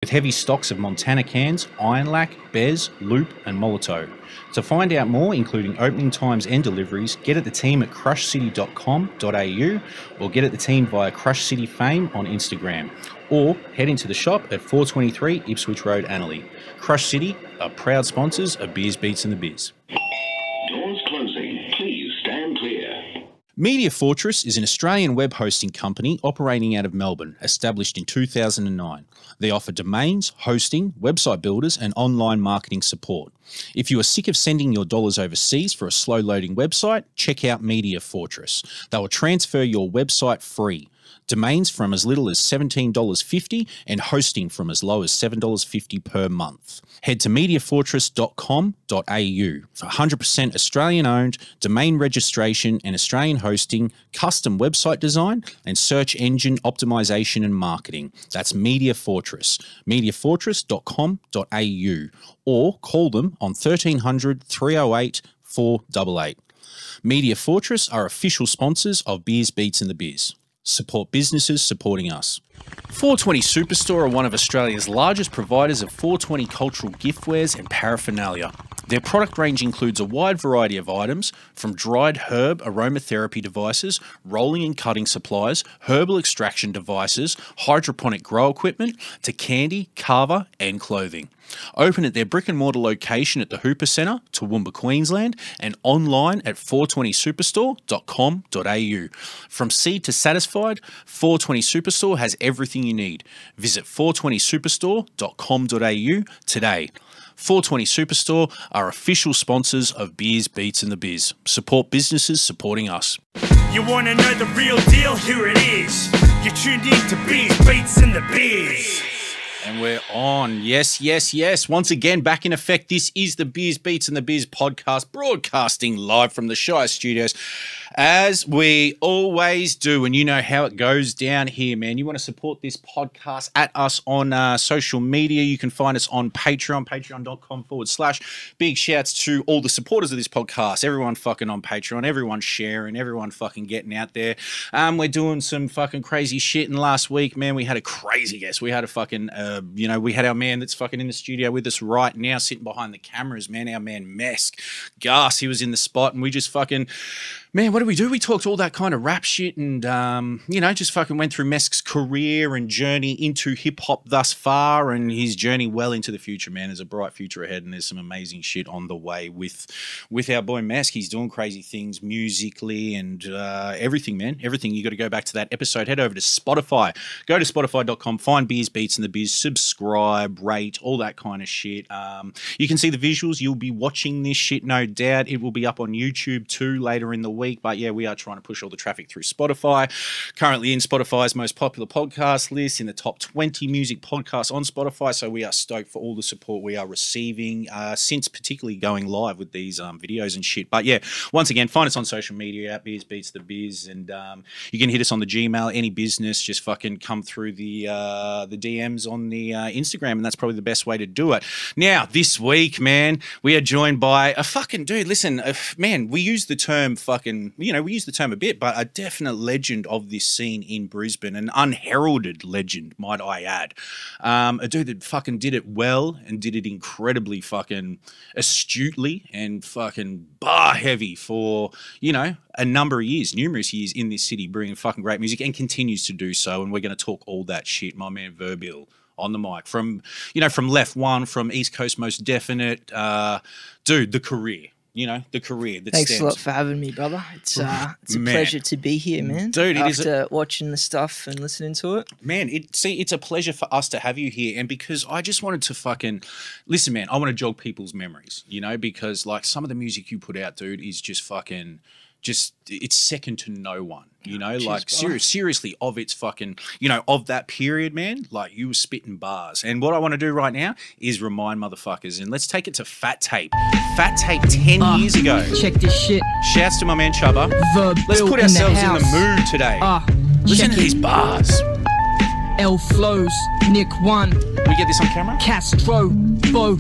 with heavy stocks of Montana cans, Iron Lac, Bez, Loop and Molotov. To find out more, including opening times and deliveries, get at the team at crushcity.com.au or get at the team via Crush City Fame on Instagram, or head into the shop at 423 Ipswich Road, Annerley. Crush City are proud sponsors of Beers, Beats and the Biz. Doors closing. Please stand clear. Media Fortress is an Australian web hosting company operating out of Melbourne, established in 2009. They offer domains, hosting, website builders, and online marketing support. If you are sick of sending your dollars overseas for a slow-loading website, check out Media Fortress. They will transfer your website free. Domains from as little as $17.50 and hosting from as low as $7.50 per month. Head to mediafortress.com.au for 100% Australian-owned domain registration and Australian hosting, custom website design, and search engine optimization and marketing. That's Media Fortress. mediafortress.com.au or call them on 1300 308 488. Media Fortress are official sponsors of Beers, Beats and the Biz. Support businesses supporting us. 420 Superstore are one of Australia's largest providers of 420 cultural giftwares and paraphernalia. Their product range includes a wide variety of items, from dried herb aromatherapy devices, rolling and cutting supplies, herbal extraction devices, hydroponic grow equipment, to candy, carver and clothing. Open at their brick and mortar location at the Hooper Centre, Toowoomba, Queensland, and online at 420superstore.com.au. From seed to satisfied, 420 Superstore has everything you need. Visit 420superstore.com.au today. 420 Superstore are official sponsors of Beers, Beats and the Biz. Support businesses supporting us. You want to know the real deal? Here it is. You're tuned in to Beers, Beats and the Biz. And we're on. Yes, yes, yes. Once again, back in effect. This is the Beers, Beats and the Biz podcast, broadcasting live from the Shire Studios, as we always do. And you know how it goes down here, man. You want to support this podcast, at us on social media. You can find us on Patreon, patreon.com/. Big shouts to all the supporters of this podcast. Everyone fucking on Patreon, everyone sharing, everyone fucking getting out there. We're doing some fucking crazy shit. And last week, man, we had a crazy guest. We had a fucking... we had our man that's fucking in the studio with us right now, sitting behind the cameras, man, our man Mesk. Gus, he was in the spot, and we just fucking... Man, what did we do? We talked all that kind of rap shit and, just fucking went through Mesk's career and journey into hip-hop thus far, and his journey well into the future, man. There's a bright future ahead, and there's some amazing shit on the way with our boy Mesk. He's doing crazy things musically and everything, man. Everything. You got to go back to that episode. Head over to Spotify. Go to spotify.com, find Beers, Beats and the Biz, subscribe, rate, all that kind of shit. You can see the visuals. You'll be watching this shit, no doubt. It will be up on YouTube too later in the week. But yeah, we are trying to push all the traffic through Spotify. Currently in Spotify's most popular podcast list, in the top 20 music podcasts on Spotify. So we are stoked for all the support we are receiving since particularly going live with these videos and shit. But yeah, once again, find us on social media at Beers Beats the Biz, and you can hit us on the Gmail. Any business, just fucking come through the DMs on the Instagram, and that's probably the best way to do it. Now, this week, man, we are joined by a fucking dude. Listen, man, we use the term fucking, we use the term a bit, but a definite legend of this scene in Brisbane, an unheralded legend, might I add. A dude that fucking did it well and did it incredibly fucking astutely and fucking bar heavy for, a number of years, numerous years in this city, bringing fucking great music, and continues to do so. And we're going to talk all that shit. My man Verbill on the mic from Left One, from East Coast Most Definite. Dude, the career. The career that Thanks a lot for having me, brother. It's a pleasure to be here, man. Dude, after watching the stuff and listening to it. Man, it's a pleasure for us to have you here, and because I just wanted to fucking... Listen, man, I want to jog people's memories, because like some of the music you put out, dude, is just fucking... it's second to no one, seriously, of its fucking, of that period, man, like you were spitting bars. And what I want to do right now is remind motherfuckers, and let's take it to Fat Tape. Fat Tape 10 years ago. Check this shit. Shouts to my man Chubba. Verbill let's put ourselves in the mood today. Listen to these bars. L flows, Nick 1. We get this on camera? Castro, Bo,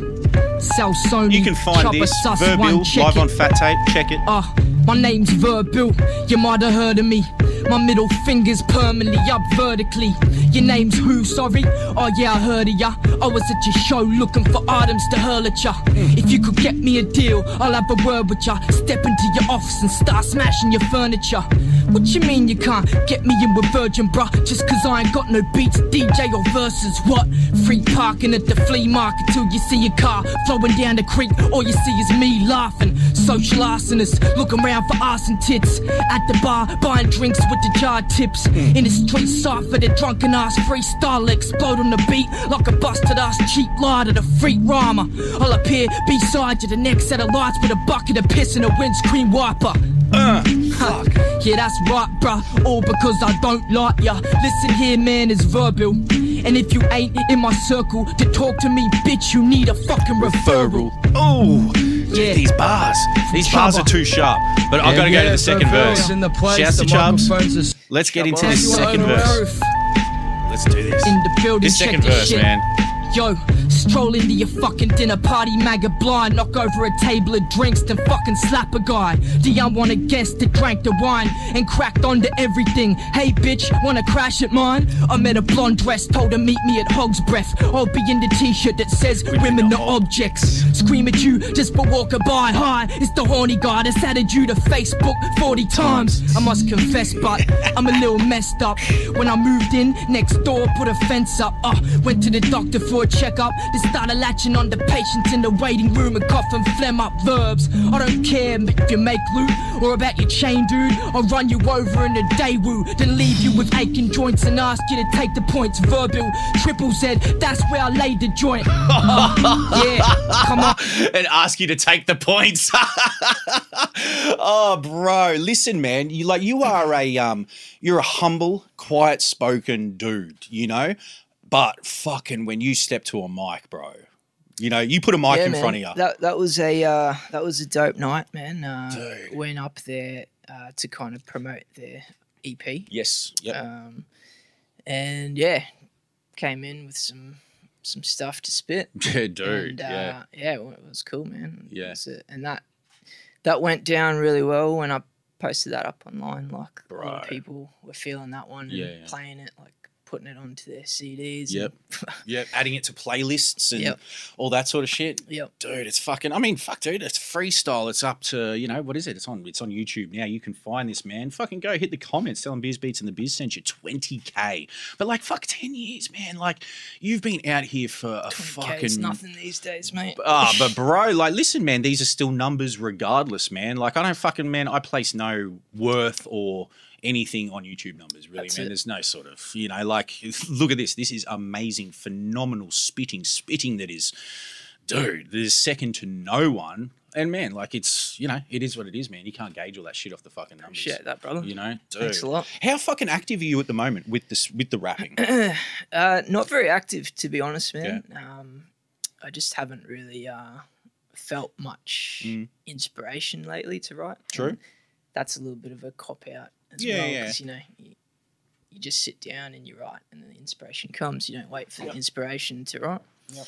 Salsoni. You can find Chubba this, Sus Verbill, 1, check live it. on Fat Tape. Check it. My name's Verbill, you might have heard of me. My middle finger's permanently up vertically. Your name's who, sorry? Oh yeah, I heard of ya. I was at your show looking for items to hurl at ya. If you could get me a deal, I'll have a word with ya. Step into your office and start smashing your furniture. What you mean you can't get me in with Virgin, bruh? Just cause I ain't got no beats, DJ or verses, what? Free parking at the flea market till you see a car flowing down the creek. All you see is me laughing. Social arsonists looking around for arson tits. At the bar, buying drinks with the jar tips. In the street, soft for the drunken ass freestyle. Explode on the beat like a busted ass cheap lighter. The freak rhymer. I'll appear beside you, the next set of lights with a bucket of piss and a windscreen wiper. Fuck. Yeah, that's right, bruh. All because I don't like ya. Listen here, man, it's Verbill. And if you ain't in my circle to talk to me, bitch, you need a fucking referral. Oh, Yeah. these bars. These bars are too sharp. But I've got to go to the second verse. Shouts to Chubbs. Let's get into this second verse. Let's do this. In the building, This check second this verse, shit. man. Yo, stroll into your fucking dinner party, maggot blind, knock over a table of drinks, then fucking slap a guy. Do y'all want a guest that drank the wine and cracked onto everything? Hey bitch, wanna crash at mine? I met a blonde dress, told her meet me at Hog's Breath. I'll be in the t-shirt that says women are objects. Scream at you just for walking by. Hi, it's the horny guy that's added you to Facebook 40 times. I must confess, but I'm a little messed up. When I moved in, next door put a fence up. Went to the doctor for a checkup. They started latching on the patients in the waiting room and coughing phlegm up verbs. I don't care if you make loot or about your chain, dude. I'll run you over in a day woo, then leave you with aching joints and ask you to take the points. Verbill, triple Z, that's where I laid the joint. Yeah, come on. And ask you to take the points. Oh, bro, listen, man. You are you're a humble, quiet-spoken dude, you know. But fucking when you step to a mic, bro, you know, you put a mic in man. front of you. That was a dope night, man. Dude. Went up there to kind of promote their EP. Yes. Yep. And yeah, came in with some stuff to spit. Yeah, dude. And, yeah, well, it was cool, man. Yeah. And that went down really well when I posted that up online. Like a lot of people were feeling that one and playing it, like putting it onto their CDs. Yep. Yep. Adding it to playlists and all that sort of shit. Yep. Dude, it's fucking, I mean, fuck, dude, it's freestyle. It's up to, you know, what is it? It's on YouTube now. You can find this, man. Fucking go hit the comments. Tell them Biz Beats and the Biz sent you 20K. But like, fuck, 10 years, man. Like, you've been out here for a fucking... It's nothing these days, mate. But bro, like, listen, man, these are still numbers regardless, man. Like, I don't fucking, man, I place no worth or anything on YouTube numbers, really, man. There's no sort of, you know, like, look at this. This is amazing, phenomenal spitting that is, dude, that is second to no one. And, man, like, it's, you know, it is what it is, man. You can't gauge all that shit off the fucking numbers. Appreciate that, brother. You know? Dude. Thanks a lot. How fucking active are you at the moment with the rapping? Not very active, to be honest, man. Yeah. I just haven't really felt much inspiration lately to write. True. And that's a little bit of a cop-out as well, because, you know, you just sit down and you write and then the inspiration comes. You don't wait for the inspiration to write. Yep.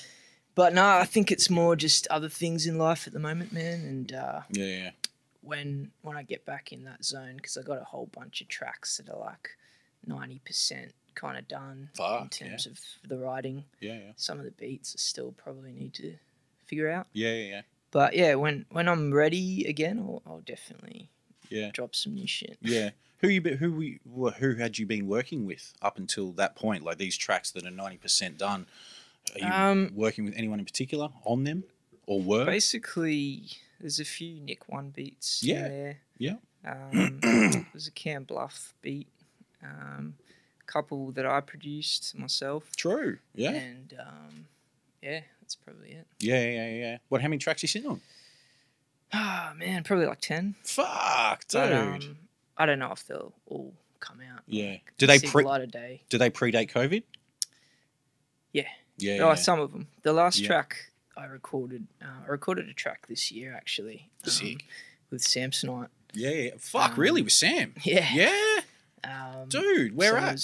But no, I think it's more just other things in life at the moment, man. And when I get back in that zone, because I got a whole bunch of tracks that are like 90% kind of done in terms of the writing. Some of the beats I still probably need to figure out. But yeah, when I'm ready again, I'll definitely drop some new shit. Yeah. Who had you been working with up until that point? Like these tracks that are 90% done. Are you working with anyone in particular on them, or were? Basically, there's a few Nick One beats in there. Yeah. There's a Cam Bluff beat. Couple that I produced myself. True. Yeah. And that's probably it. Yeah. What? How many tracks you sitting on? Ah, man, probably like 10. Fuck, dude. But, I don't know if they'll all come out. Yeah. Like, Do they light of day? Do they predate COVID? Yeah. Yeah. Some of them. The last track I recorded a track this year actually. Sick. With Samsonite. Yeah. Fuck, really? With Sam? Yeah. Yeah. Dude, where at?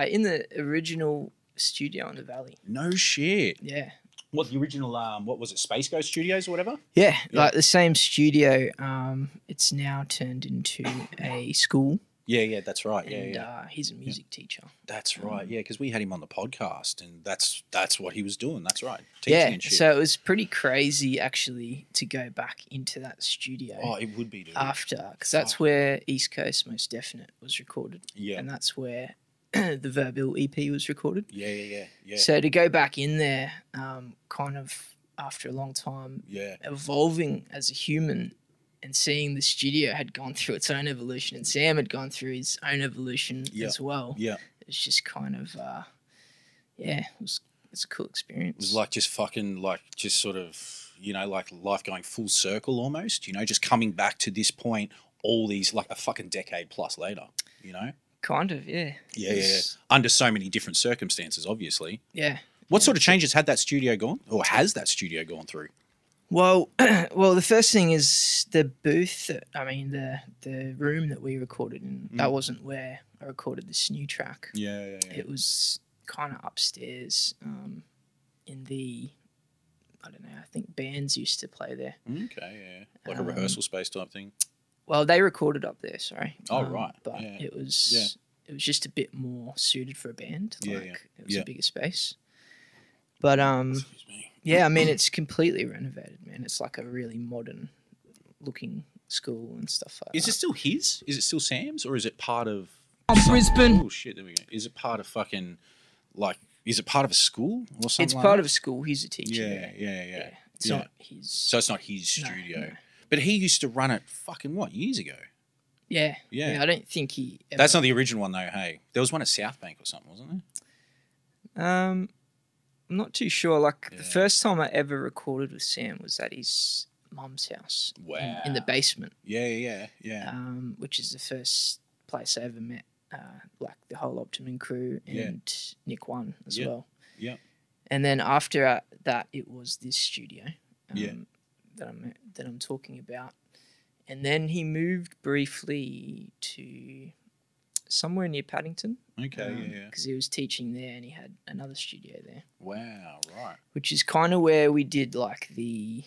In the original studio in the Valley. No shit. Yeah. What the original? What was it? Space Ghost Studios or whatever? Yeah, like the same studio. It's now turned into a school. Yeah, that's right. And, yeah. He's a music teacher. That's right. Yeah, because we had him on the podcast, and that's what he was doing. That's right. Teaching and shit. So it was pretty crazy actually to go back into that studio. Oh, it would be, dude. After, because that's where East Coast Most Definite was recorded. Yeah. And that's where the Verbill EP was recorded. Yeah. So to go back in there, kind of after a long time, evolving as a human. And seeing the studio had gone through its own evolution, and Sam had gone through his own evolution as well. Yeah, it's just kind of, it's a cool experience. It was like just fucking like just sort of like life going full circle almost. Just coming back to this point, all these like a fucking decade plus later. Kind of, yeah. Yeah. Under so many different circumstances, obviously. Yeah. What sort of changes had that studio gone, or has that studio gone through? Well, the first thing is the booth. The room that we recorded in. That wasn't where I recorded this new track. Yeah. It was kind of upstairs, in the. I don't know. I think bands used to play there. Okay, yeah, like a rehearsal space type thing. Well, they recorded up there. Sorry. Oh right. But it was just a bit more suited for a band. It was a bigger space. But Excuse me. yeah, it's completely renovated, man. It's like a really modern looking school and stuff like that. Is it still his? Is it still Sam's, or is it part of Brisbane? Oh shit! There we go. Is it part of fucking Is it part of a school or something? It's part of a school. He's a teacher. Yeah. It's not his. So it's not his studio, no. but he used to run it. Fucking what, years ago? Yeah. Yeah. I don't think he. That's not the original one though. Hey, there was one at South Bank or something, wasn't there? I'm not too sure. The first time I ever recorded with Sam was at his mum's house. Wow. In the basement. Yeah. Which is the first place I ever met the whole Optimum crew and Nick One as well. Yeah. And then after that, it was this studio that I'm talking about. And then he moved briefly to somewhere near Paddington. Okay, because he was teaching there and he had another studio there. Wow, right. Which is kind of where we did the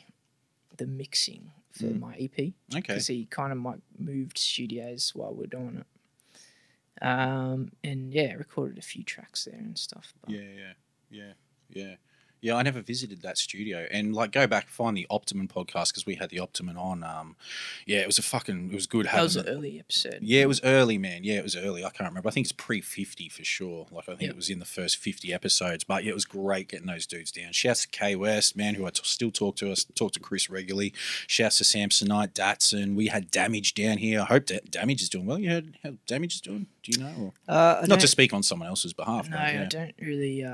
mixing for my EP. Okay. Because he kind of moved studios while we're doing it. And recorded a few tracks there and stuff. But. Yeah, I never visited that studio. And go back, find the Optimum podcast because we had the Optimum on. It was good having. That was an early episode. Yeah, it was early, man. Yeah, it was early. I can't remember. I think it's pre-50 for sure. I think it was in the first 50 episodes. But it was great getting those dudes down. Shouts to K West, man, who I still talk to. I talk to Chris regularly. Shouts to Samsonite, Datsun. We had Damage down here. I hope Damage is doing well. You heard how Damage is doing? Do you know? Not to speak on someone else's behalf. No, I don't really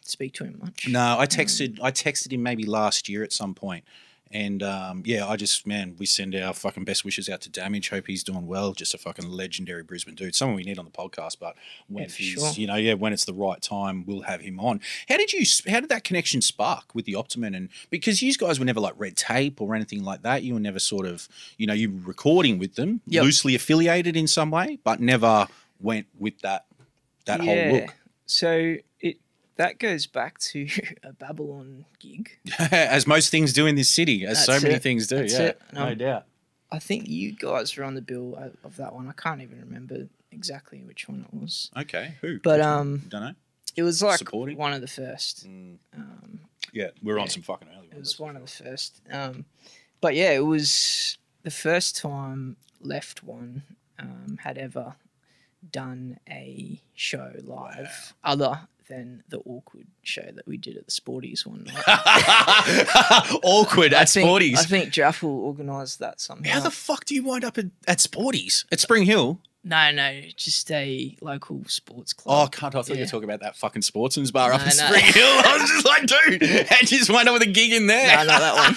speak to him much. No, I texted him maybe last year at some point. And we send our fucking best wishes out to Damage. Hope he's doing well. Just a fucking legendary Brisbane dude. Someone we need on the podcast, but when when it's the right time, we'll have him on. How did that connection spark with the Optimum? And because you guys were never like Red Tape or anything like that, you were never sort of, you were recording with them, loosely affiliated in some way, but never went with that whole look. So that goes back to a Babylon gig. As most things do in this city, as so many things do. No doubt. I think you guys were on the bill of that one. I can't even remember exactly which one it was. Okay, who? But don't know. It was supporting? One of the first. We're on some fucking early ones. It was one of the first. But yeah, it was the first time Left One had ever done a show live other than the Awkward show that we did at the Sporties one night. Awkward at Sporties. I think Jaffel organised that somehow. How the fuck do you wind up at Sporties? At Spring Hill? No, just a local sports club. Oh, I thought you were talking about that fucking Sportsman's bar up in Spring Hill. I was just like, dude, I just wound up with a gig in there. No, not that one.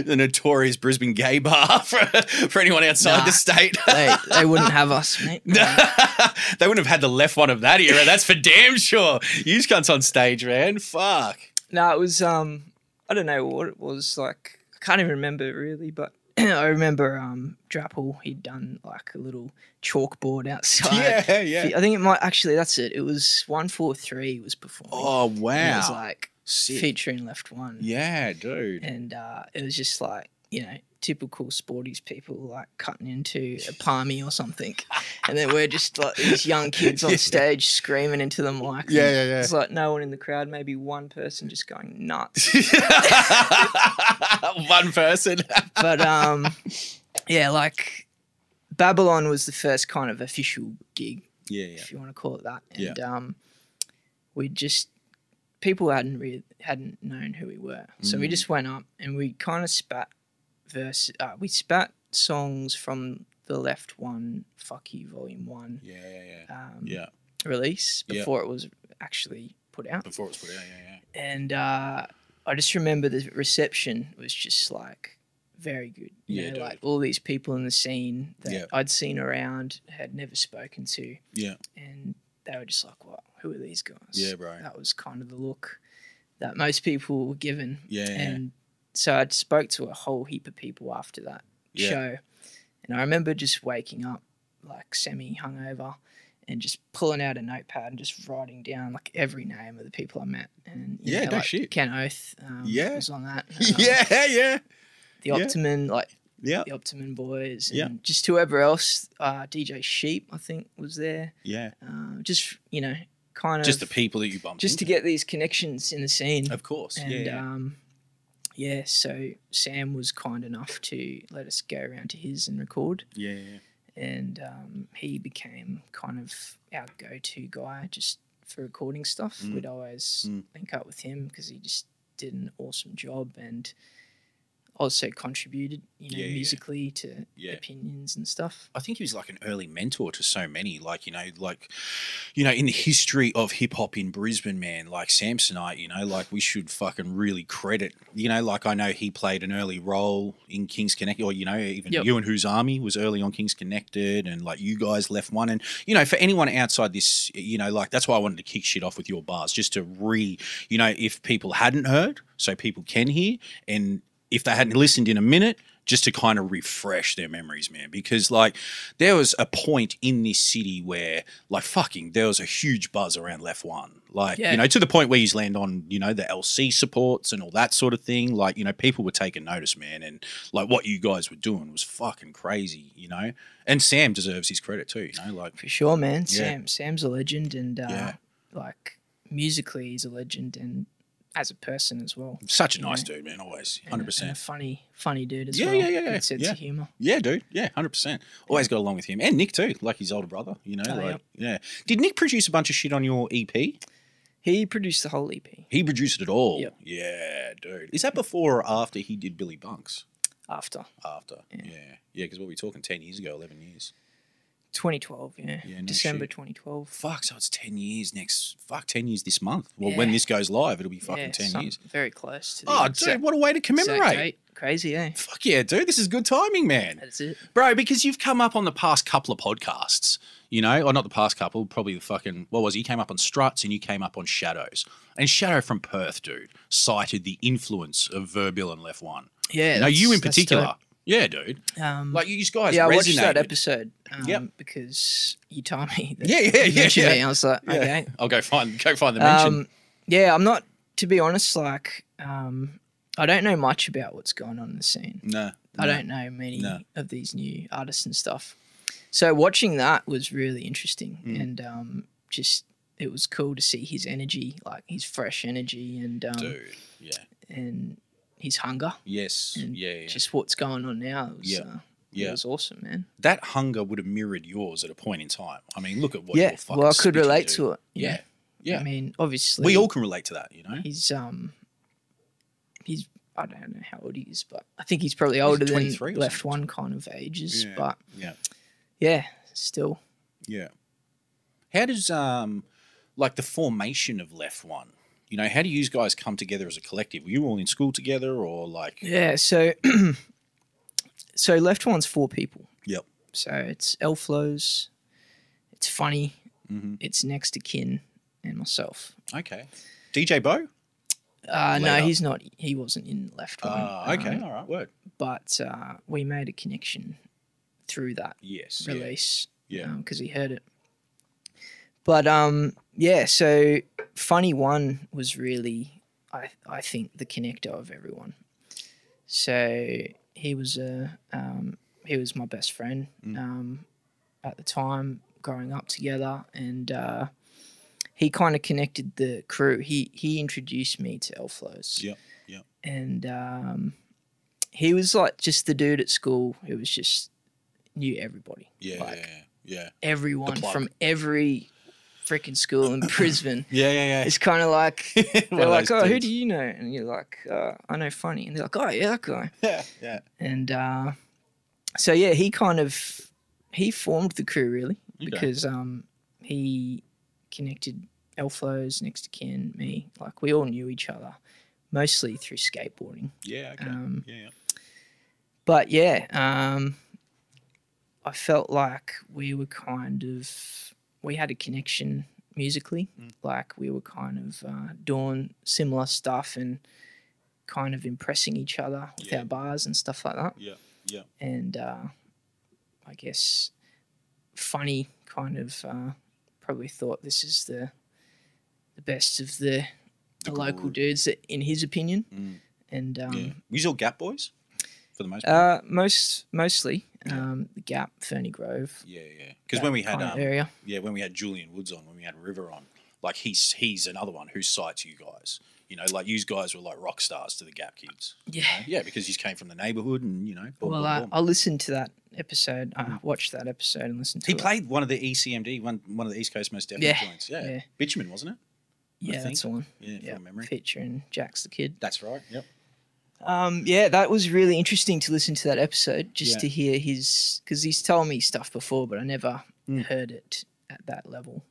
The notorious Brisbane gay bar for anyone outside the state. They wouldn't have us, mate. They wouldn't have had the Left One of that era. That's for damn sure. You cunts on stage, man. Fuck. No, it was, I don't know what it was like. I can't even remember really, but I remember Drapple, he'd done like a little chalkboard outside. Yeah. I think it might, actually, that's it. It was 143 was performing. Oh, wow. And it was like Sick. featuring Left One. Yeah, dude. And it was just like, you know, typical sporties people like cutting into a palmy or something. And then we're just like these young kids on stage screaming into the mic. Yeah. It's like no one in the crowd, maybe one person just going nuts. One person. But yeah, like Babylon was the first kind of official gig, if you want to call it that. And we just people hadn't known who we were, so we just went up and we kind of spat songs from the Left One, Fuck You Volume 1 release before it was actually put out. And I just remember the reception was just like very good. You know, like all these people in the scene that I'd seen around, had never spoken to. Yeah. And they were just like, "What? Who are these guys?" Yeah, bro. That was kind of the look that most people were given. Yeah. And so I spoke to a whole heap of people after that show. And I remember just waking up like semi-hungover and just pulling out a notepad and just writing down like every name of the people I met. And you know, like shit. Ken Oath was on that. The Optimum, the Optimum Boys, and just whoever else. DJ Sheep, I think, was there. Yeah. Just, you know, kind of just the people that you bumped just to get these connections in the scene. Of course. And so Sam was kind enough to let us go around to his and record. Yeah. And he became kind of our go-to guy just for recording stuff. We'd always link up with him because he just did an awesome job and also contributed, you know, musically to opinions and stuff. I think he was like an early mentor to so many, like, in the history of hip hop in Brisbane, man, like Samsonite, you know, like we should fucking really credit, you know, like I know he played an early role in Kings Connected, or, you know, even you and Who's Army was early on Kings Connected, and like you guys Left One. And, you know, for anyone outside this, you know, like that's why I wanted to kick shit off with your bars, just to you know, if people hadn't heard, so people can hear, and if they hadn't listened in a minute, just to kind of refresh their memories, man. Because, like, there was a point in this city where, like, there was a huge buzz around Left One. Like, you know, to the point where you land on, you know, the LC supports and all that sort of thing. Like, you know, people were taking notice, man. And, like, what you guys were doing was fucking crazy, you know. And Sam deserves his credit too, you know. Like, for sure, man. Sam's a legend. And, like, musically he's a legend. And as a person as well. Such a nice dude, man, always. 100%. And a funny dude as well. Yeah. Good sense of humour. Yeah, dude. Yeah, 100%. Always got along with him. And Nick too, like his older brother, you know. Did Nick produce a bunch of shit on your EP? He produced the whole EP. He produced it all? Yep. Yeah, dude. Is that before or after he did Billy Bunks? After. Yeah, because what were we talking, 10 years ago, 11 years? 2012, December 2012. Fuck, so it's 10 years 10 years this month. Well, when this goes live, it'll be fucking 10 years. Very close to the dude, what a way to commemorate. Crazy, eh? Fuck yeah, dude. This is good timing, man. That's it. Bro, because you've come up on the past couple of podcasts, you know, or not the past couple, probably the fucking, what was it? You came up on Struts and you came up on Shadows. And Shadow from Perth, dude, cited the influence of Verbill and Left One. Yeah. Now, you in particular. Yeah, dude. Like, you guys resonated. I watched that episode because you told me that you mentioned me. I was like, okay. I'll go find the mention. I'm not, to be honest, like, I don't know much about what's going on in the scene. No. I don't know many of these new artists and stuff. So watching that was really interesting and just it was cool to see his energy, like his fresh energy and dude, and his hunger. Yes. And just what's going on now. It was awesome, man. That hunger would have mirrored yours at a point in time. I mean, look at what you're fucking well, I could relate to to it. Yeah. I mean, obviously we all can relate to that, you know. He's I don't know how old he is, but I think he's probably older than Left One kind of ages. But still. Yeah. How does like the formation of Left One? You know, how do you guys come together as a collective? Were you all in school together or like? Yeah, so Left One's 4 people. Yep. So it's Elflows, it's Funny, it's Next to Kin, and myself. Okay. DJ Bo? No, he's not. He wasn't in Left One. Okay, all right, word. But we made a connection through that release. Yeah. Because he heard it. But so Funny One was really, I think the connector of everyone. So he was my best friend at the time, growing up together, and he kind of connected the crew. He introduced me to Elflows. Yep. Yep. And he was like just the dude at school who was just knew everybody. Yeah. Yeah. Everyone from every freaking school in Brisbane. Yeah. It's kind of like One they're of like, those oh, who dudes. do you know? And you're like, I know Funny, and they're like, oh yeah, that guy. Yeah. And so yeah, he formed the crew really because he connected Elflows, next to Ken, me. Like we all knew each other mostly through skateboarding. Yeah. Okay. Yeah. But yeah, I felt like we had a connection musically. Like we were kind of doing similar stuff and kind of impressing each other with our bars and stuff like that. Yeah. Yeah. And I guess Funny kind of probably thought this is the best of the local dudes in his opinion. And Were you all Gap boys for the most part? mostly the Gap, Ferny Grove. Yeah. Because when we had area. when we had Julian Woods on, when we had River on, like he's another one who cites you guys. You know, like you guys were like rock stars to the Gap kids. Yeah. Yeah, because you came from the neighbourhood and, you know. Boom. I listened to that episode. I watched that episode and listened to it. He played one of the ECMD, one of the East Coast Most Definite joints. Yeah. Bitumen, wasn't it? Yeah, that's the one. Yeah, from memory. Featuring Jax the Kid. That's right, yep. Yeah, that was really interesting to listen to that episode, just to hear because he's told me stuff before, but I never heard it at that level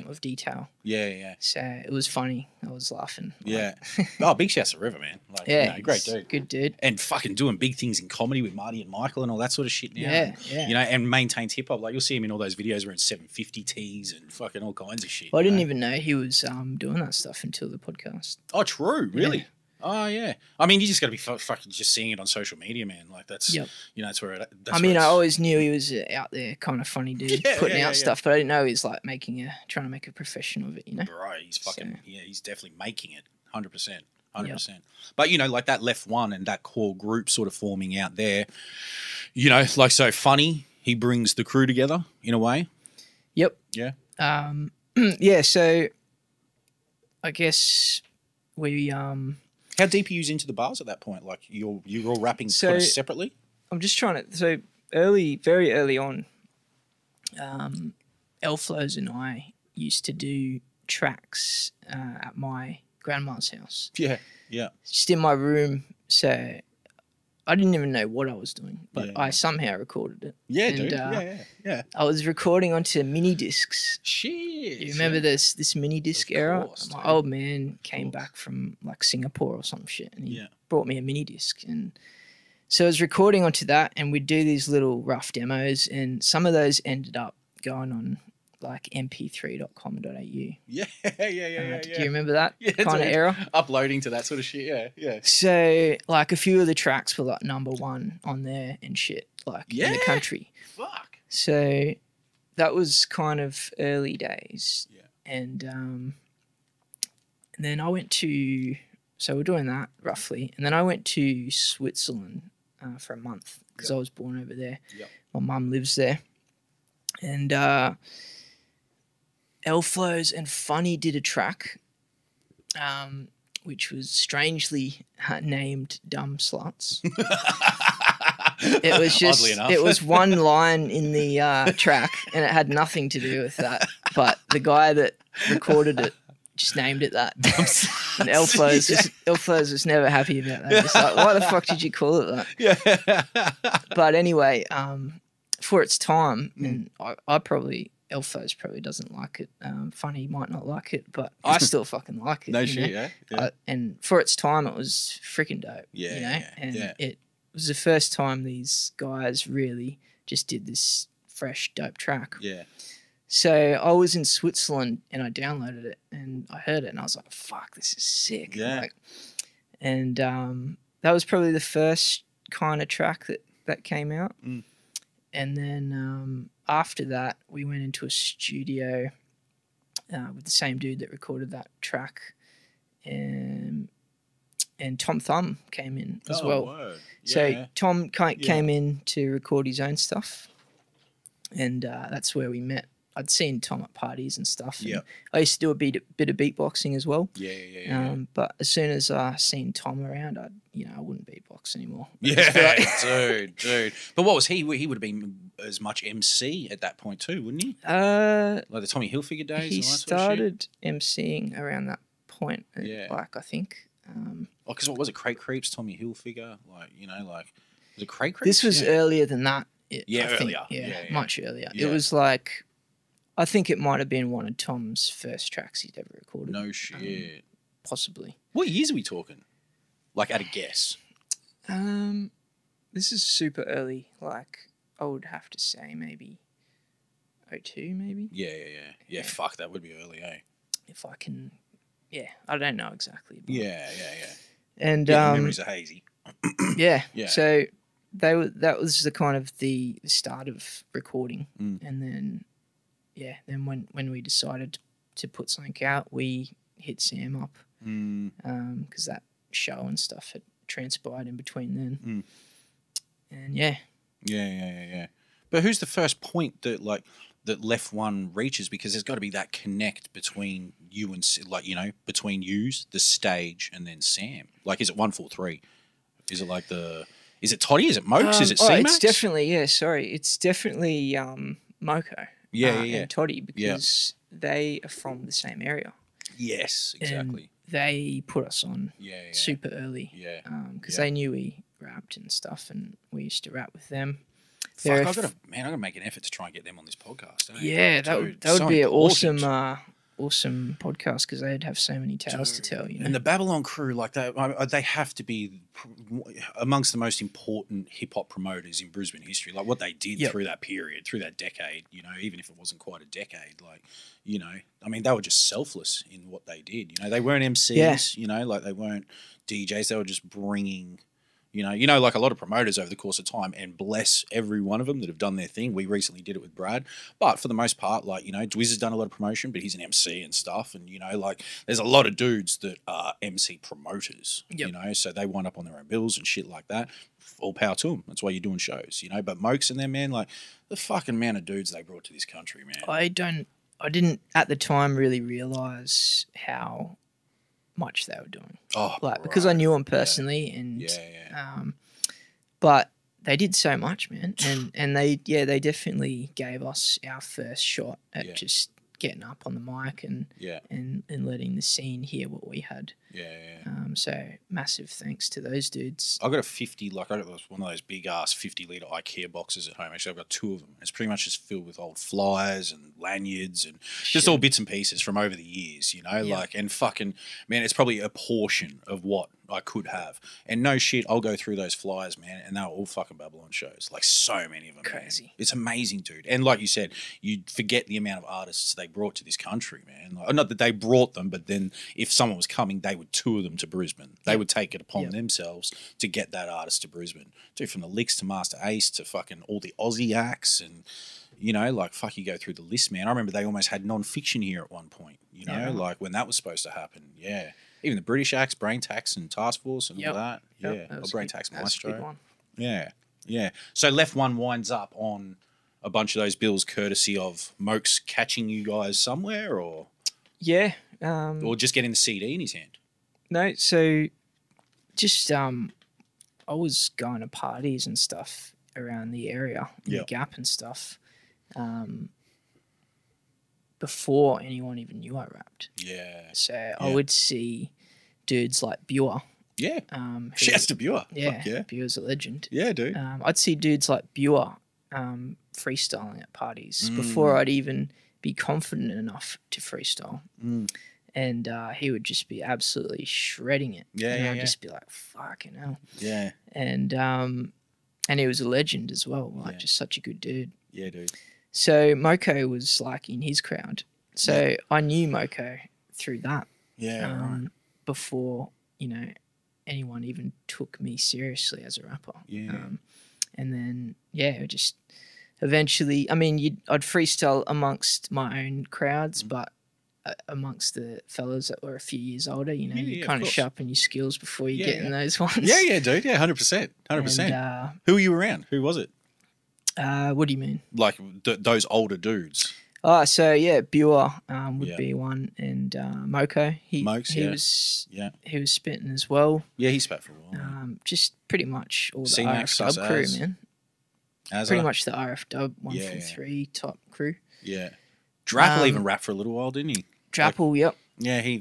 of detail. Yeah. So it was funny. I was laughing. Yeah. Oh, big shouts to River, man. Like, Yeah, you know, great he's a dude. good dude. And fucking doing big things in comedy with Marty and Michael and all that sort of shit now. Yeah. You know, and maintains hip hop. Like you'll see him in all those videos wearing 750 tees and fucking all kinds of shit. Well, I didn't even know he was doing that stuff until the podcast. Oh, true. Really? Yeah. Oh, yeah. I mean, you just got to be fucking just seeing it on social media, man. Like that's, you know, that's where it. That's I mean, I always knew he was out there, kind of funny dude, putting out stuff, but I didn't know he was like trying to make a profession of it, you know. Right. He's fucking he's definitely making it 100%. 100%. But, you know, like that left one and that core group sort of forming out there, you know, like so Funny, he brings the crew together in a way. Yep. Yeah. Yeah, so I guess we How deep are you into the bars at that point? Like you're all rapping So- kind of separately? I'm just trying to very early on, Elflows and I used to do tracks at my grandma's house. Yeah. Yeah. Just in my room, so I didn't even know what I was doing, but I somehow recorded it. Yeah, And, dude. Yeah. I was recording onto mini discs. Shit. You remember this mini disc era? course, My dude. old man came back from like Singapore or some shit, and he brought me a mini disc, and so I was recording onto that, and we'd do these little rough demos, and some of those ended up going on like mp3.com.au. Yeah. Do you remember that kind of dude. era? Uploading to that sort of shit. Yeah. So like a few of the tracks were like #1 on there and shit, like in the Yeah. country. Fuck. So that was kind of early days. Yeah. And then I went to, so we're doing that roughly. And then I went to Switzerland for a month because I was born over there. Yep. My mum lives there. And Elflows and Funny did a track, which was strangely named Dumb Sluts. It was just, Oddly enough. it was one line in the track and it had nothing to do with that. But the guy that recorded it just named it that. And Elflows was never happy about that. It's like, why the fuck did you call it that? Yeah. But anyway, for its time, and Elflows probably doesn't like it. Funny might not like it, but I still fucking like it. No you shit, know? yeah. And for its time, it was freaking dope. Yeah, you know, yeah, and yeah. it was the first time these guys really just did this fresh dope track. Yeah. So I was in Switzerland and I downloaded it and I heard it and I was like, "Fuck, this is sick!" Yeah. And that was probably the first kind of track that came out. And then after that, we went into a studio with the same dude that recorded that track. And and Tom Thumb came in as well. Word. So Yeah. Tom came in to record his own stuff, and that's where we met. I'd seen Tom at parties and stuff. And Yep. I used to do a bit of beatboxing as well. Yeah. But as soon as I seen Tom around, I wouldn't beatbox anymore. Dude. But what was he? He would have been as much MC at that point too, wouldn't he? Like the Tommy Hilfiger days. He and all that started MCing around that point. Yeah. I think. Because what was it? Crate Creeps, Tommy Hilfiger, was it Crate Creeps? This was earlier than that. I think. Earlier. Yeah, much earlier. Yeah. It was like, I think it might have been one of Tom's first tracks he'd ever recorded. No shit. Possibly. What years are we talking? Like at a guess. This is super early. Like, I would have to say maybe 02, maybe. Yeah. Fuck, that would be early, eh? If I can, I don't know exactly. But. Yeah. And memories are hazy. Yeah. Yeah. So that was the kind of the start of recording, and then when we decided to put something out, we hit Sam up because that show and stuff had transpired in between then, and Yeah. But who's the first point that Left One reaches? Because there's got to be that connect between you and between yous, the stage, and then Sam. Like, is it 143? Is it is it Toddy? Is it Mokes? Is it C-Max? It's definitely it's definitely Moko. And Toddy, because they are from the same area. Yes, exactly. And they put us on super early. Yeah. Because they knew we rapped and stuff, and we used to rap with them. Fuck, I gotta make an effort to try and get them on this podcast. Yeah, that would be an awesome podcast, because they'd have so many tales to tell. And the Babylon crew, they have to be amongst the most important hip hop promoters in Brisbane history. Like what they did through that period, through that decade. Even if it wasn't quite a decade, they were just selfless in what they did. They weren't MCs. They weren't DJs. They were just bringing. Like a lot of promoters over the course of time, and bless every one of them that have done their thing. We recently did it with Brad, but for the most part, Dwiz has done a lot of promotion, but he's an MC and stuff. And, there's a lot of dudes that are MC promoters, so they wind up on their own bills and shit like that. All power to them. That's why you're doing shows, But Mokes and them, man, the fucking amount of dudes they brought to this country, man. I didn't at the time really realize how much they were doing. Because I knew them personally, and but they did so much, man, and they definitely gave us our first shot at just getting up on the mic and letting the scene hear what we had. So massive thanks to those dudes. I got a 50, I got one of those big ass 50-litre IKEA boxes at home. Actually, I've got 2 of them. It's pretty much just filled with old flyers and lanyards and just all bits and pieces from over the years, and fucking, man, it's probably a portion of what I could have. And no shit, I'll go through those flyers, man, and they were all fucking Babylon shows. So many of them. Crazy. Man. It's amazing, dude. And like you said, you forget the amount of artists they brought to this country, man. Not that they brought them, but then if someone was coming, they would tour them to Brisbane. They would take it upon themselves to get that artist to Brisbane. Dude, from the Licks to Master Ace to fucking all the Aussie acts and, you go through the list, man. I remember they almost had non-fiction here at one point, when that was supposed to happen. Yeah. Even the British acts, Brain Tax and Task Force and all that. That Brain Tax Maestro. Yeah. So Left One winds up on a bunch of those bills courtesy of Mokes catching you guys somewhere, or or just getting the CD in his hand. No, so just I was going to parties and stuff around the area, in the Gap and stuff, before anyone even knew I rapped. Yeah. So I would see dudes like Buer. Yeah. Shouts to Buer. Yeah. Buer's a legend. Yeah, dude. I'd see dudes like Buer freestyling at parties before I'd even be confident enough to freestyle. And he would just be absolutely shredding it. I'd just be like, fucking hell. Yeah. And he was a legend as well, just such a good dude. Yeah, dude. So Moko was in his crowd. So I knew Moko through that. Yeah, right. Before, anyone even took me seriously as a rapper. Yeah. And then, it just eventually, I'd freestyle amongst my own crowds, but amongst the fellas that were a few years older. You know, Yeah, you yeah, kind of of course. sharpen your skills before you get in those ones. Yeah, yeah, dude. Yeah, 100%. 100%. And, Who were you around? Who was it? what do you mean? Like those older dudes. Oh, so yeah, Buer would Yeah. be one, and Moko. Mokes, he yeah. was Yeah. he was spitting as well. Yeah, he spat for a while. Just pretty much all the C-Max, RF Dub crew, Sus, man. Azza. Pretty much the RF Dub 1 Yeah, from yeah. 3 type crew. Yeah. Drapple even rapped for a little while, didn't he? Drapple, yep. Yeah, he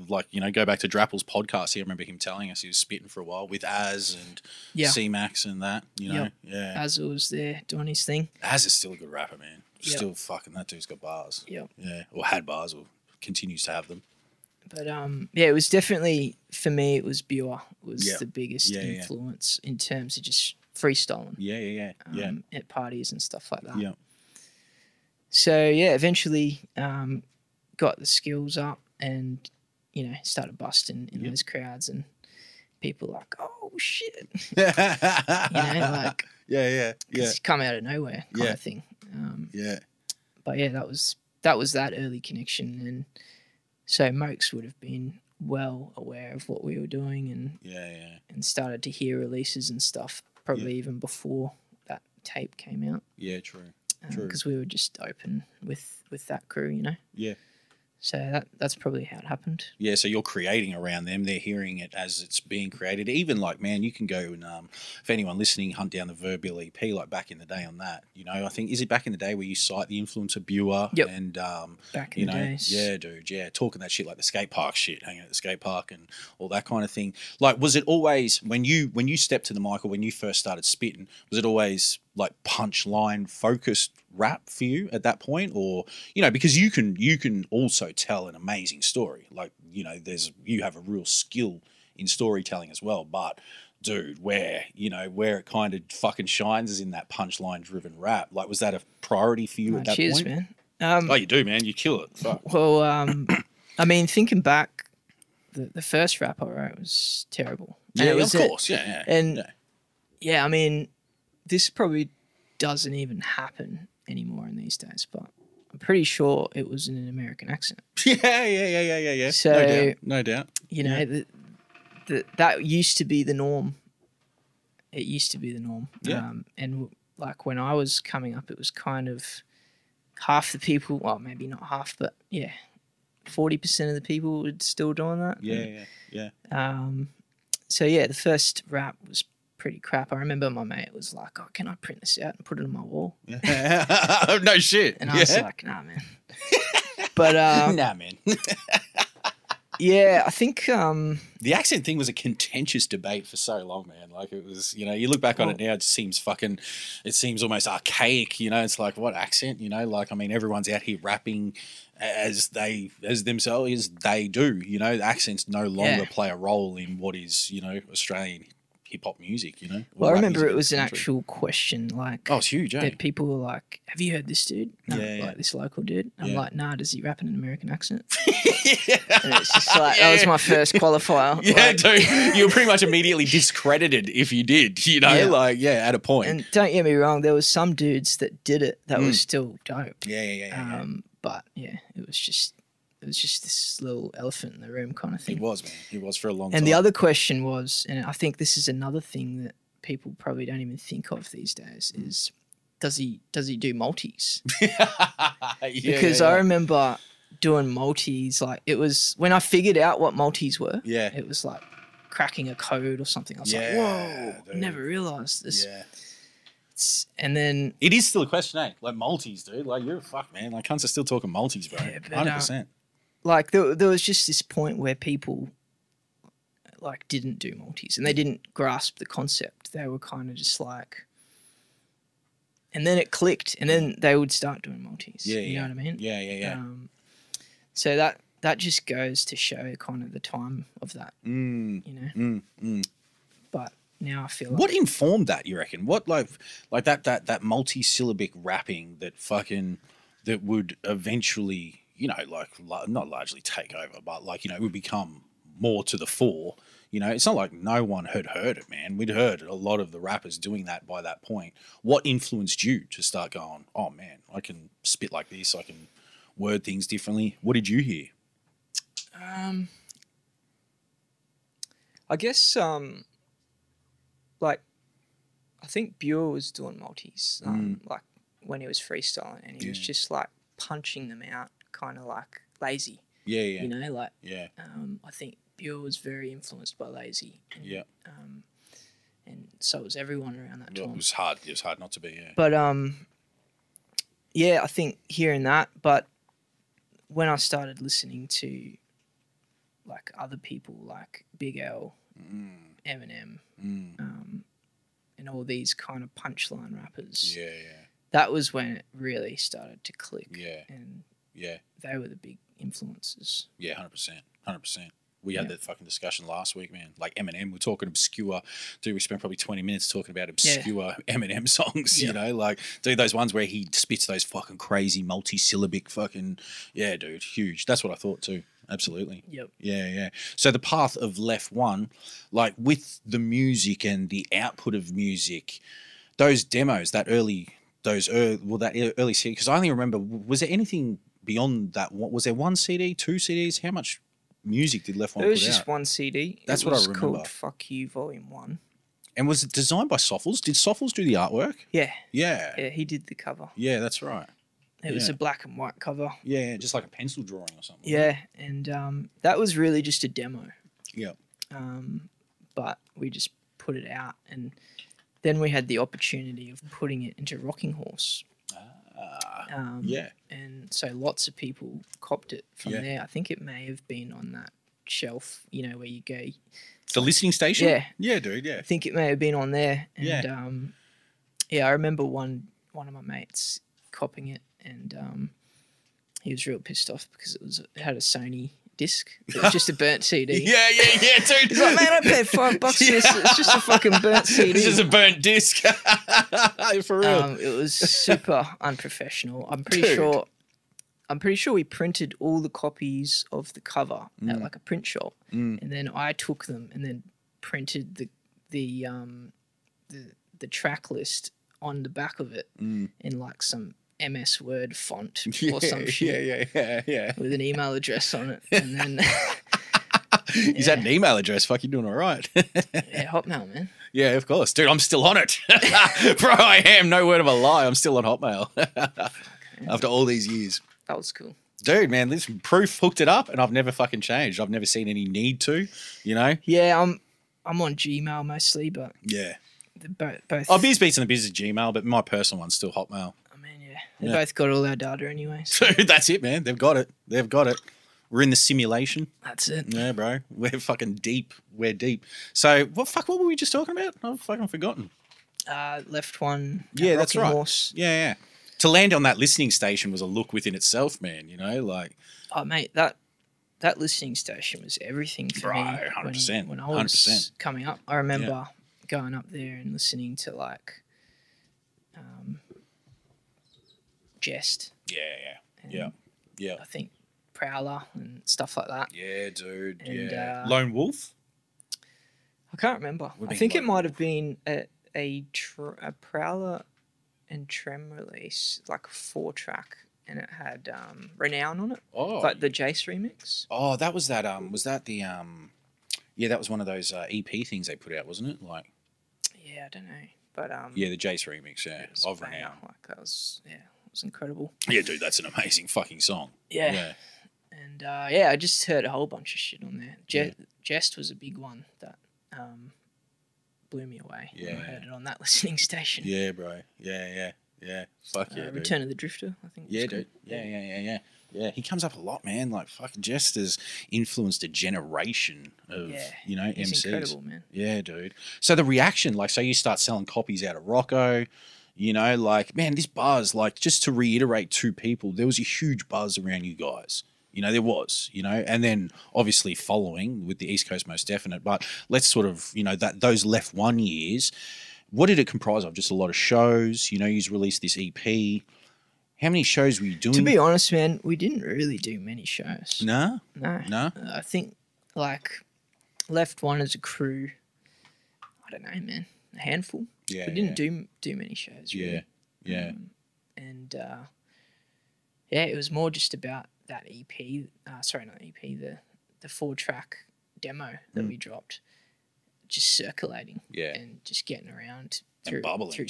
like, you know, go back to Drapple's podcast. I remember him telling us he was spitting for a while with Az and Yeah. C-Max and that, you know. Yep. Yeah. Azza was there doing his thing. Az is still a good rapper, man. Yep. Still fucking, that dude's got bars. Yep. Yeah. Or had bars or continues to have them. But yeah, it was definitely, for me, it was Buer was Yeah. the biggest Yeah, yeah. influence in terms of just freestyling. Yeah, yeah, yeah. At parties and stuff like that. Yeah. So yeah, eventually got the skills up and, you know, started busting in those crowds, and people like, oh shit. Yeah. You know, like, Yeah, yeah. Yeah. it's come out of nowhere kind Yeah. of thing. Yeah. But yeah, that was that early connection, and so Mokes would have been well aware of what we were doing, and Yeah, yeah. and started to hear releases and stuff probably even before that tape came out, Yeah, true. True. because we were just open with that crew, you know. Yeah. So that's probably how it happened. Yeah, so you're creating around them. They're hearing it as it's being created. Even like, man, you can go and, if anyone listening, hunt down the Verbill EP, like back in the day on that. You know, I think, is it back in the day where you cite the influence of Buer? Yep. And, Back in you the know, days. yeah, dude, yeah. Talking that shit, like the skate park shit, hanging at the skate park and all that kind of thing. Like, was it always, when you stepped to the mic or when you first started spitting, was it always like punchline focused rap for you at that point? Or, you know, because you can also tell an amazing story, like, you know, you have a real skill in storytelling as well, but dude, where it kind of fucking shines is in that punchline driven rap. Like, was that a priority for you at that Cheers, point? man. Oh, you do, man. You kill it. Fuck. Well, I mean, thinking back, the first rap I wrote was terrible. And Yeah, it of was course. Yeah. And yeah. yeah, I mean, this probably doesn't even happen anymore in these days, but I'm pretty sure it was in an American accent. Yeah. So, no doubt. You know, that used to be the norm. It used to be the norm. Yeah. And like when I was coming up, it was kind of half the people, well, maybe not half, but yeah, 40% of the people were still doing that. Yeah. So yeah, the first rap was pretty crap. I remember my mate was like, "Oh, can I print this out and put it on my wall?" No shit. And I was like, "Nah, man." But nah, man. yeah, I think The accent thing was a contentious debate for so long, man. Like, it was, you know, you look back on it now, it seems almost archaic, you know. It's like, what accent, you know? Like, I mean, everyone's out here rapping as themselves as they do, you know. The accents no longer play a role in what is, you know, Australian hip hop music, you know. Well, I Rap remember music it in was the an country. actual question, like, Oh, it's huge, eh? that people were like, "Have you heard this dude?" No, Yeah. like this local dude. I'm Yeah. like, "Nah, does he rap in an American accent?" Yeah. And it's just like that was my first qualifier. Yeah, like, dude, you were pretty much immediately discredited if you did, you know, Yeah. like, yeah, at a point. and don't get me wrong, there was some dudes that did it that was still dope. Yeah. But yeah, it was just this little elephant in the room kind of He thing. was, man. He was for a long time. And the other question was, and I think this is another thing that people probably don't even think of these days, is does he do multis? Because I remember doing multis, like it was when I figured out what multis were. Yeah. It was like cracking a code or something. I was like, Yeah, whoa, I dude. never realized this. Yeah. And then It is still a question, eh? Like, multis, dude. Like, you're a fuck, man. Like, cunts are still talking multis, bro. Yeah, but, 100%. like there was just this point where people like didn't do multis and they didn't grasp the concept. They were kind of just like, and then it clicked, and then they would start doing multis. Yeah, you know what I mean? Yeah. So that just goes to show kind of the time of that, you know. But now I feel like What informed that, you reckon? What, like that multi-syllabic rapping that would eventually, you know, like not largely take over, but like, you know, would become more to the fore. You know, it's not like no one had heard it, man. We'd heard a lot of the rappers doing that by that point. What influenced you to start going, oh man, I can spit like this, I can word things differently. What did you hear? I guess like I think Buell was doing multis like when he was freestyling, and he was just like punching them out, kind of like Lazy. Yeah, yeah. You know, like I think Buell was very influenced by Lazy. And, yeah. And so was everyone around that time. It was hard. It was hard not to be. Yeah. But yeah, I think hearing that. But when I started listening to like other people, like Big L, Eminem, and all these kind of punchline rappers, Yeah, yeah. that was when it really started to click. Yeah. And Yeah. they were the big influences. Yeah, 100%. 100%. We had that fucking discussion last week, man. Like Eminem, we're talking obscure. Dude, we spent probably 20 minutes talking about obscure Eminem songs, you know? Like, dude, those ones where he spits those fucking crazy multi-syllabic fucking... Yeah, dude, huge. That's what I thought too. Absolutely. Yep. Yeah, yeah. So the path of Left One, like with the music and the output of music, those demos, that early CD, because I only remember, was there anything beyond that? Was there one CD, two CDs? How much music did Left One put out? It was just one CD. That's it what I was remember. called Fuck You Volume 1. And was it designed by Soffles? Did Soffles do the artwork? Yeah. Yeah. Yeah, he did the cover. Yeah, that's right. It was a black and white cover. Yeah, just like a pencil drawing or something. Yeah, and that was really just a demo. Yeah. But we just put it out, and then we had the opportunity of putting it into Rocking Horse. Yeah. And so lots of people copped it from Yeah. there. I think it may have been on that shelf, you know, where you go. The listening station? Yeah. Yeah, dude, yeah. I think it may have been on there. And Yeah. Yeah, I remember one of my mates copping it, and he was real pissed off because it had a Sony disc. It was just a burnt CD. Yeah, dude. He's like, man, I paid $5 for this. It's just a fucking burnt CD. This is a burnt disc. For real. It was super unprofessional. I'm pretty sure we printed all the copies of the cover at like a print shop, and then I took them and then printed the track list on the back of it in like some MS Word font or some shit. Yeah. With an email address on it, and then Is that an email address? Fuck, you're doing all right. yeah, Hotmail, man. Yeah, of course. Dude, I'm still on it. Bro, I am. No word of a lie. I'm still on Hotmail. After all these years. That was cool. Dude, man, listen, Proof hooked it up and I've never fucking changed. I've never seen any need to, you know? Yeah, I'm on Gmail mostly, but Yeah. both. Oh, Biz Beats and the Biz is Gmail, but my personal one's still Hotmail. I mean, yeah, they both got all our data anyway. So Dude, that's it, man. They've got it. We're in the simulation. that's it. Yeah, bro. We're fucking deep. We're deep. So, what were we just talking about? I've fucking forgotten. Left one. Yeah, that's Rocking right. Horse. Yeah. To land on that listening station was a look within itself, man. You know, like... Oh, mate, that listening station was everything for Bro, me 100%, when I was 100%. coming up. I remember going up there and listening to like Jest. Yeah. I think Prowler and stuff like that. Yeah, dude. And, yeah. Lone Wolf? I can't remember. I think it might have been a Prowler and Trem release, like a 4-track, and it had Renown on it. Oh. Like the Jace remix. Oh, that was that. Was that the Yeah, that was one of those EP things they put out, wasn't it? Like. Yeah, I don't know, but Yeah, the Jace remix. Yeah, of banger. Renown. Like that was it was incredible. Yeah, dude, that's an amazing fucking song. Yeah. And yeah, I just heard a whole bunch of shit on there. Jest was a big one that blew me away. Yeah. When I heard it on that listening station. Yeah, bro. Yeah. Fuck yeah, dude. Return of the Drifter, I think. Yeah, dude. Yeah. He comes up a lot, man. Like, fucking Jest has influenced a generation of, you know, He's MCs. incredible, man. Yeah, dude. So the reaction, like, so you start selling copies out of Rocco, you know, like, man, this buzz, like, just to reiterate to people, there was a huge buzz around you guys. You know, there was, you know, and then obviously following with the East Coast Most Definite. But let's sort of, you know, those Left One years, what did it comprise of? Just a lot of shows, you know, you've released this EP. How many shows were you doing? To be honest, man, we didn't really do many shows. No? No. I think, like, Left One as a crew, I don't know, man, a handful. Yeah. We didn't do many shows. Really. Yeah. And yeah, it was more just about that EP. Sorry, not EP. The 4-track demo that we dropped, just circulating. Yeah. And just getting around And bubbling. through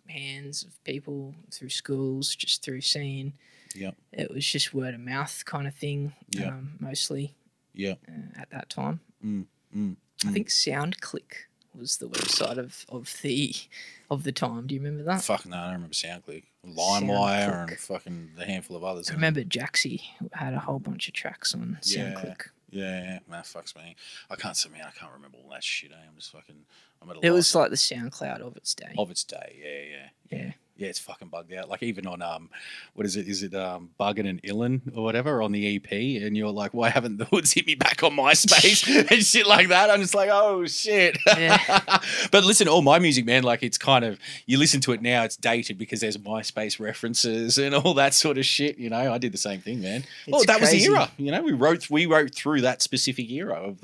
hands of people, through schools, just through seeing. Yep. It was just word of mouth kind of thing, mostly. Yep. At that time. I think SoundClick was the website of the time. Do you remember that? Fuck no, I don't remember SoundClick. LimeWire and fucking the handful of others. I remember Jaxie had a whole bunch of tracks on SoundClick. Yeah, man, fucks me. I can't remember all that shit. I'm just fucking. I'm at a It loss. was like the SoundCloud of its day. Of its day, Yeah. Yeah, it's fucking bugged out. Like even on what is it? Is it Buggin' and Illin or whatever on the EP? And you're like, why haven't the hoods hit me back on MySpace and shit like that? I'm just like, oh shit. Yeah. But listen, all my music, man, like it's kind of you listen to it now, it's dated because there's MySpace references and all that sort of shit. You know, I did the same thing, man. It's That was the crazy. era. You know, we wrote through that specific era of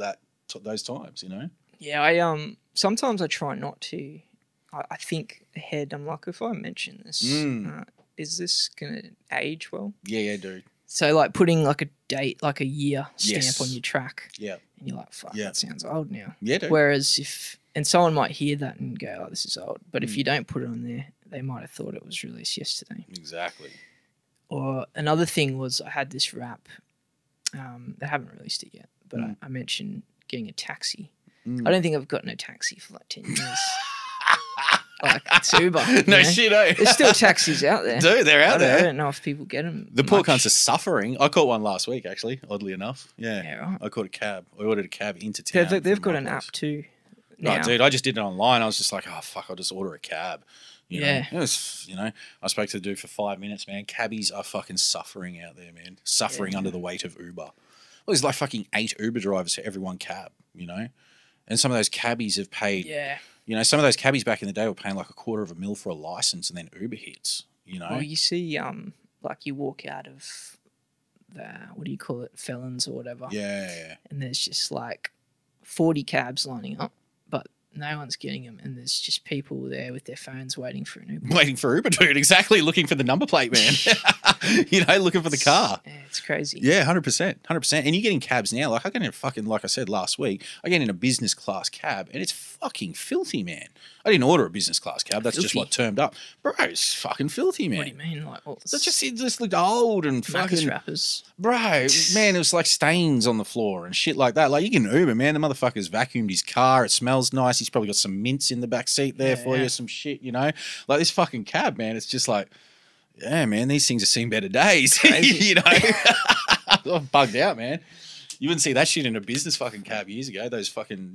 those times. You know. Yeah, I sometimes I try not to. I think ahead. I'm like, if I mention this, is this gonna age well? Yeah, dude. So like putting like a date, like a year stamp Yes. on your track, Yeah. and you're like, fuck, Yeah. that sounds old now. Yeah, dude. Whereas and someone might hear that and go, oh, this is old. But if you don't put it on there, they might have thought it was released yesterday. Exactly. Or another thing was I had this rap. They haven't released it yet, but I mentioned getting a taxi. I don't think I've gotten a taxi for like 10 years. Like it's Uber. you No know? shit, eh? There's still taxis out there. Dude, they're out I there. don't know if people get them. The poor cunts are suffering. I caught one last week, actually, oddly enough. Yeah. Yeah, right. I caught a cab. I ordered a cab into town. They've from got my an place. app too. No, Now. dude, I just did it online. I was just like, oh, fuck, I'll just order a cab. You know? Yeah. It was, I spoke to the dude for 5 minutes, man. Cabbies are fucking suffering out there, man. Suffering under the weight of Uber. Well, there's like fucking 8 Uber drivers for every one cab, you know? And some of those cabbies have paid, Yeah. some of those cabbies back in the day were paying like $250,000 for a license and then Uber hits, you know? Well, you see, like you walk out of the what do you call it, felons or whatever. Yeah. And there's just like 40 cabs lining up, but no one's getting them, and there's just people there with their phones waiting for an Uber. Waiting for Uber, dude. Exactly. Looking for the number plate, man. Looking for the car. Yeah, it's crazy. Yeah, 100%. 100%. And you're getting cabs now. Like, I get in a fucking, like I said last week, I get in a business class cab and it's fucking filthy, man. I didn't order a business class cab. That's just Filthy? what turned up. Bro, it's fucking filthy, man. What do you mean? Like, what? It just looked old and Marcus fucking. rappers. Bro, man, it was like stains on the floor and shit like that. Like, you get an Uber, man. The motherfucker's vacuumed his car. It smells nice. He's probably got some mints in the back seat there for you, some shit, Like, this fucking cab, man, it's just like, yeah, man, these things have seen better days. I'm bugged out, man. You wouldn't see that shit in a business fucking cab years ago. Those fucking,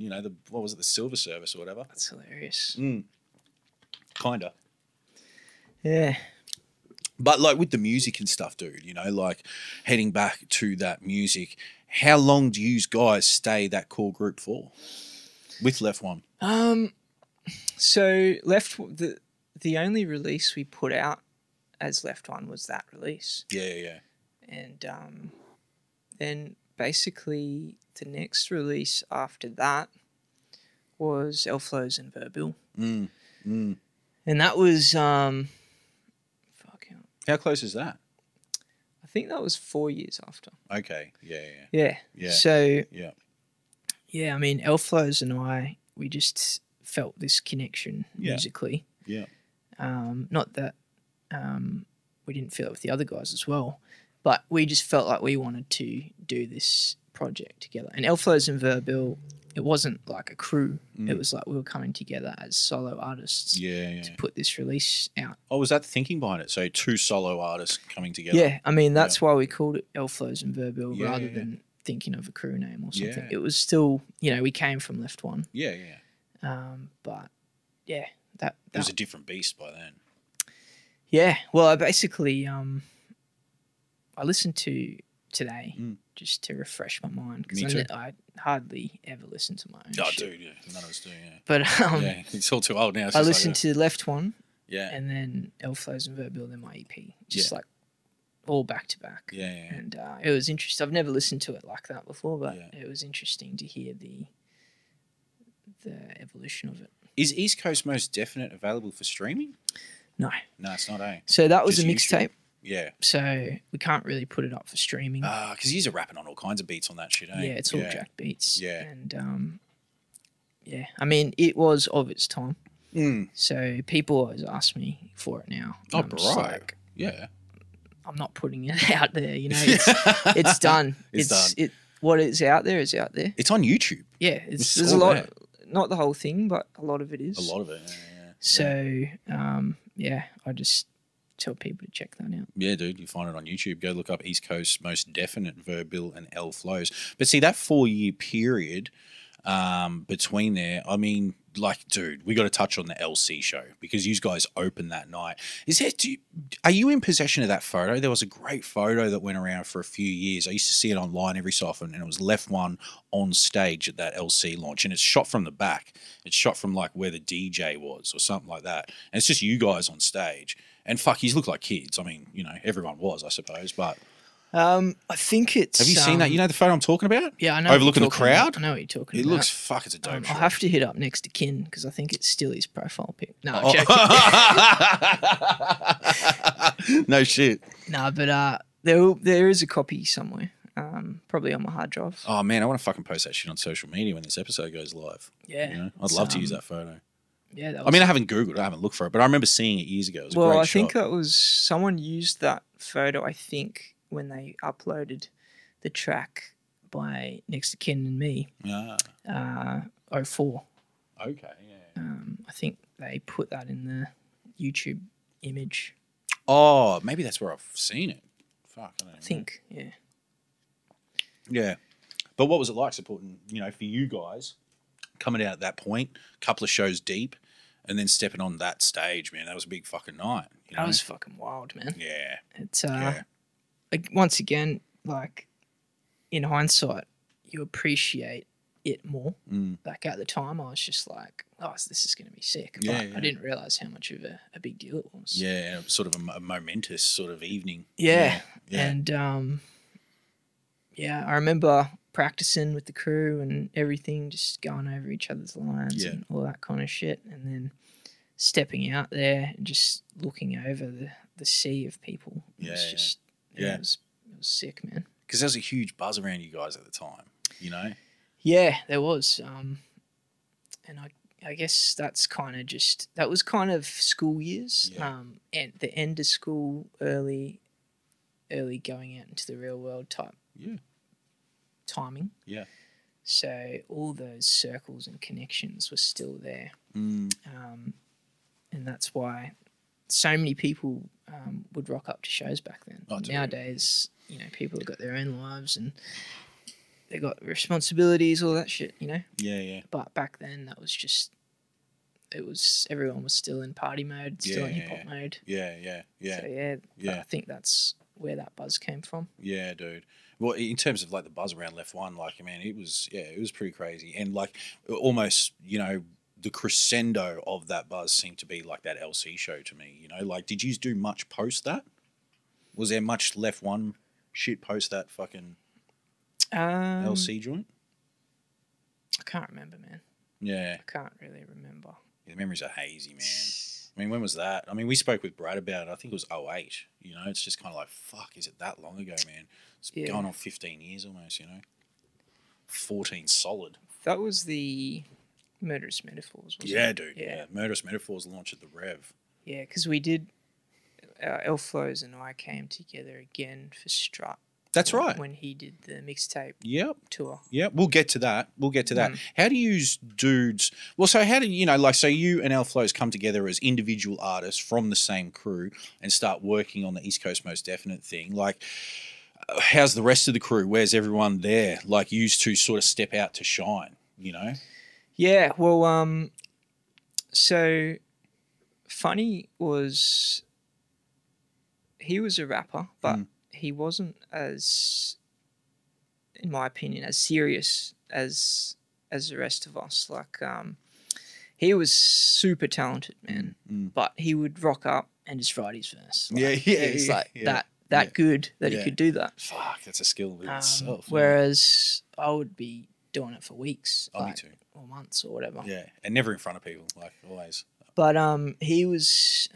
what was it, the silver service or whatever? That's hilarious. Kinda. Yeah. But like with the music and stuff, dude, like heading back to that music, how long do you guys stay that core group for with Left One? So the only release we put out as Left One was that release. Yeah. And then basically the next release after that was Elflows and Verbill. And that was How close is that? I think that was 4 years after. Okay. Yeah. So Yeah. I mean, Elflows and I, we just felt this connection musically. Yeah. Not that we didn't feel it with the other guys as well, but we just felt like we wanted to do this project together. And Elflows and Verbill, it wasn't like a crew. It was like we were coming together as solo artists to put this release out. Oh, was that the thinking behind it? So 2 solo artists coming together. Yeah, I mean, that's why we called it Elflows and Verbill Yeah, rather yeah. than thinking of a crew name or something. Yeah. It was still, we came from Left One. Yeah. But yeah, that It was a different beast by then. yeah. Well, I basically I listened to today just to refresh my mind Me because too. I hardly ever listen to my own Oh, shit. dude, yeah. None of us do, yeah. But Yeah, it's all too old now. It's I just listened to Left One Yeah. and then Elflows and Verbill, then my EP, just Yeah. like all back to back. Yeah. And it was interesting. I've never listened to it like that before, but Yeah. it was interesting to hear the evolution of it. Is East Coast Most Definite available for streaming? No. No, it's not, eh? So that was a Just YouTube. mixtape. Yeah. So we can't really put it up for streaming. Because you're rapping on all kinds of beats on that shit, eh? Yeah, it's all jack beats. Yeah. And yeah, I mean, it was of its time. Mm. So people always ask me for it now. Oh, I'm just bro. like, Yeah. I'm not putting it out there. You know, it's done. It's done. What is out there is out there. It's on YouTube. Yeah, It's there's a all lot. there. Not the whole thing, but a lot of it is. A lot of it. Yeah. So yeah, I just tell people to check that out. Yeah, dude, you find it on YouTube. Go look up East Coast Most Definite, Verbill and L Flows. But see, that 4-year period between there, I mean, like, dude, we got to touch on the LC show because you guys opened that night. Are you in possession of that photo? There was a great photo that went around for a few years. I used to see it online every so often, and it was Left One on stage at that LC launch, and it's shot from the back. It's shot from like where the DJ was or something like that, and it's just you guys on stage. And fuck, you look like kids. I mean, you know, everyone was, I suppose, but. I think it's. Have you seen that? You know the photo I'm talking about? Yeah, I know. Overlooking the crowd? I know what you're talking It about. looks, fuck, it's a dope shot. I'll have to hit up next to Kin because I think it's still his profile pic. No, Oh. I'm joking. No shit. No, but there is a copy somewhere, probably on my hard drive. Oh man, I want to fucking post that shit on social media when this episode goes live. Yeah, You know? I'd love to use that photo. Yeah, that was, I mean, I haven't Googled, I haven't looked for it, but I remember seeing it years ago. It was a well, great I think shot. it was someone used that photo. I think when they uploaded the track by Next to Kin and Me, Ah, 04. okay, yeah. I think they put that in the YouTube image. Oh, maybe that's where I've seen it. Fuck, I don't know. I think, yeah. Yeah. But what was it like supporting, you know, for you guys coming out at that point, a couple of shows deep, and then stepping on that stage, man? That was a big fucking night. You know? That was fucking wild, man. Yeah. It's Yeah. like, once again, like in hindsight, you appreciate it more. Like at the time, I was just like, "Oh, this is going to be sick." But Yeah, yeah. I didn't realize how much of a big deal it was. Yeah, sort of a momentous sort of evening. Yeah. Yeah. And yeah, I remember practicing with the crew and everything, just going over each other's lines Yeah. and all that kind of shit, and then stepping out there and just looking over the sea of people. It was just it was sick, man. Because there was a huge buzz around you guys at the time, you know? Yeah, there was. And I guess that was kind of school years. Yeah. And the end of school, early going out into the real world type timing. Yeah. So all those circles and connections were still there. And that's why so many people would rock up to shows back then. Oh, dude. Nowadays, you know, people have got their own lives and they got responsibilities, all that shit, you know. Yeah. But back then, that was just, everyone was still in party mode, still in Yeah, hip hop mode. Yeah. So I think that's where that buzz came from. Yeah, dude. Well, in terms of like the buzz around Left One, like, I mean, it was pretty crazy. And like almost, you know, the crescendo of that buzz seemed to be like that LC show to me, you know? Like, did you do much post that? Was there much Left One shit post that fucking LC joint? I can't remember, man. Yeah. I can't really remember. The memories are hazy, man. I mean, when was that? I mean, we spoke with Brad about it. I think it was 08. You know, it's just kind of like, fuck, is it that long ago, man? It's going on 15 years almost, you know? 14 solid. That was the Murderous Metaphors, wasn't Yeah, it? dude. Yeah. Murderous Metaphors launch at the Rev. Yeah, because we did, Elf Flows and I came together again for Strut. That's right. When he did the mixtape tour. Yep. We'll get to that. How do you dudes... Well, so how do you know, like, so you and Elf Flows come together as individual artists from the same crew and start working on the East Coast Most Definite thing? Like, how's the rest of the crew? Where's everyone there? Like, you two sort of step out to shine, you know? Yeah, well, so Funny was, he was a rapper, but he wasn't as, in my opinion, as serious as the rest of us. Like, he was super talented, man, but he would rock up and just write his verse. Like, he's like that good that he could do that. Fuck, that's a skill in itself. Whereas I would be doing it for weeks, Me too. or months or whatever. Yeah, and never in front of people, like always. But he was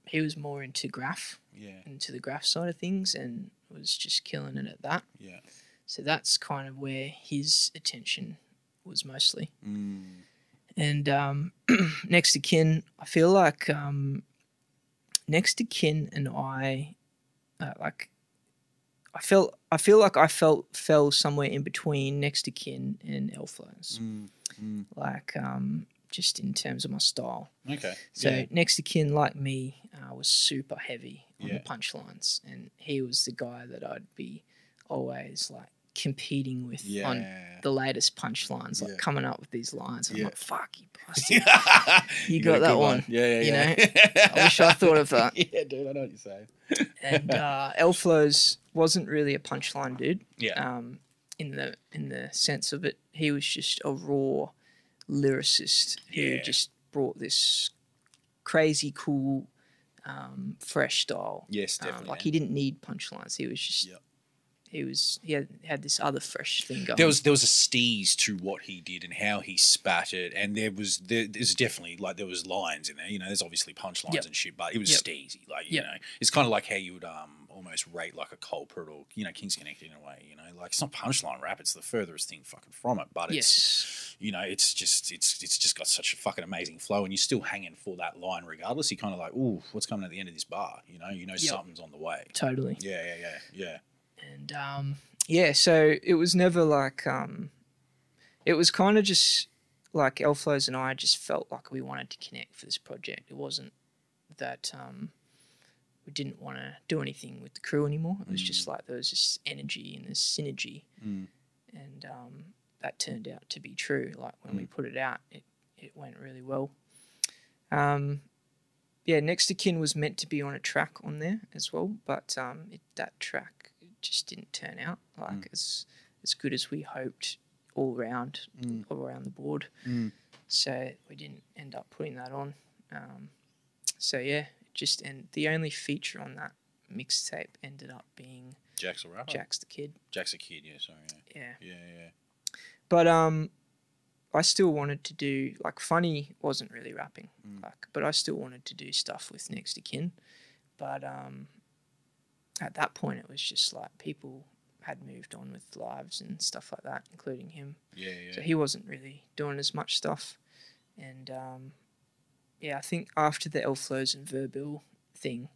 he was more into graph, into the graph side of things, and was just killing it at that. Yeah. So that's kind of where his attention was mostly. And Next to Kin, I feel like Next to Kin and I, like, I feel like I fell somewhere in between Next to Kin and Elflows, like just in terms of my style. Okay. So Next to Kin, like me, was super heavy on the punchlines, and he was the guy that I'd be always like competing with on the latest punchlines, like coming up with these lines. I'm like, fuck you, bastard. you got that one. Yeah. You know, I wish I thought of that. Yeah, dude, I know what you're saying. And Elflows wasn't really a punchline dude. Yeah. In the sense of it, he was just a raw lyricist who just brought this crazy cool, fresh style. Yes, definitely. Like he didn't need punchlines. He was just he had this other fresh thing going. There was a steez to what he did and how he spat it, and there's definitely like there was lines in there. You know, there's obviously punchlines and shit, but it was steezy. Like you know, it's kind of like how you would almost rate like a Culprit or King's Connected in a way. You know, like it's not punchline rap; it's the furthest thing fucking from it. But it's you know, it's just got such a fucking amazing flow, and you're still hanging for that line regardless. You're kind of like, ooh, what's coming at the end of this bar? You know, something's on the way. Totally. Yeah. And so it was never like it was kind of just like Elflows and I just felt like we wanted to connect for this project. It wasn't that we didn't want to do anything with the crew anymore. It was just like there was this energy and this synergy, and that turned out to be true. Like when we put it out, it went really well. Next to Kin was meant to be on a track on there as well, but that track just didn't turn out like as good as we hoped all around the board. So we didn't end up putting that on. And the only feature on that mixtape ended up being Jack's the rapper. Jack's the Kid. Jack's a Kid, yeah, sorry. Yeah. But I still wanted to do like Funny wasn't really rapping, but I still wanted to do stuff with Next to Kin. But at that point, it was just like people had moved on with lives and stuff like that, including him. Yeah. So he wasn't really doing as much stuff. And I think after the Elflows and Verbill thing,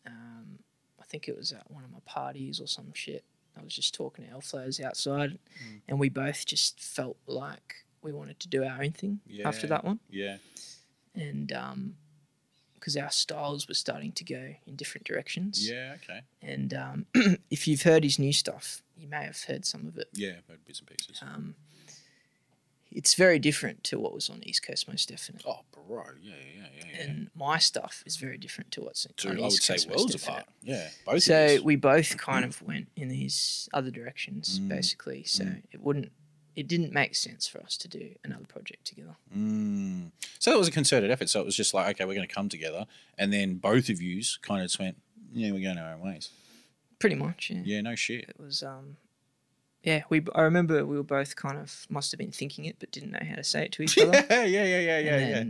I think it was at one of my parties or some shit. I was just talking to Elflows outside, and we both just felt like we wanted to do our own thing after that one. Yeah. And because our styles were starting to go in different directions. Yeah, okay. And if you've heard his new stuff, you may have heard some of it. Yeah, I've heard bits and pieces. It's very different to what was on East Coast, most definitely. Oh, bro, yeah. And my stuff is very different to what's on I would East say Coast, worlds most apart. definitely. Yeah, both So of us. we both kind of went in these other directions, basically. So it didn't make sense for us to do another project together. So it was a concerted effort. So it was just like, okay, we're going to come together, and then both of yous kind of just went, yeah, we're going our own ways. Pretty much, yeah. Yeah, no shit. It was, I remember we were both kind of must have been thinking it, but didn't know how to say it to each other. Yeah.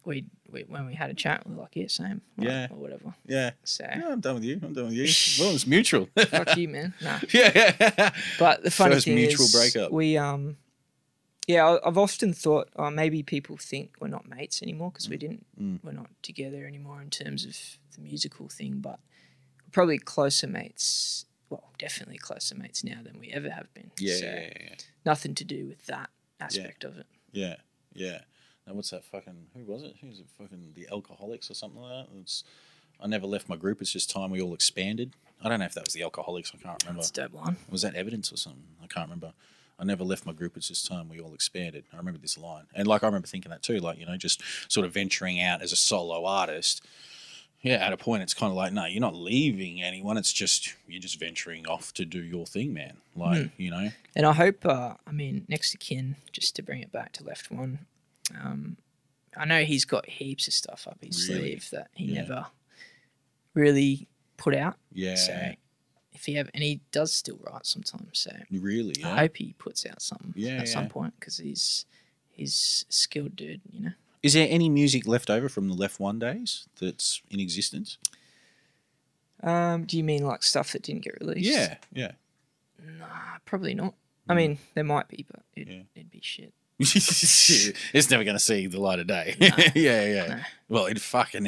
We when we had a chat, we were like, yeah, same. Yeah. Or whatever. Yeah. So Yeah, I'm done with you. Well, it's mutual. fuck you, man. Nah. Yeah. But the funny First thing mutual is, breakup. we I've often thought, maybe people think we're not mates anymore because we're not together anymore in terms of the musical thing, but we're probably closer mates. Well, definitely closer mates now than we ever have been. Yeah. Nothing to do with that aspect of it. Yeah. Now, what's that fucking... Who was it? Who's it? Fucking the Alcoholics or something like that? I never left my group. It's just time we all expanded. I don't know if that was the Alcoholics. I can't remember. That's a dope line. Was that Evidence or something? I can't remember. I never left my group. It's just time we all expanded. I remember this line. And, I remember thinking that too. Just sort of venturing out as a solo artist. Yeah, at a point, it's kind of like, no, you're not leaving anyone. It's just, you're just venturing off to do your thing, man. And I hope, Next to Kin, just to bring it back to Left One, I know he's got heaps of stuff up his sleeve that he never really put out. Yeah. So and he does still write sometimes. So really, yeah. I hope he puts out something at some point because he's a skilled dude, Is there any music left over from the Left One days that's in existence? Do you mean like stuff that didn't get released? Yeah. Nah, probably not. I mean, there might be, but it'd be shit. It's never going to see the light of day. No. Yeah. No. Well,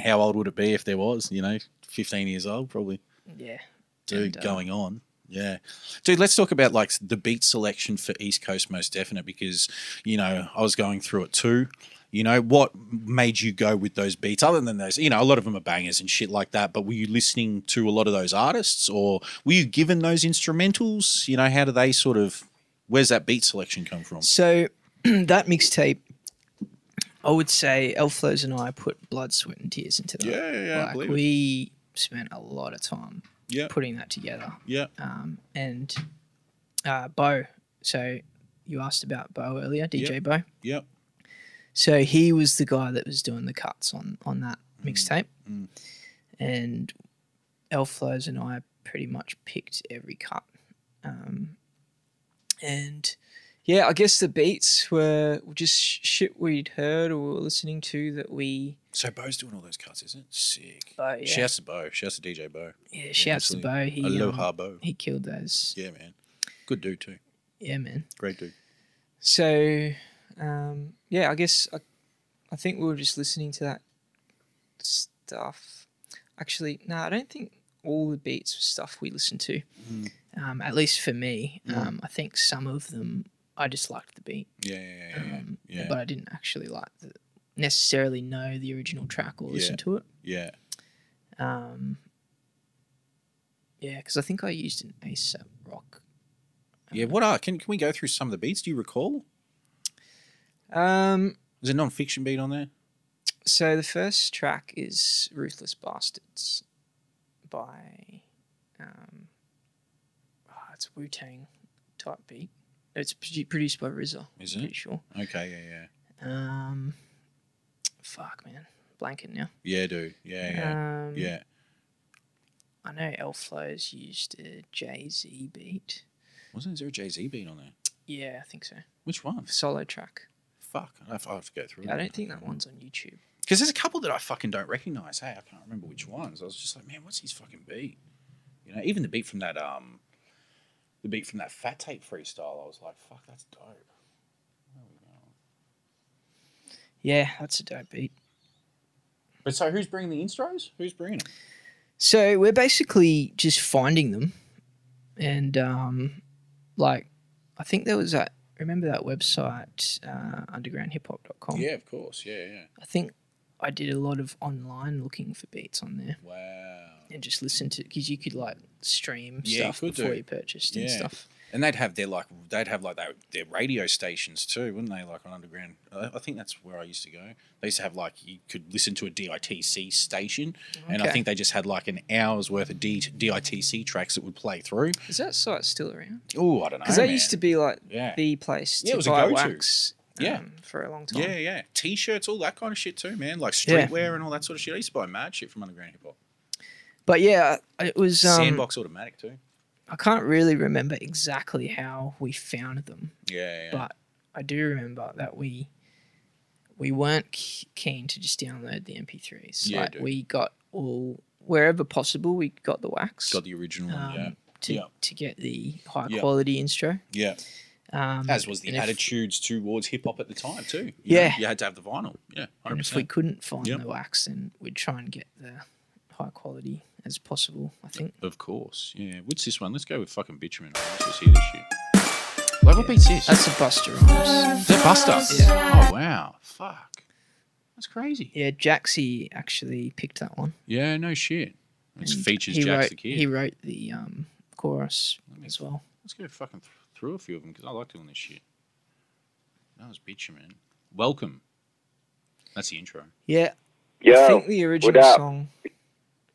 how old would it be if there was? 15 years old, probably. Yeah. Dude, And, going on. Yeah. Dude, let's talk about like the beat selection for East Coast Most Definite because, I was going through it too. What made you go with those beats other than those? A lot of them are bangers and shit like that, but were you listening to a lot of those artists or were you given those instrumentals? How do they where's that beat selection come from? So that mixtape, I would say Elflows and I put blood, sweat and tears into that. Yeah, I believe it. We spent a lot of time putting that together. Yeah. And Bo, so you asked about Bo earlier, DJ Bo. Yep. So he was the guy that was doing the cuts on that mixtape. And Elflows and I pretty much picked every cut. And yeah, I guess the beats were just shit we'd heard or were listening to that we... So Bo's doing all those cuts, isn't it? Sick. Bo, yeah. Shouts to Bo. Shouts to DJ Bo. Yeah, shouts to Bo. Aloha Bo. He killed those. Yeah, man. Good dude too. Yeah, man. Great dude. So, I guess I think we were just listening to that stuff. Actually, no, I don't think all the beats were stuff we listened to. At least for me. I think some of them I just liked the beat. Yeah. But I didn't actually necessarily know the original track or listen to it. Yeah. Because I think I used an ASAP Rock. Can we go through some of the beats? Do you recall? Is a non-fiction beat on there? So the first track is Ruthless Bastards by it's a Wu-Tang type beat. It's produced by RZA. Is it? Pretty sure. Okay, yeah. Fuck, man. Blanking now. Yeah, dude. Yeah. I know Elflows used a Jay-Z beat. Wasn't there a Jay-Z beat on there? Yeah, I think so. Which one? Solo track. Fuck, I have to go through it. I don't think that one's on YouTube. Because there's a couple that I fucking don't recognise. Hey, I can't remember which ones. I was just like, man, what's his fucking beat? Even the beat from that Fat Tape freestyle, I was like, fuck, that's dope. There we go. Yeah, that's a dope beat. But so who's bringing the intros? Who's bringing them? So we're basically just finding them. And, I think there was that, remember that website, undergroundhiphop.com? Yeah, of course. Yeah. I think I did a lot of online looking for beats on there. Wow. And just listen to, because you could stream Yeah, stuff before you purchased and stuff. And they'd have their radio stations too, wouldn't they? Like on Underground. I think that's where I used to go. They used to have you could listen to a DITC station, and I think they just had an hour's worth of DITC tracks that would play through. Is that site still around? Oh, I don't know. Because they used to be the place to buy wax. For a long time. Yeah. T-shirts, all that kind of shit too, man. Like streetwear and all that sort of shit. I used to buy mad shit from Underground Hip Hop. But yeah, it was Sandbox Automatic too. I can't really remember exactly how we found them. Yeah. But I do remember that we weren't keen to just download the MP3s. Yeah, we got wherever possible, we got the wax. Got the original one, to get the high quality instro. Yeah. As was the attitudes towards hip hop at the time too. You had to have the vinyl. Yeah, 100%. And if we couldn't find the wax, then we'd try and get the high quality as possible, I think. Of course, yeah. What's this one? Let's go with fucking Bitumen. Let's just hear this shit. What beat's this? That's a Buster Rhymes. Is that Buster? Yeah. Oh, wow. Fuck. That's crazy. Yeah, Jaxie actually picked that one. Yeah, no shit. It features Jax the Kid. He wrote the chorus as well. Let's go fucking through a few of them because I like doing this shit. That was Bitumen. Welcome. That's the intro. Yeah. Yo, I think the original song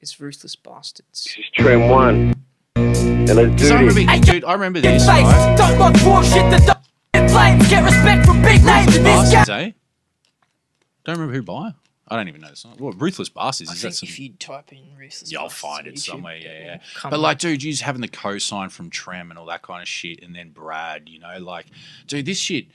is Ruthless Bastards. This is Trim 1. And let's do this. Dude, I remember this, right? Don't look for shit that the flames. Get respect from big names in this Bastards, eh? Don't remember who by. I don't even know the song. What, Ruthless Bastards? I think if you type in Ruthless I'll Bastards find it YouTube, somewhere, yeah. But But dude, you just having the cosign from Trem and all that kind of shit, and then Brad, dude, this shit,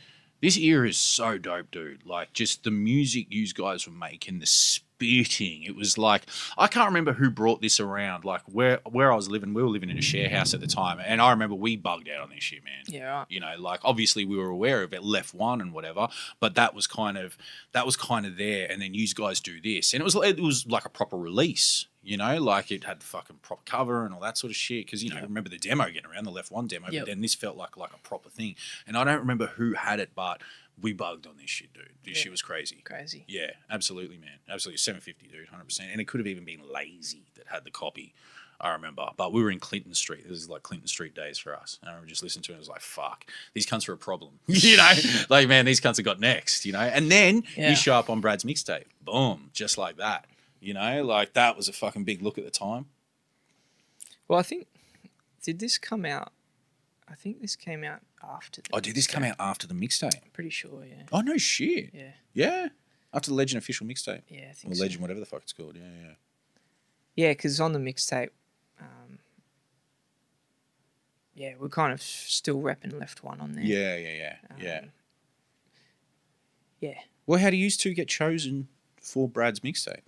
This era is so dope, dude. Like, just the music you guys were making, the spitting. It was like, I can't remember who brought this around. Like, where I was living, we were living in a share house at the time. And I remember we bugged out on this shit, man. Yeah, right. You know, like, obviously we were aware of it, Left One and whatever, but that was kind of there. And then you guys do this. And it was like a proper release. You know, like it had the fucking proper cover and all that sort of shit. Because, you know, I remember the demo getting around, the Left One demo, but then this felt like a proper thing. And I don't remember who had it, but we bugged on this shit, dude. This shit was crazy. Crazy. Yeah, absolutely, man. Absolutely. 750, dude, 100%. And it could have even been Lazy that had the copy, I remember. But we were in Clinton Street. This is like Clinton Street days for us. And I remember just listening to it and I was like, fuck, these cunts are a problem. You know? Like, man, these cunts have got next, you know? And then you show up on Brad's mixtape. Boom. Just like that. You know, like that was a fucking big look at the time. Well, I think, did this come out? I think this came out after. Did this come out after the mixtape? I'm pretty sure, yeah. Oh, no shit. Yeah. Yeah? After the Legend official mixtape? Yeah, I think or so. Legend, whatever the fuck it's called. Yeah. Yeah, because on the mixtape, we're kind of still repping Left One on there. Yeah. Yeah. Well, how do you two get chosen for Brad's mixtape?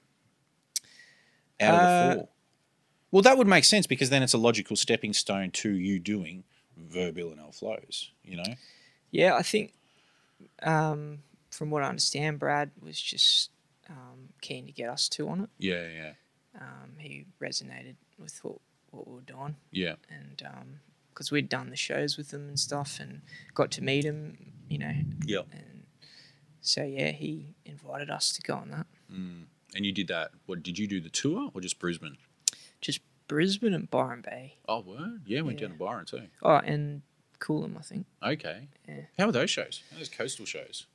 Out of the four. Well, that would make sense because then it's a logical stepping stone to you doing Verbill and L Flows, you know? Yeah, I think from what I understand, Brad was just keen to get us two on it. Yeah. He resonated with what we were doing. Yeah. And because we'd done the shows with him and stuff and got to meet him, you know. Yeah. And so, yeah, he invited us to go on that. Mm. And you did that. What did you do, the tour or just Brisbane? Just Brisbane and Byron Bay. Oh, word? Yeah, went down to Byron too. Oh, and Coolum, I think. Okay. Yeah. How are those shows? How are those coastal shows?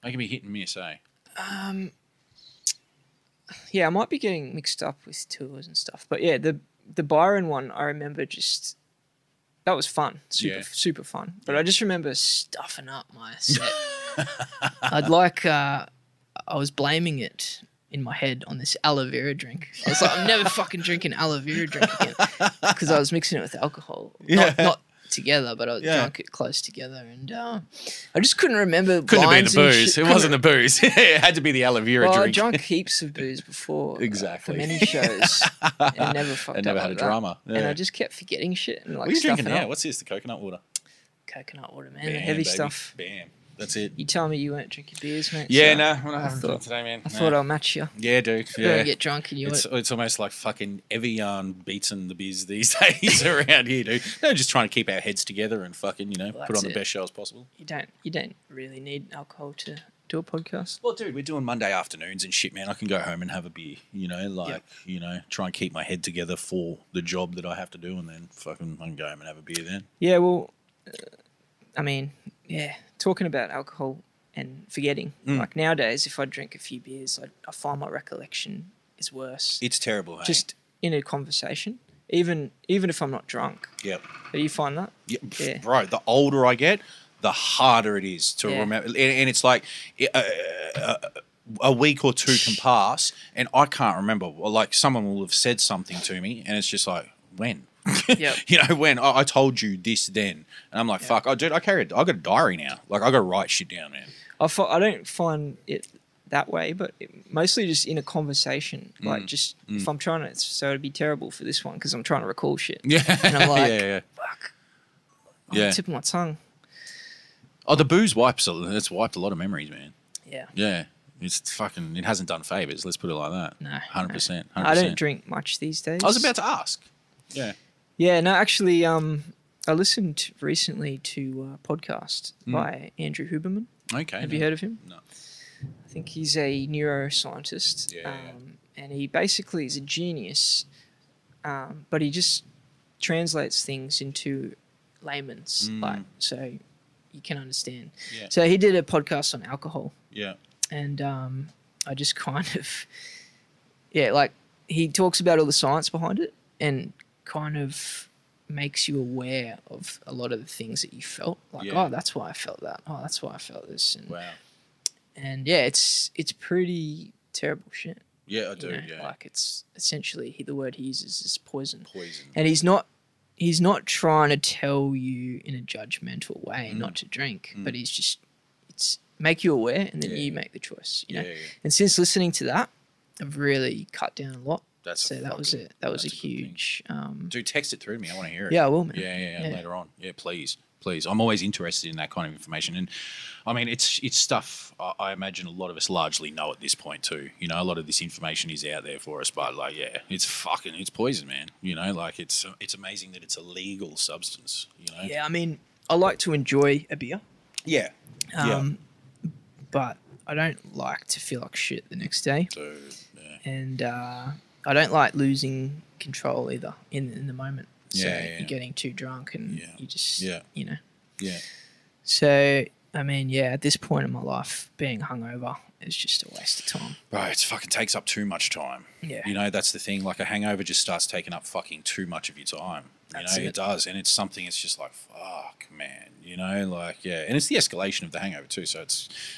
They can be hit and miss, eh? Yeah, I might be getting mixed up with tours and stuff. But yeah, the Byron one, I remember just... That was fun. Super fun. But I just remember stuffing up my set. I was blaming it in my head on this aloe vera drink. I was like, I'm never fucking drinking aloe vera drink again because I was mixing it with alcohol. Not together, but I drunk it close together, and I just couldn't remember. Couldn't have been the booze. It wasn't the booze. It had to be the aloe vera drink. I drunk heaps of booze before, exactly, for many shows, and never fucked up. Never had a drama, and I just kept forgetting shit and like. What are you drinking now? Up. What's this? The coconut water. Coconut water, man. The heavy stuff. Bam. That's it. You tell me you weren't drinking beers, mate. Yeah, no, I haven't drunk today, man. I thought I'll match you. Yeah, dude. You're gonna get drunk and it's almost like fucking Evian beating the biz these days around here, dude. No, just trying to keep our heads together and fucking, you know, put on the best shows possible. You don't really need alcohol to do a podcast. Well, dude, we're doing Monday afternoons and shit, man. I can go home and have a beer, you know, you know, try and keep my head together for the job that I have to do, and then fucking I can go home and have a beer then. Yeah, well, I mean, yeah, talking about alcohol and forgetting. Like nowadays, if I drink a few beers, I find my recollection is worse. It's terrible, hey? Just in a conversation, even if I'm not drunk. Yep. Do you find that? Yeah. Bro, the older I get, the harder it is to remember. And it's like a week or two can pass and I can't remember. Like someone will have said something to me and it's just like, when? You know, when I told you this then. And I'm like, fuck, dude, I got a diary now. Like I got to write shit down, man. I don't find it that way, but mostly just in a conversation. Like just if I'm trying to, so it'd be terrible for this one because I'm trying to recall shit. Yeah. And I'm like, fuck. I'm on the tip of my tongue. Oh, the booze it's wiped a lot of memories, man. Yeah. Yeah. It's fucking, it hasn't done favours. Let's put it like that. No. 100%. I don't drink much these days. I was about to ask. Yeah. Yeah, no, actually, I listened recently to a podcast by Andrew Huberman. Okay. Have you heard of him? No. I think he's a neuroscientist. And he basically is a genius, but he just translates things into layman's, like, so you can understand. Yeah. So he did a podcast on alcohol. Yeah. And I just kind of, like, he talks about all the science behind it and kind of makes you aware of a lot of the things that you felt. Like, oh, that's why I felt that. Oh, that's why I felt this. And, wow. And yeah, it's pretty terrible shit. Yeah, I do. Yeah. Like it's essentially the word he uses is poison. Poison. And he's not trying to tell you in a judgmental way not to drink, but it's make you aware, and then you make the choice. You know. And since listening to that, I've really cut down a lot. That was a huge. Dude, text it through to me. I want to hear it. Yeah, I will, man. Yeah. Later on. Yeah, please. I'm always interested in that kind of information, and I mean, it's stuff I imagine a lot of us largely know at this point too. You know, a lot of this information is out there for us, but like, it's poison, man. You know, like it's amazing that it's a legal substance. You know. Yeah, I mean, I like to enjoy a beer. Yeah. But I don't like to feel like shit the next day. Dude, yeah. And I don't like losing control either in the moment. So you're getting too drunk and you just, you know. Yeah. So, I mean, at this point in my life, being hungover is just a waste of time. Bro, it fucking takes up too much time. Yeah. You know, that's the thing. Like, a hangover just starts taking up fucking too much of your time. It does. And it's something, it's just like, fuck, man. You know, like, and it's the escalation of the hangover too. So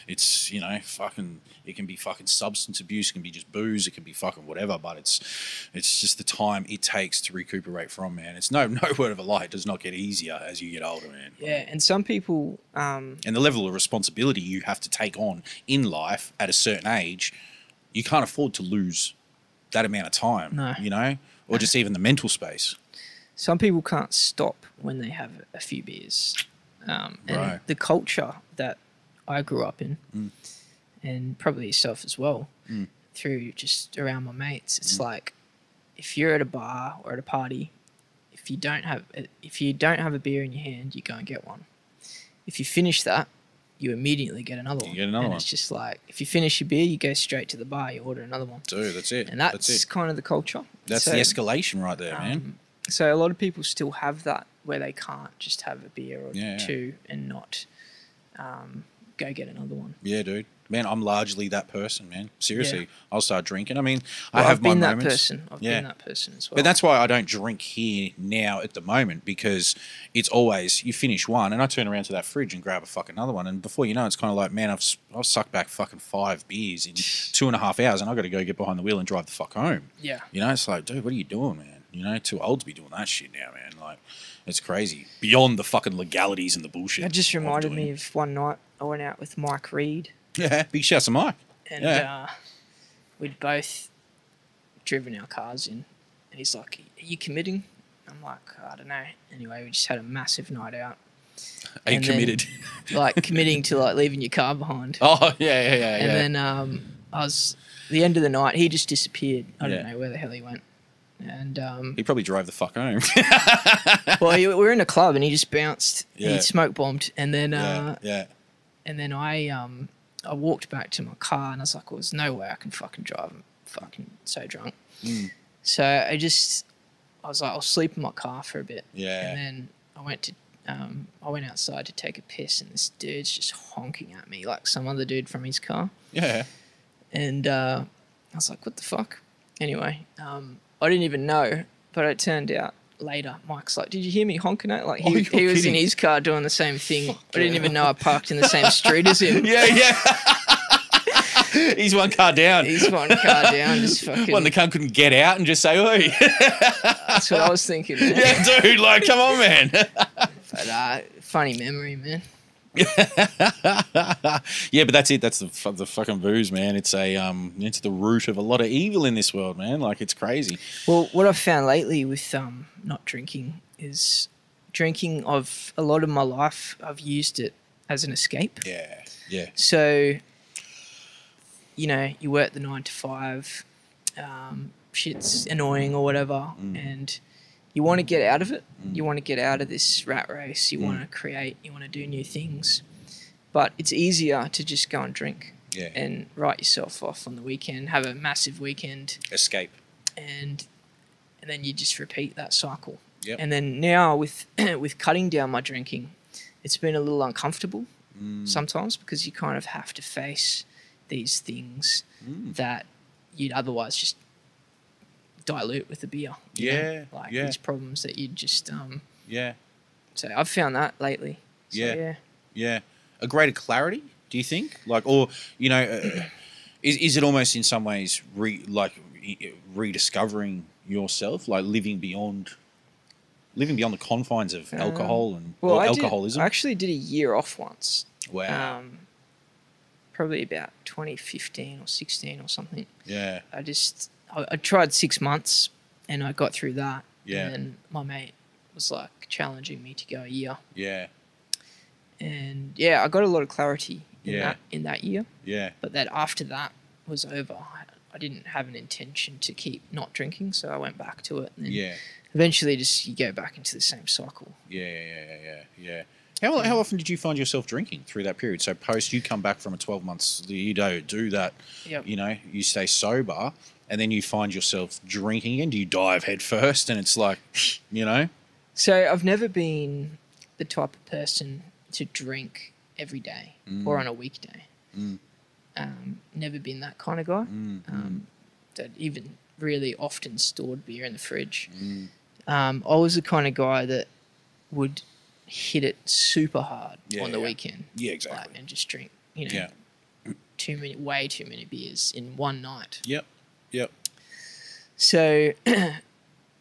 it's you know, fucking, it can be fucking substance abuse, it can be just booze, it can be fucking whatever, but it's just the time it takes to recuperate from, man. It's no word of a lie, it does not get easier as you get older, man. Yeah, and some people... and the level of responsibility you have to take on in life at a certain age, you can't afford to lose that amount of time, you know, or just even the mental space. Some people can't stop when they have a few beers. And the culture that I grew up in, and probably yourself as well, through just around my mates, it's like, if you're at a bar or at a party, if you don't have a beer in your hand, you go and get one. If you finish that, you immediately get another one. And it's just like, if you finish your beer, you go straight to the bar, you order another one. Dude, that's it. And that's kind of the culture. That's the escalation right there, man. So a lot of people still have that, where they can't just have a beer or two and not go get another one. Yeah, dude. Man, I'm largely that person, man. Seriously, I'll start drinking. I mean, I have my moments. I've been that person as well. But that's why I don't drink here now at the moment, because it's always, you finish one and I turn around to that fridge and grab a fucking another one. And before you know, it's kind of like, man, I've sucked back fucking 5 beers in 2.5 hours and I've got to go get behind the wheel and drive the fuck home. Yeah. You know, it's like, dude, what are you doing, man? You know, too old to be doing that shit now, man. Like, it's crazy. Beyond the fucking legalities and the bullshit. That just reminded me of one night I went out with Mike Reed. Yeah, big shouts to Mike. And we'd both driven our cars in. And he's like, are you committing? I'm like, I don't know. Anyway, we just had a massive night out. Are you committed? Like, committing to, like, leaving your car behind. Oh, yeah. And then I was, the end of the night, he just disappeared. I don't know where the hell he went. And he probably drove the fuck home. Well, we were in a club and he just bounced. Yeah. He smoke bombed, and then and then I walked back to my car and I was like, well, there's no way I can fucking drive. I'm fucking so drunk. So I was like, I'll sleep in my car for a bit. Yeah. And then I went outside to take a piss, and this dude's just honking at me like some other dude from his car. Yeah. And I was like, what the fuck? Anyway, I didn't even know, but it turned out later, Mike's like, did you hear me honking at? Like, he was in his car doing the same thing. I didn't even know I parked in the same street as him. Yeah. He's one car down. Just fucking... Well, the cunt couldn't get out and just say, oi. That's what I was thinking, man. Yeah, dude, like, come on, man. But funny memory, man. Yeah, but that's it. That's the fucking booze, man. It's it's the root of a lot of evil in this world, man. Like, it's crazy. Well, what I've found lately with not drinking is drinking. Of a lot of my life, I've used it as an escape. Yeah. So, you know, you work the 9 to 5, shit's annoying or whatever, and you want to get out of it. You want to get out of this rat race. You want to create. You want to do new things. But it's easier to just go and drink and write yourself off on the weekend, have a massive weekend. Escape. And then you just repeat that cycle. Yep. And then now with cutting down my drinking, it's been a little uncomfortable sometimes, because you kind of have to face these things that you'd otherwise just dilute with a beer. You know? Like these problems that you just So I've found that lately. So, yeah. A greater clarity, do you think? Like, or you know, is it almost in some ways rediscovering yourself, like living beyond the confines of alcohol and alcoholism? I actually did a year off once. Wow. probably about 2015 or 16 or something. Yeah. I tried 6 months and I got through that. Yeah. And then my mate was like challenging me to go a year. Yeah. And yeah, I got a lot of clarity Yeah. in that year. Yeah. But that after that was over, I didn't have an intention to keep not drinking, so I went back to it. And then Yeah. eventually just you go back into the same cycle. Yeah. How often did you find yourself drinking through that period? So post you come back from a 12 months, you don't do that, Yep. you know, you stay sober and then you find yourself drinking again. Do you dive head first and it's like, you know? So I've never been the type of person to drink every day or on a weekday. Never been that kind of guy. That even really often stored beer in the fridge. I was the kind of guy that would hit it super hard on the weekend. Yeah, exactly. Like, and just drink, you know, way too many beers in one night. Yep. So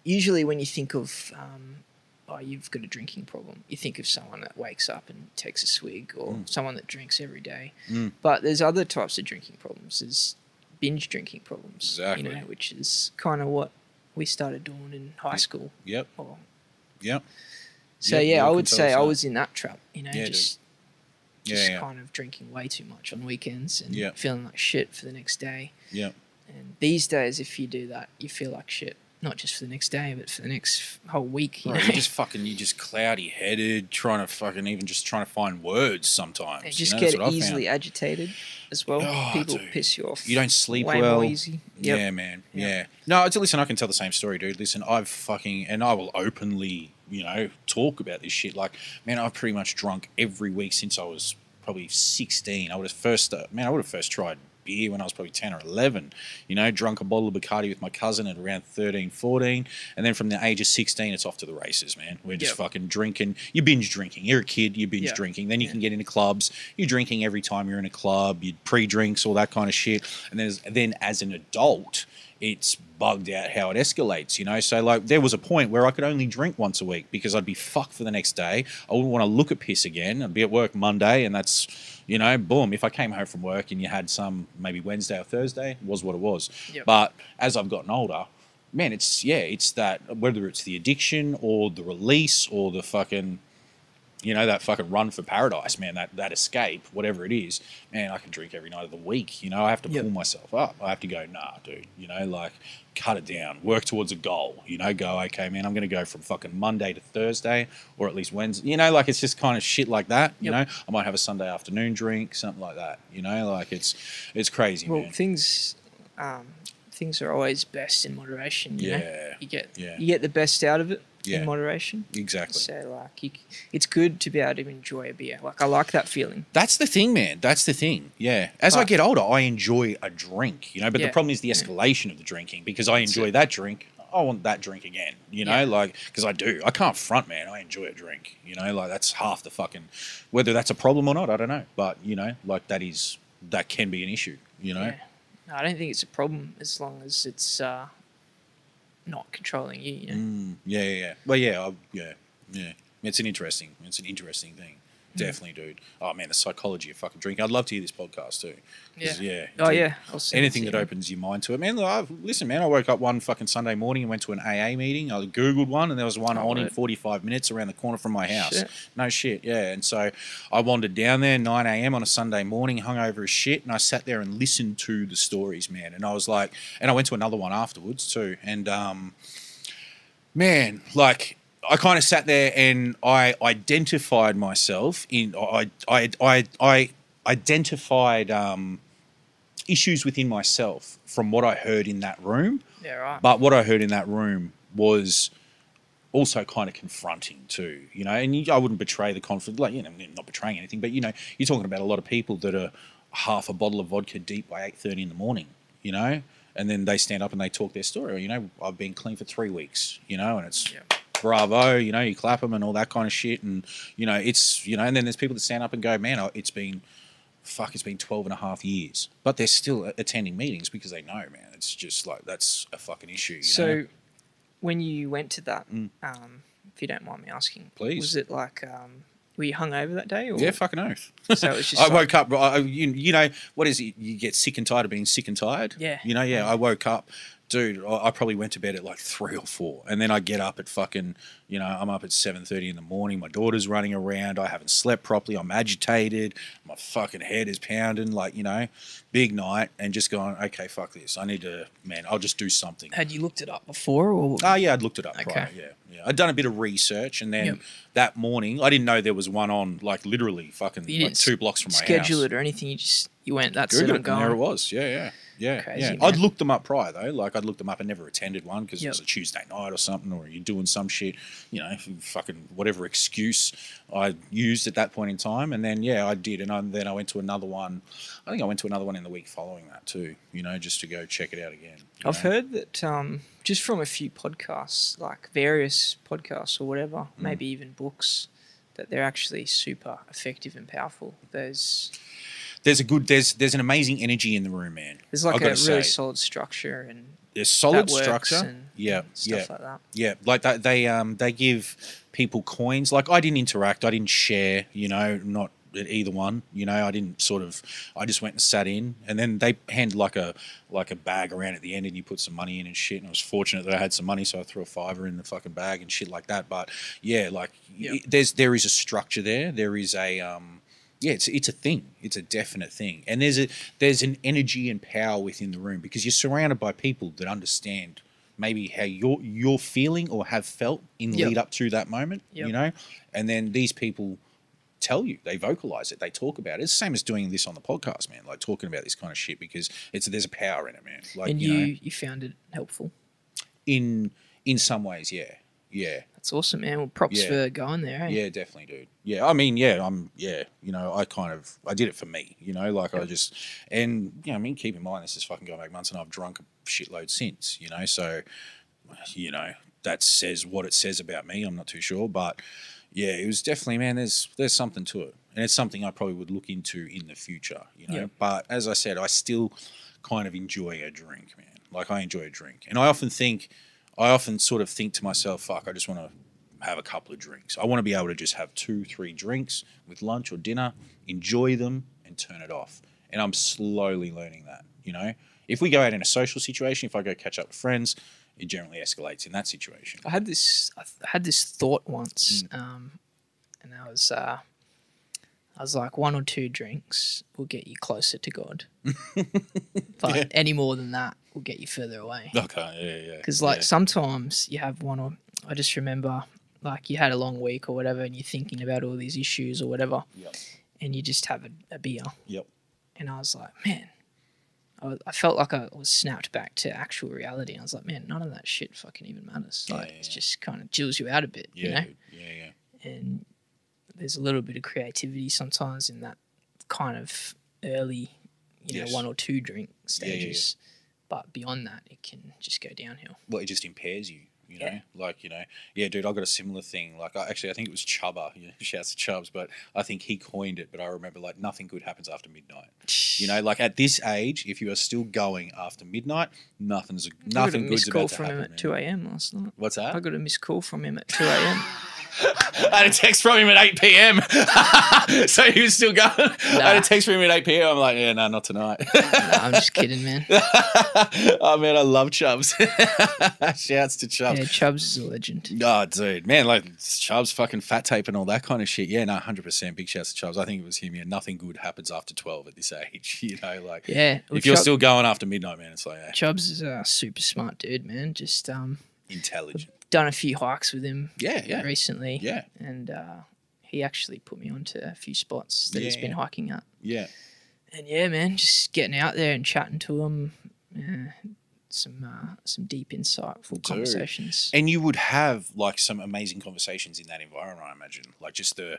usually when you think of, you've got a drinking problem, you think of someone that wakes up and takes a swig or someone that drinks every day. But there's other types of drinking problems. There's binge drinking problems, Exactly. you know, which is kind of what we started doing in high school. Yep. Or, Yep. so Yep, yeah, you I can would tell say us I that. was in that trap, you know, Yeah, just Yeah. kind of drinking way too much on weekends and Yeah. feeling like shit for the next day. Yep. And these days, if you do that, you feel like shit, not just for the next day, but for the next whole week. You Bro, know? you're just cloudy headed, trying to find words sometimes. They just you know? That's get what I've easily found. agitated as well. Oh, People dude. piss you off. You don't sleep way well. more easy. Yep. Yeah, man. Yeah. No, listen, I can tell the same story, dude. Listen, and I will openly, you know, talk about this shit. Like, man, I've pretty much drunk every week since I was probably 16. I would have first tried beer when I was probably 10 or 11, you know, drunk a bottle of Bacardi with my cousin at around 13, 14. And then from the age of 16, it's off to the races, man. We're just fucking drinking. You binge drinking. You're a kid, you binge drinking. Then you can get into clubs. You're drinking every time you're in a club. You pre-drinks, all that kind of shit. And then as an adult, it's bugged out how it escalates, you know? So, like, there was a point where I could only drink once a week because I'd be fucked for the next day. I wouldn't want to look at piss again. I'd be at work Monday, and that's, you know, boom. If I came home from work and you had some maybe Wednesday or Thursday, it was what it was. Yep. But as I've gotten older, man, it's that, whether it's the addiction or the release or the fucking, you know, that fucking run for paradise, man, that escape, whatever it is, man, I can drink every night of the week. You know, I have to pull myself up. I have to go, nah, dude, you know, like, cut it down, work towards a goal, you know, go, okay, man, I'm going to go from fucking Monday to Thursday or at least Wednesday, you know, like, it's just kind of shit like that, you know. I might have a Sunday afternoon drink, something like that, you know, like, it's crazy, Well, man. things are always best in moderation. You know? You get the best out of it in moderation. Exactly. So like, it's good to be able to enjoy a beer. Like, I like that feeling. That's the thing, man. That's the thing. Yeah. As I get older, I enjoy a drink, you know, but the problem is the escalation of the drinking because I enjoy that drink. I want that drink again, you know, like, because I do. I can't front, man. I enjoy a drink, you know, like, that's half the fucking, whether that's a problem or not, I don't know. But, you know, like, that can be an issue, you know. Yeah. No, I don't think it's a problem as long as it's not controlling you, you know. Yeah. Well, yeah. It's an interesting thing. Definitely, dude. Oh, man, the psychology of fucking drinking. I'd love to hear this podcast too. Yeah. Dude, Yeah. anything that opens your mind to it. Man, listen, man, I woke up one fucking Sunday morning and went to an AA meeting. I Googled one and there was one on in 45 minutes around the corner from my house. Shit. No shit, yeah. And so I wandered down there 9 a.m. on a Sunday morning, hungover as shit, and I sat there and listened to the stories, man. And I was like, and I went to another one afterwards too. And, man, like, I kind of sat there and I identified myself I identified issues within myself from what I heard in that room. Yeah, right. But what I heard in that room was also kind of confronting too, you know. And I wouldn't betray the conflict, like, you know, not betraying anything, but, you know, you're talking about a lot of people that are half a bottle of vodka deep by 8:30 in the morning, you know, and then they stand up and they talk their story. You know, I've been clean for 3 weeks, you know, and it's bravo, you know, you clap them and all that kind of shit. And, you know, it's, you know, and then there's people that stand up and go, man, it's been 12 and a half years, but they're still attending meetings because they know, man, it's just like, that's a fucking issue. You know? When you went to that, if you don't mind me asking, Please. was it like Were you hungover that day? Or? Yeah, fucking oath. So it was just I woke up. You know what is it? You get sick and tired of being sick and tired. Yeah. You know, yeah. I woke up, dude. I probably went to bed at like 3 or 4, and then I get up at fucking. You know, I'm up at 7:30 in the morning. My daughter's running around. I haven't slept properly. I'm agitated. My fucking head is pounding. Like, you know, big night, and just going, okay, fuck this. I need to, man. I'll just do something. Had you looked it up before? Or? Oh yeah, I'd looked it up Okay. prior. Yeah. I'd done a bit of research, and then that morning, I didn't know there was one on, like literally fucking You like 2 blocks from my house. schedule it or anything. You went. That's it. Googled I'm it, and going. there it was. Yeah. Crazy, I'd man. looked them up prior though. Like I'd looked them up and never attended one because it Yep. was a Tuesday night or something, or you're doing some shit, you know, fucking whatever excuse I used at that point in time. And then I did, and then I went to another one. I think I went to another one in the week following that too. You know, just to go check it out again. I've heard that just from a few podcasts, like various podcasts or whatever, maybe even books, that they're actually super effective and powerful. There's an amazing energy in the room, man. like a I've gotta really say. solid structure and There's solid that works structure. and Yeah, stuff like that. Yeah, like that. They give people coins. Like I didn't interact. I didn't share. You know, not at either one. You know, I didn't sort of. I just went and sat in, and then they hand like a bag around at the end, and you put some money in and shit. And I was fortunate that I had some money, so I threw a $5 in the fucking bag and shit like that. But yeah, like there is a structure there. There is a it's a thing. It's a definite thing, and there's an energy and power within the room because you're surrounded by people that understand maybe how you're feeling or have felt in lead up to that moment. You know, and then these people tell you, they vocalize it, they talk about it. It's the same as doing this on the podcast, man. Like talking about this kind of shit because there's a power in it, man. Like, and you know, you found it helpful. in some ways, yeah. That's awesome, man. Well, props for going there. Eh? Yeah, definitely, dude. Yeah, I mean, you know, I did it for me, you know, like I just, and, you know, I mean, keep in mind, this is fucking going back months and I've drunk a shitload since, you know, so, you know, that says what it says about me. I'm not too sure, but yeah, it was definitely, man, there's something to it. And it's something I probably would look into in the future, you know, but as I said, I still kind of enjoy a drink, man. Like I enjoy a drink. And I often sort of think to myself, fuck, I just want to have a couple of drinks. I want to be able to just have 2-3 drinks with lunch or dinner, enjoy them and turn it off. And I'm slowly learning that, you know. If we go out in a social situation, if I go catch up with friends, it generally escalates in that situation. I had this thought once, and I was like, 1 or 2 drinks will get you closer to God, but any more than that will get you further away. Okay, yeah. Because sometimes you have one, or I just remember like you had a long week or whatever, and you're thinking about all these issues or whatever, and you just have a beer. And I was like, man, I felt like I was snapped back to actual reality. And I was like, man, none of that shit fucking even matters. Like it just kind of jills you out a bit, you know? Yeah. And there's a little bit of creativity sometimes in that kind of early, you know, 1 or 2 drink stages. But beyond that, it can just go downhill. Well, it just impairs you, you know? Like, you know, yeah, dude, I got a similar thing. Like, I think it was Chubba, you know, shouts to Chubbs, but I think he coined it. But I remember, like, nothing good happens after midnight. You know, like at this age, if you are still going after midnight, nothing good's about to happen. I got a missed call from him at 2 a.m. last night. What's that? I got a missed call from him at 2 a.m. I had a text from him at 8 p.m. So he was still going. I had a text from him at 8 p.m. I'm like, yeah, no, not tonight. I'm just kidding, man. Oh, man, I love Chubbs. Shouts to Chubbs. Yeah, Chubbs is a legend. Oh, dude. Man, like Chubbs fucking fat tape and all that kind of shit. Yeah, no, 100%. Big shouts to Chubbs. I think it was him. Yeah, nothing good happens after 12 at this age. You know, like, yeah, well, if you're still going after midnight, man, it's like, yeah. Chubbs is a super smart dude, man. Just intelligent. Done a few hikes with him recently. Yeah. And he actually put me onto a few spots that he's been hiking at. Yeah. And yeah, man, just getting out there and chatting to him. Some deep, insightful conversations. And you would have like some amazing conversations in that environment, I imagine. Like just the,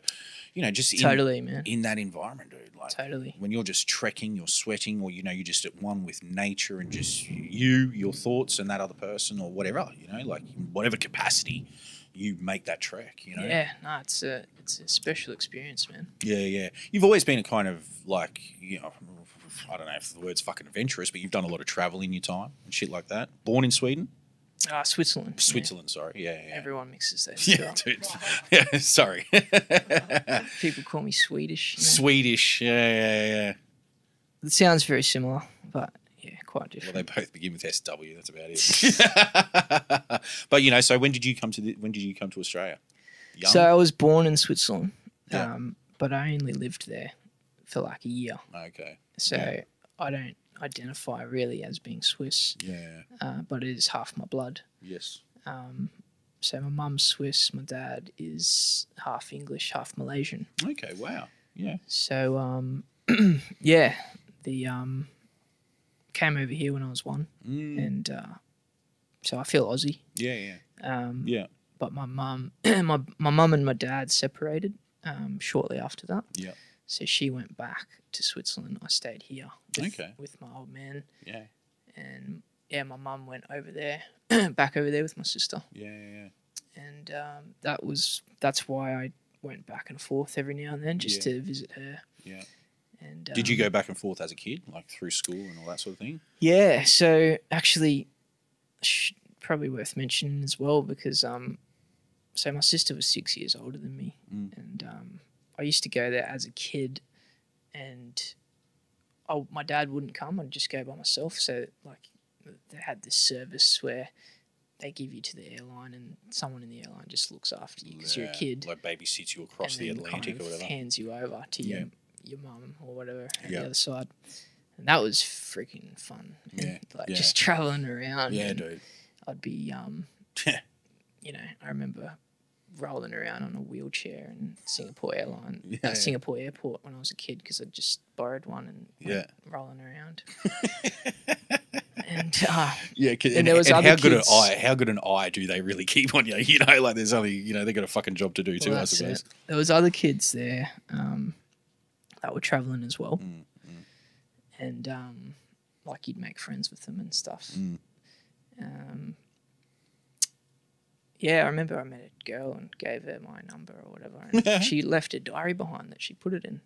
you know, just totally, man. In that environment, dude. Like totally. When you're just trekking, you're sweating, or you know, you're just at one with nature and just you, your thoughts, and that other person, or whatever. You know, like whatever capacity you make that trek. You know. Yeah, no, it's a special experience, man. Yeah. You've always been a kind of like, you know, I don't know if the word's fucking adventurous, but you've done a lot of travel in your time and shit like that. Born in Sweden? Switzerland. Switzerland, sorry. Yeah. Everyone mixes those. Yeah, dude. Yeah, sorry. People call me Swedish. Swedish, yeah. It sounds very similar, but yeah, quite different. Well, they both begin with SW. That's about it. But so when did you come to Australia? Young? So I was born in Switzerland, Yeah. but I only lived there for like a year. Okay. So I don't identify really as being Swiss. Yeah. But it is half my blood. Yes. So my mum's Swiss, my dad is half English, half Malaysian. Okay. Wow. Yeah. So came over here when I was 1, and so I feel Aussie. Yeah. But my mum, my mum and my dad separated shortly after that. Yeah. So she went back to Switzerland. I stayed here with my old man. Yeah. And my mum went over there, back over there with my sister. Yeah. And that's why I went back and forth every now and then just to visit her. Yeah. And did you go back and forth as a kid, like through school and all that sort of thing? Yeah. So actually, probably worth mentioning as well because so my sister was 6 years older than me, and I used to go there as a kid, and my dad wouldn't come. I'd just go by myself. So like they had this service where they give you to the airline, and someone in the airline just looks after you because you're a kid. Like babysits you across the Atlantic or whatever. Hands you over to your mum or whatever on the other side. And that was freaking fun. Yeah. Just traveling around. Yeah, dude. I'd be, I remember rolling around on a wheelchair in Singapore Airport when I was a kid because I just borrowed one and went rolling around. And and there was other kids. How good an eye do they really keep on you? Like there's only they got a fucking job to do too. I suppose there was other kids there that were traveling as well, and like you'd make friends with them and stuff. I remember I met a girl and gave her my number or whatever, and she left a diary behind that she put it in.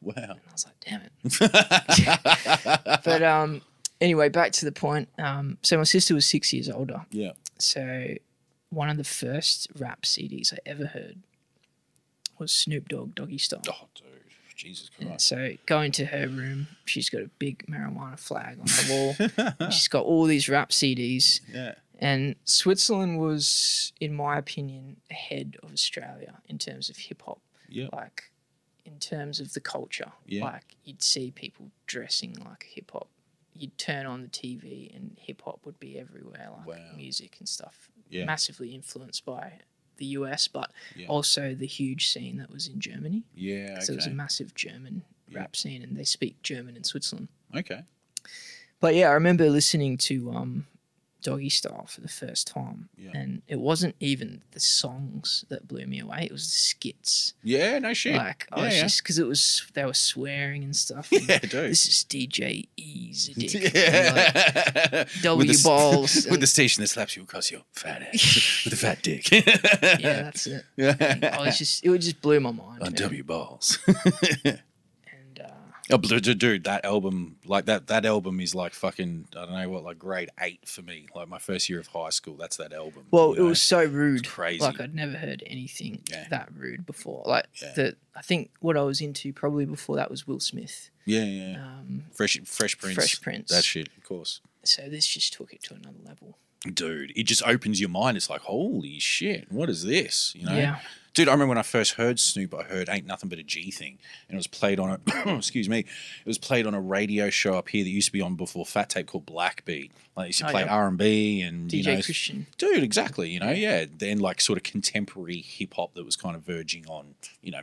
Wow! And I was like, damn it. But anyway, back to the point. So my sister was 6 years older. Yeah. So one of the first rap CDs I ever heard was Snoop Dogg, Doggy Style. Oh, dude. Jesus Christ. And so going to her room, she's got a big marijuana flag on the wall. And she's got all these rap CDs. Yeah. And Switzerland was, in my opinion, ahead of Australia in terms of hip hop. Yeah. Like, in terms of the culture. Yeah. Like, you'd see people dressing like hip hop. You'd turn on the TV and hip hop would be everywhere, like music and stuff. Yeah. Massively influenced by the US, but also the huge scene that was in Germany. Yeah, okay. So it was a massive German rap scene, and they speak German in Switzerland. Okay. But yeah, I remember listening to Doggy Style for the first time, and it wasn't even the songs that blew me away; it was the skits. Yeah, no shit. Like I was just because they were swearing and stuff. Yeah, dude. This is DJ E's dick. Yeah. Like, W balls with the station that slaps you across your fat ass with a fat dick. Yeah, that's it. Yeah. It just blew my mind. On man. W balls. And Oh, dude, that album, like that album is like fucking, I don't know what, like grade 8 for me. Like my first year of high school, that's that album. Well, it was so rude. It's crazy. Like I'd never heard anything that rude before. Like I think what I was into probably before that was Will Smith. Yeah. Fresh Prince. Fresh Prince. That shit, of course. So this just took it to another level. Dude, it just opens your mind. It's like, holy shit, what is this? Yeah. Dude, I remember when I first heard Snoop, I heard Ain't Nothing But a G Thing. And it was played on a, excuse me, it was played on a radio show up here that used to be on before Fat Tape called Blackbeat. Like, they used to play R&B and, DJ Christian. Dude, exactly, Then, like, sort of contemporary hip-hop that was kind of verging on,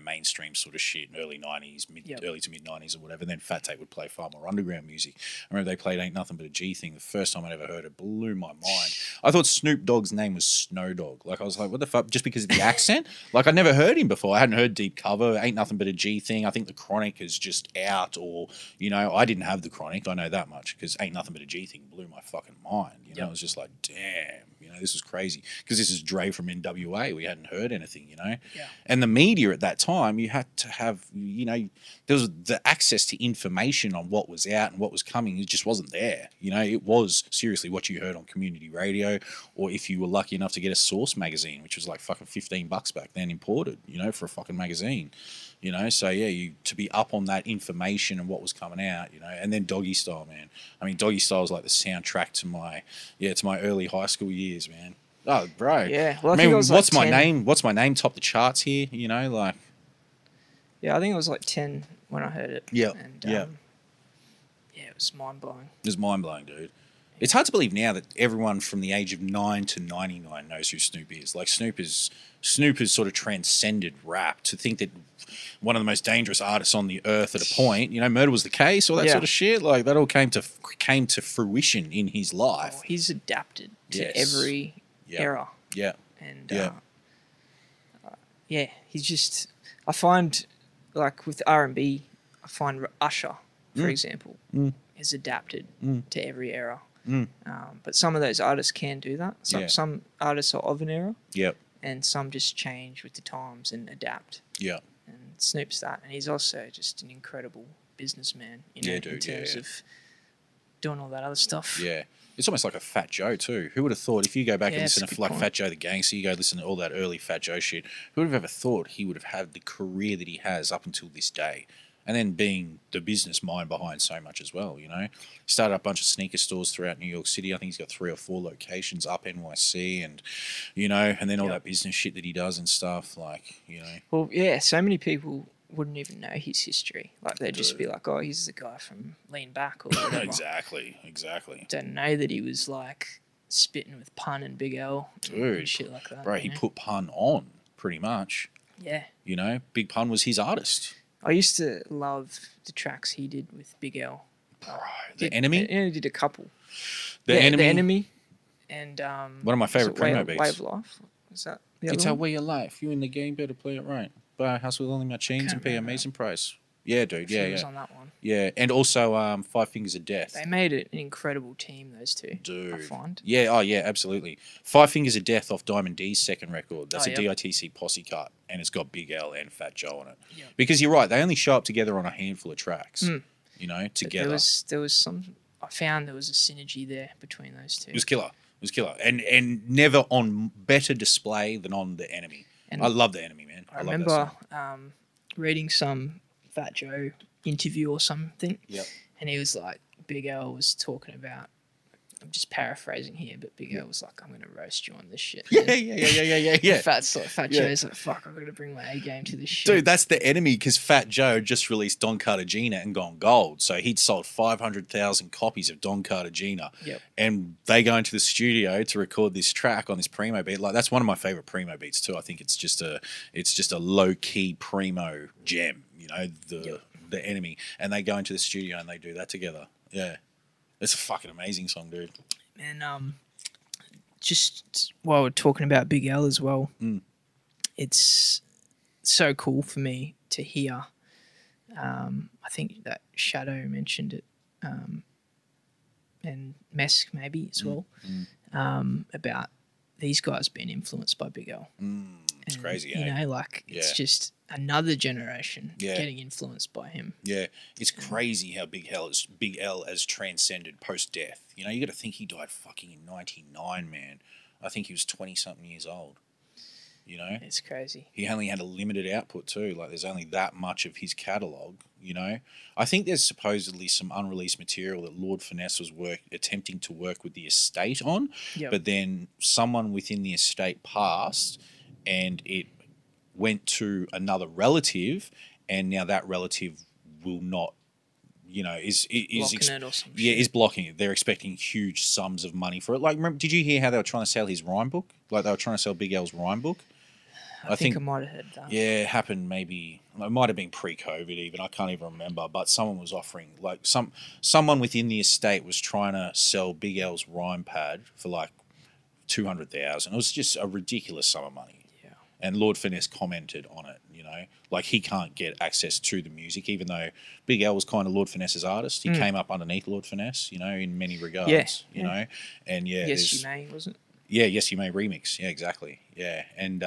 mainstream sort of shit in early 90s, early to mid-90s or whatever. Then Fat Tape would play far more underground music. I remember they played Ain't Nothing But a G Thing. The first time I'd ever heard it blew my mind. I thought Snoop Dogg's name was Snow Dogg. Like, I was like, what the fuck? Just because of the accent? Like, I'd never heard him before. I hadn't heard Deep Cover. Ain't Nothing But a G Thing. I think The Chronic is just out, or, I didn't have The Chronic. I know that much because Ain't Nothing But a G Thing blew my fucking mind. I was just like, damn, know, this was crazy because this is Dre from NWA. We hadn't heard anything, you know. Yeah. And the media at that time, you had to have, you know, there was the access to information on what was out and what was coming. It just wasn't there. You know, it was seriously what you heard on community radio, or if you were lucky enough to get a Source magazine, which was like fucking $15 back then, imported, you know, for a fucking magazine. You know, so yeah, you to be up on that information and what was coming out, you know, and then Doggy Style, man. I mean, Doggy Style was like the soundtrack to my early high school years, man. Oh, bro. Yeah. Well, I mean, think it was what's like my 10. name? What's my name? Top the charts here, you know, like. Yeah, I think it was like 10 when I heard it. Yeah. And, yeah. Yeah, it was mind blowing. It was mind blowing, dude. It's hard to believe now that everyone from the age of 9 to 99 knows who Snoop is. Like Snoop has sort of transcended rap. To think that one of the most dangerous artists on the earth at a point, you know, Murder Was the Case, all that sort of shit, like that all came to fruition in his life. Oh, he's adapted to every era. Yeah. And yeah, he's just. I find, like with R&B, I find Usher, for example, is adapted to every era. But some of those artists can do that. Some artists are of an era. Yep. And some just change with the times and adapt. Yeah. And Snoop's that. And he's also just an incredible businessman, you know, in terms of doing all that other stuff. Yeah. It's almost like a Fat Joe too. Who would have thought, if you go back and listen to like Fat Joe the Gangster, you go listen to all that early Fat Joe shit, who would have ever thought he would have had the career that he has up until this day? And then being the business mind behind so much as well, you know. Started up a bunch of sneaker stores throughout New York City. I think he's got 3 or 4 locations up NYC, and, you know, and then all that business shit that he does and stuff, like, you know. Well, yeah, so many people wouldn't even know his history. Like, they'd just be like, oh, he's the guy from Lean Back or whatever. Exactly. Don't know that he was, like, spitting with Pun and Big L. Dude. And shit like that. Bro, he put Pun on, pretty much. Yeah. You know, Big Pun was his artist. I used to love the tracks he did with Big L. Bro, The Enemy? Yeah, he did a couple. The Enemy? The Enemy. And one of my favourite Primo beats. Way of Life. Was that the It's other our one? way of life. You in the game, better play it right. Buy a house with only my chains and pay an amazing price. Yeah, dude. He was on that one. Yeah, and also 5 Fingers of Death. They made it an incredible team, those two. Dude. I find. Yeah, oh yeah, absolutely. 5 Fingers of Death off Diamond D's second record. That's a yep. DITC posse cut, and it's got Big L and Fat Joe on it. Yep. Because you're right, they only show up together on a handful of tracks. You know, together. There was some. I found there was a synergy there between those two. It was killer. And never on better display than on The Enemy. And I love The Enemy, man. I remember reading some Fat Joe interview or something. Yep. And he was like, Big L was talking about, I'm just paraphrasing here, but Big L was like, I'm going to roast you on this shit. Yeah. Fat Joe's like, fuck, I've got to bring my A game to this shit. Dude, that's The Enemy because Fat Joe just released Don Cartagena and gone gold. So he'd sold 500,000 copies of Don Cartagena. Yep. And they go into the studio to record this track on this Primo beat. Like, that's one of my favorite Primo beats too. I think it's just a low-key Primo gem, you know, the Enemy. And they go into the studio and they do that together. Yeah. It's a fucking amazing song, dude. And just while we're talking about Big L as well, it's so cool for me to hear. I think that Shadow mentioned it, and Mesk maybe as well, about these guys being influenced by Big L. It's crazy, you know, like it's just another generation getting influenced by him. Yeah, it's crazy how Big L has transcended post-death. You know, you got to think he died fucking in 99, man. I think he was 20-something years old. You know? It's crazy. He only had a limited output too. Like, there's only that much of his catalogue, you know? I think there's supposedly some unreleased material that Lord Finesse was attempting to work with the estate on, but then someone within the estate passed and it went to another relative, and now that relative will not, you know, is blocking it or some shit. is blocking it. They're expecting huge sums of money for it. Like, remember, did you hear how they were trying to sell his rhyme book? Like, they were trying to sell Big L's rhyme book. I think I might have heard that. Yeah, it happened maybe. It might have been pre-COVID even. I can't even remember. But someone was offering, like, someone within the estate was trying to sell Big L's rhyme pad for like 200,000. It was just a ridiculous sum of money. Yeah. And Lord Finesse commented on it. You know, like, he can't get access to the music, even though Big L was kind of Lord Finesse's artist. He came up underneath Lord Finesse, you know, in many regards. You know, and Yes, You May, wasn't it? Yeah, Yes You May remix. Yeah, exactly. Yeah, and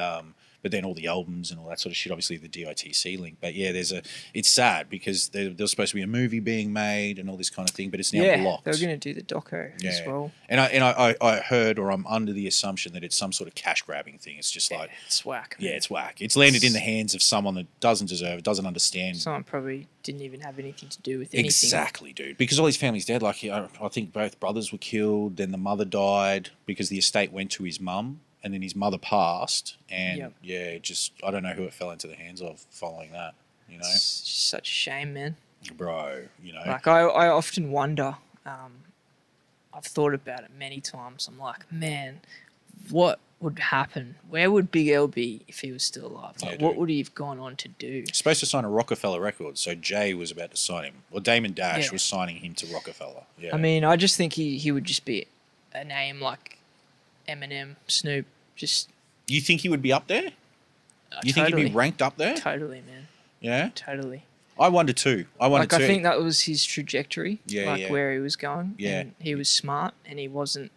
but then all the albums and all that sort of shit. Obviously the DITC link. But yeah, it's sad because there's supposed to be a movie being made and all this kind of thing, but it's now blocked. They're going to do the doco as well. And I heard, or I'm under the assumption that it's some sort of cash grabbing thing. It's just like it's whack. Yeah, it's whack. It's landed in the hands of someone that doesn't deserve it, doesn't understand. Someone probably didn't even have anything to do with anything. Exactly, dude. Because all his family's dead. Like I think both brothers were killed. Then the mother died because the estate went to his mum. And then his mother passed, and just I don't know who it fell into the hands of following that. You know, it's just such a shame, man. Bro, you know, like I often wonder. I've thought about it many times. I'm like, man, what would happen? Where would Big L be if he was still alive? Like, what would he have gone on to do? He's supposed to sign a Rockefeller record, so Jay was about to sign him, or Damon Dash was signing him to Rockefeller. Yeah, I mean, I just think he would just be a name like Eminem, Snoop, just... You think he would be up there? You think he'd be ranked up there? Totally, man. Yeah? Totally. I wonder too. I think that was his trajectory, where he was going. Yeah. And he was smart and he wasn't...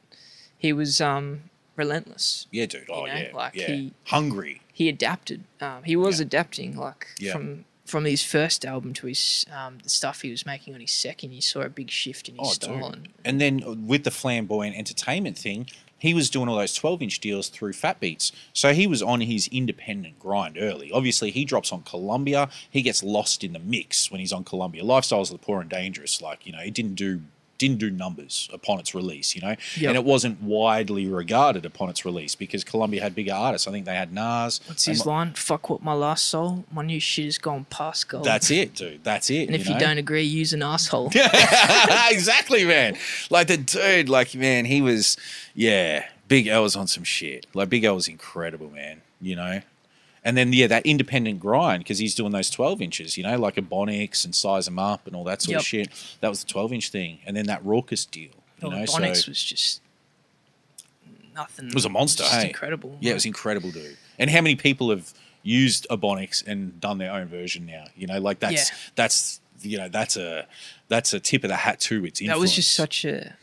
He was relentless. Yeah, dude. Oh, you know? Like hungry. He adapted. He was adapting, like, from his first album to his the stuff he was making on his second. You saw a big shift in his style. And then with the flamboyant entertainment thing, he was doing all those 12-inch deals through Fat Beats. So he was on his independent grind early. Obviously, he drops on Columbia. He gets lost in the mix when he's on Columbia. Lifestyles of the Poor and Dangerous, like, you know, it didn't do numbers upon its release, you know? Yep. And it wasn't widely regarded upon its release because Columbia had bigger artists. I think they had Nas. What's his line? Fuck what my last soul. My new shit is gone past gold. That's it, dude. That's it. And if you don't agree, use an asshole. Exactly, man. Like the dude, like, man, he was, Big L was on some shit. Like, Big L was incredible, man, you know? And then, that independent grind, because he's doing those 12 inches, you know, like Ebonics and Size 'em Up and all that sort of shit. That was the 12-inch thing. And then that Raucous deal, you know. Ebonics was just nothing. It was a monster, hey? Incredible. Yeah, it was incredible, dude. And how many people have used Ebonics and done their own version now? You know, like that's you know, that's a tip of the hat to its influence. That was just such a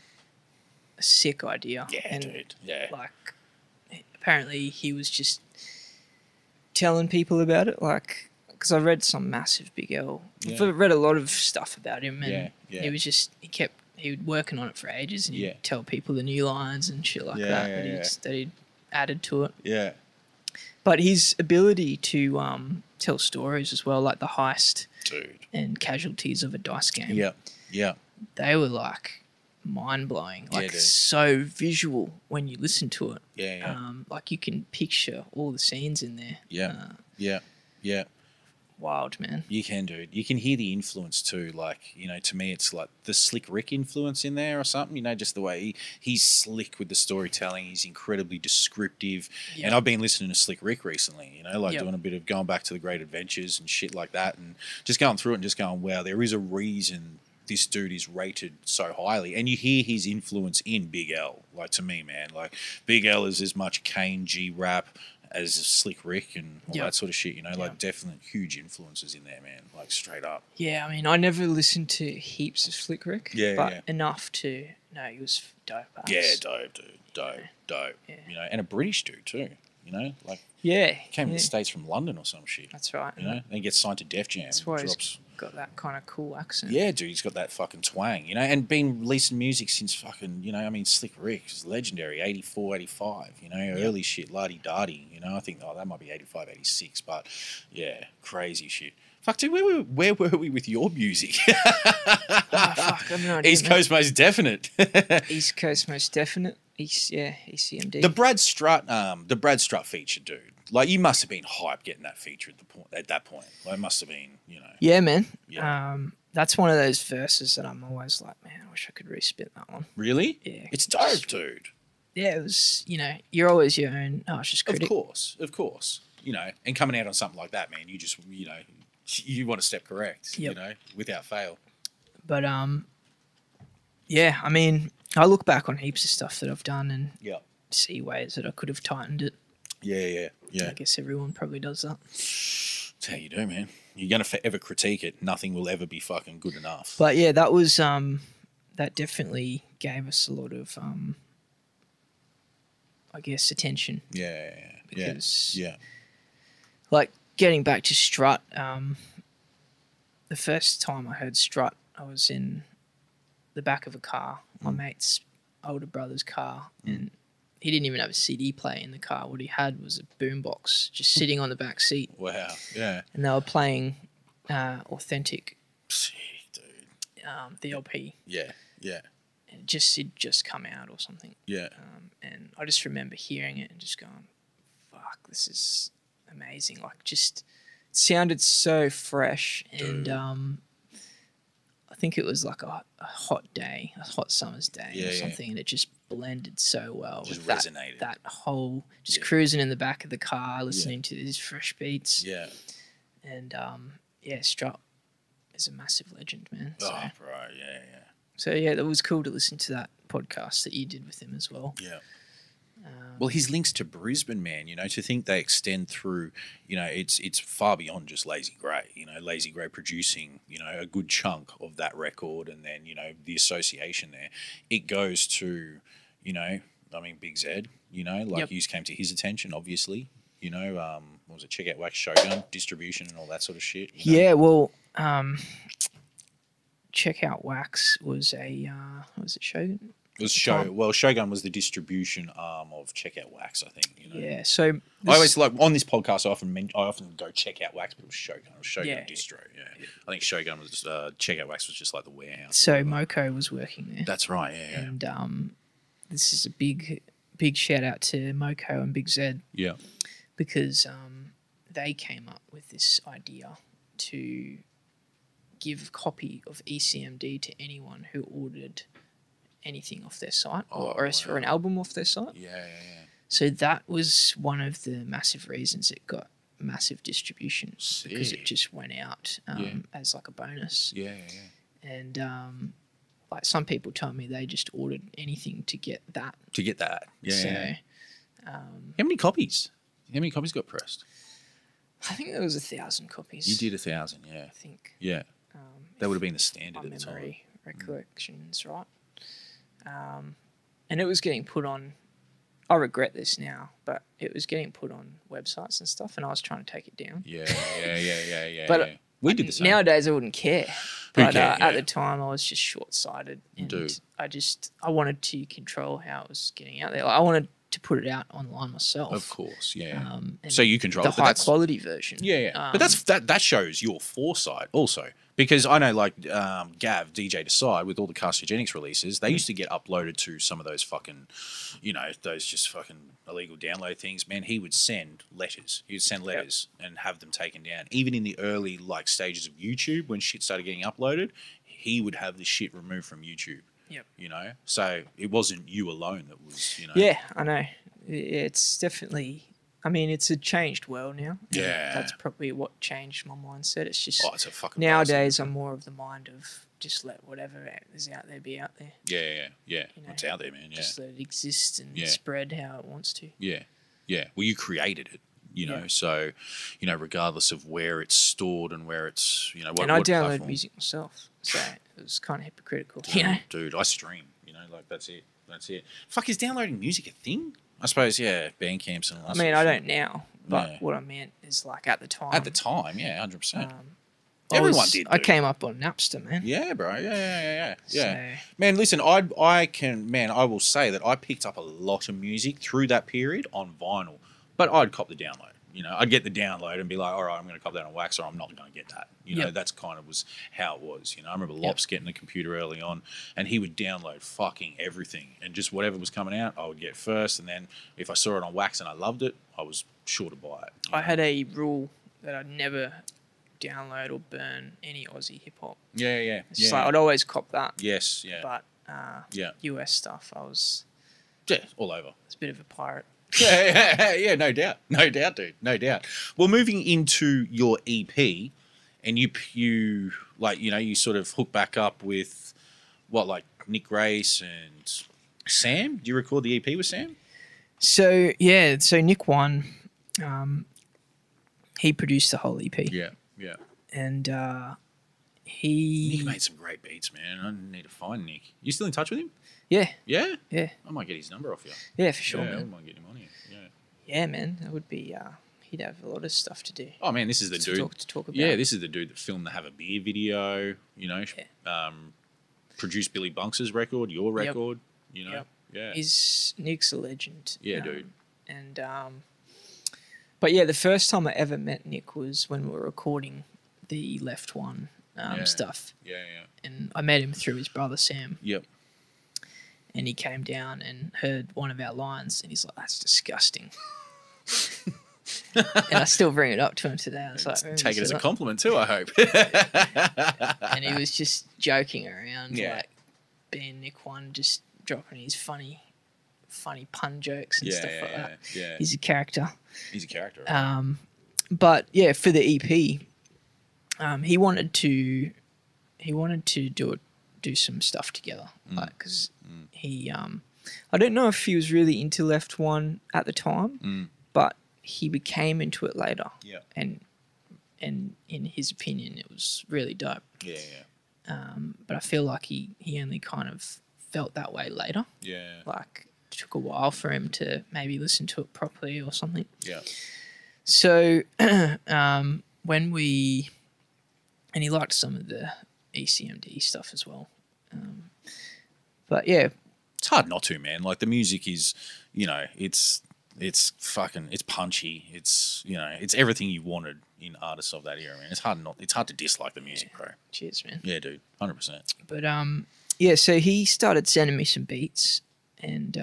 sick idea. Yeah, dude. Yeah. Like, apparently he was just telling people about it, like, because I read some massive Big L. I've read a lot of stuff about him, and he was just he was working on it for ages, and he'd tell people the new lines and shit like that he'd added to it. Yeah. But his ability to tell stories as well, like the heist, dude, and casualties of a dice game. Yeah. They were like mind blowing, like so visual when you listen to it. Like you can picture all the scenes in there. Yeah. Wild, man. You can, dude. You can hear the influence too. Like, you know, to me, it's like the Slick Rick influence in there or something. You know, just the way he's slick with the storytelling. He's incredibly descriptive. And I've been listening to Slick Rick recently. You know, like doing a bit of going back to the Great Adventures and shit like that, and just going through it and just going, wow, there is a reason this dude is rated so highly. And you hear his influence in Big L. Like, to me, man, like Big L is as much Kane G rap as Slick Rick and all that sort of shit, you know, like definitely huge influences in there, man, like straight up. Yeah, I mean, I never listened to heaps of Slick Rick, but enough to know he was dope. Yeah, dope, dude. Dope. Yeah. You know, and a British dude too, you know, like came to the States from London or some shit. That's right. You know, then he gets signed to Def Jam. That's why he's got that kind of cool accent. Yeah, dude, he's got that fucking twang, you know, and been releasing music since fucking, you know, I mean, Slick Rick is legendary, 84, 85, you know, early shit, la-di-da-di, you know, I think, that might be 85, 86, but yeah, crazy shit. Fuck, dude, where were we with your music? Fuck, I have no idea, East Coast most definite. East Coast most definite. ECMD. The Brad Strutt feature, dude. Like, you must have been hyped getting that feature at that point. Like, it must have been, you know. Yeah, man. Yeah. That's one of those verses that I'm always like, man, I wish I could respit that one. Really? Yeah. It's dope, dude. Yeah, it was, you know, you're always your own harshest critic. Of course. You know, and coming out on something like that, man, you just, you know, you want to step correct, you know, without fail. But, yeah, I mean, I look back on heaps of stuff that I've done and see ways that I could have tightened it. Yeah. I guess everyone probably does that. That's how you do, man. You're going to forever critique it. Nothing will ever be fucking good enough. But yeah, that was, that definitely gave us a lot of, I guess, attention. Yeah. Because, Yeah. like, getting back to Strut, the first time I heard Strut, I was in the back of a car, my mate's older brother's car, and he didn't even have a CD player in the car. What he had was a boombox just sitting on the back seat. Wow. Yeah. And they were playing Authentic, Sick, dude. the LP. Yeah. And it'd just come out or something. Yeah. And I just remember hearing it and just going, fuck, this is amazing. Like, just it sounded so fresh. Dude. And I think it was like a hot day, a hot summer's day or something, and it just blended so well. Just with resonated. That whole, just cruising in the back of the car, listening to these fresh beats. Yeah. And Strut is a massive legend, man. So, Oh, bro. Yeah. so yeah, it was cool to listen to that podcast that you did with him as well. Yeah. Well, his links to Brisbane, man, you know, to think they extend through, you know, it's far beyond just Lazy Grey, you know, Lazy Grey producing, you know, a good chunk of that record, and then, you know, the association there. It goes to, you know, I mean, Big Zed, you know, like you came to his attention, obviously, you know, what was it, Check Out Wax, Shogun, distribution and all that sort of shit. You know? Yeah, well, Check Out Wax was a, was it Shogun? It was Shogun was the distribution arm of Check Out Wax, I think. You know? Yeah, so I always like on this podcast. I often go Check Out Wax, but it was Shogun. It was Shogun Distro. Yeah, I think Shogun was Check Out Wax was just like the warehouse. So Moko was working there. That's right. Yeah. And this is a big shout out to Moko and Big Zed. Yeah. Because they came up with this idea to give a copy of ECMD to anyone who ordered anything off their site or for an album off their site. Yeah. So that was one of the massive reasons it got massive distribution, because it just went out as like a bonus. Yeah. And like some people told me they just ordered anything to get that. Yeah. So, how many copies? How many copies got pressed? I think there was 1,000 copies. You did 1,000, yeah. I think. Yeah. That would have been the standard my at the time. memory recollections, right? And it was getting put on, I regret this now, but it was getting put on websites and stuff, and I was trying to take it down. Yeah. But we did the same. Nowadays I wouldn't care. But cared, at the time I was just short-sighted. And Dude. I wanted to control how it was getting out there. Like, I wanted to put it out online myself. Of course, yeah. And So you control the it, but that's- high-quality version. Yeah. But that shows your foresight also. Because I know, like, Gav, DJ Decide, with all the Carcinogenics releases, they used to get uploaded to some of those fucking, you know, those just fucking illegal download things. Man, he would send letters. He would send letters and have them taken down. Even in the early, like, stages of YouTube, when shit started getting uploaded, he would have the shit removed from YouTube. Yep. You know? So it wasn't you alone that was, you know. Yeah, I know. It's definitely... I mean, it's a changed world now. Yeah. That's probably what changed my mindset. It's just it's a fucking nowadays I'm more of the mind of just let whatever is out there be out there. Yeah. You know, It's out there, man. Yeah. Just let it exist and spread how it wants to. Yeah. Well, you created it, you know, so, you know, regardless of where it's stored and where it's, you know, what and I download platform. music myself, so it was kind of hypocritical. You know, Dude, I stream, you know, like that's it. Fuck, is downloading music a thing? I suppose, yeah, Bandcamps and all that. I mean, sort I of don't now, but what I meant is like at the time. At the time, yeah, 100%. Everyone did. I came up on Napster, man. Yeah, bro. Yeah. So- Man, listen, I will say that I picked up a lot of music through that period on vinyl, but I'd cop the download. You know, I'd get the download and be like, all right, I'm going to cop that on wax, or I'm not going to get that. You know, that's kind of was how it was. You know, I remember Lops getting a computer early on, and he would download fucking everything, and just whatever was coming out, I would get first, and then if I saw it on wax and I loved it, I was sure to buy it. I had a rule that I'd never download or burn any Aussie hip hop. Yeah. It's just like I'd always cop that. Yes, yeah. But US stuff, I was all over. a bit of a pirate. Yeah, no doubt, dude, no doubt. Well, moving into your EP, and you like, you know, you sort of hook back up with what, like Nick Grace and Sam. Do you record the EP with Sam? So Nick won. He produced the whole EP. Yeah. And Nick made some great beats, man. I need to find Nick. You still in touch with him? Yeah. Yeah? Yeah. I might get his number off you. Yeah, for sure, Yeah, I man. might get him on here. Yeah. Yeah, man. That would be. He'd have a lot of stuff to do. Oh, man, this is the dude. To talk about. Yeah, this is the dude that filmed the Have a Beer video, you know, produced Billy Bunks's record, your record, you know. Yep. Yeah. Nick's a legend. Yeah, dude. And but yeah, the first time I ever met Nick was when we were recording the Left One stuff. Yeah, yeah. And I met him through his brother Sam. Yep. And he came down and heard one of our lines, and he's like, "That's disgusting." And I still bring it up to him today. I was like, Take it as a compliment too, I hope. And he was just joking around, Yeah. like being Nick One, just dropping his funny pun jokes and stuff like that. Yeah. He's a character. He's a character. Right? But yeah, for the EP, he wanted to do some stuff together, like because he I don't know if he was really into Left One at the time, but he became into it later. Yeah. And in his opinion, it was really dope. Yeah, yeah. But I feel like he only kind of felt that way later. Yeah. Like it took a while for him to maybe listen to it properly or something. Yeah. So when we, and he liked some of the ECMD stuff as well. But yeah, it's hard not to, man. Like the music is, you know, it's punchy. It's, you know, it's everything you wanted in artists of that era, man. It's hard to dislike the music, bro. Cheers, man. Yeah, dude. 100%. But yeah, so he started sending me some beats, and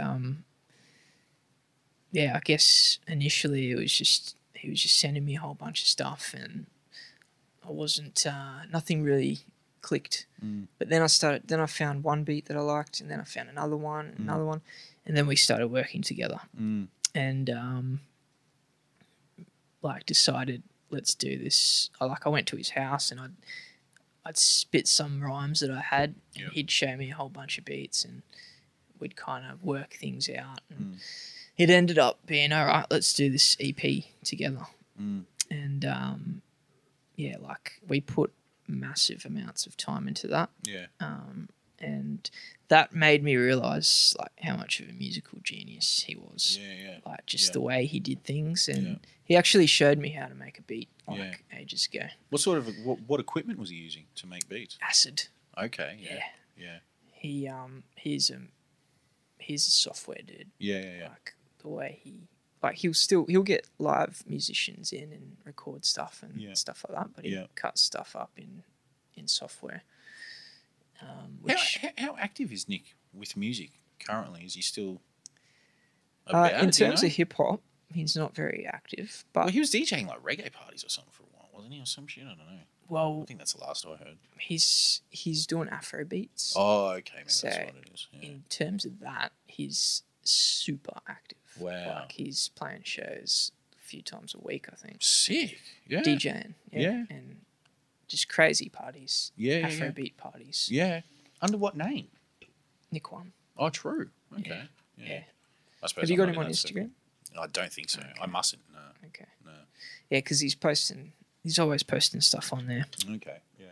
yeah, I guess initially he was just sending me a whole bunch of stuff, and I wasn't nothing really clicked. But then I found one beat that I liked, and then I found another one, and then we started working together. And like decided, let's do this. I went to his house, and I'd spit some rhymes that I had, and he'd show me a whole bunch of beats, and we'd kind of work things out. And it ended up being, all right, let's do this EP together. And yeah, like we put massive amounts of time into that. Yeah. And that made me realize like how much of a musical genius he was. Yeah, yeah. Like just the way he did things, and he actually showed me how to make a beat like ages ago. What sort of what equipment was he using to make beats? Acid. Okay. Yeah. He's a software dude. Yeah. Like the way he'll get live musicians in and record stuff and stuff like that, but he cuts stuff up in software. How active is Nick with music currently? Is he still about, in terms of hip hop, he's not very active. But well, he was DJing like reggae parties or something for a while, wasn't he, or some shit? I don't know. Well, I think that's the last I heard. He's doing Afro beats. Oh, okay, maybe so that's what it is. Yeah. In terms of that, he's super active. Wow. Like he's playing shows a few times a week, I think. Sick. Yeah. DJing. Yeah. And just crazy parties. Yeah. Afrobeat parties. Yeah. Under what name? Nick One. Oh, true. Okay. Yeah. I suppose Have you got him on Instagram? I don't think so. Okay. I mustn't. No. Okay. No. Yeah, because he's always posting stuff on there. Okay. Yeah.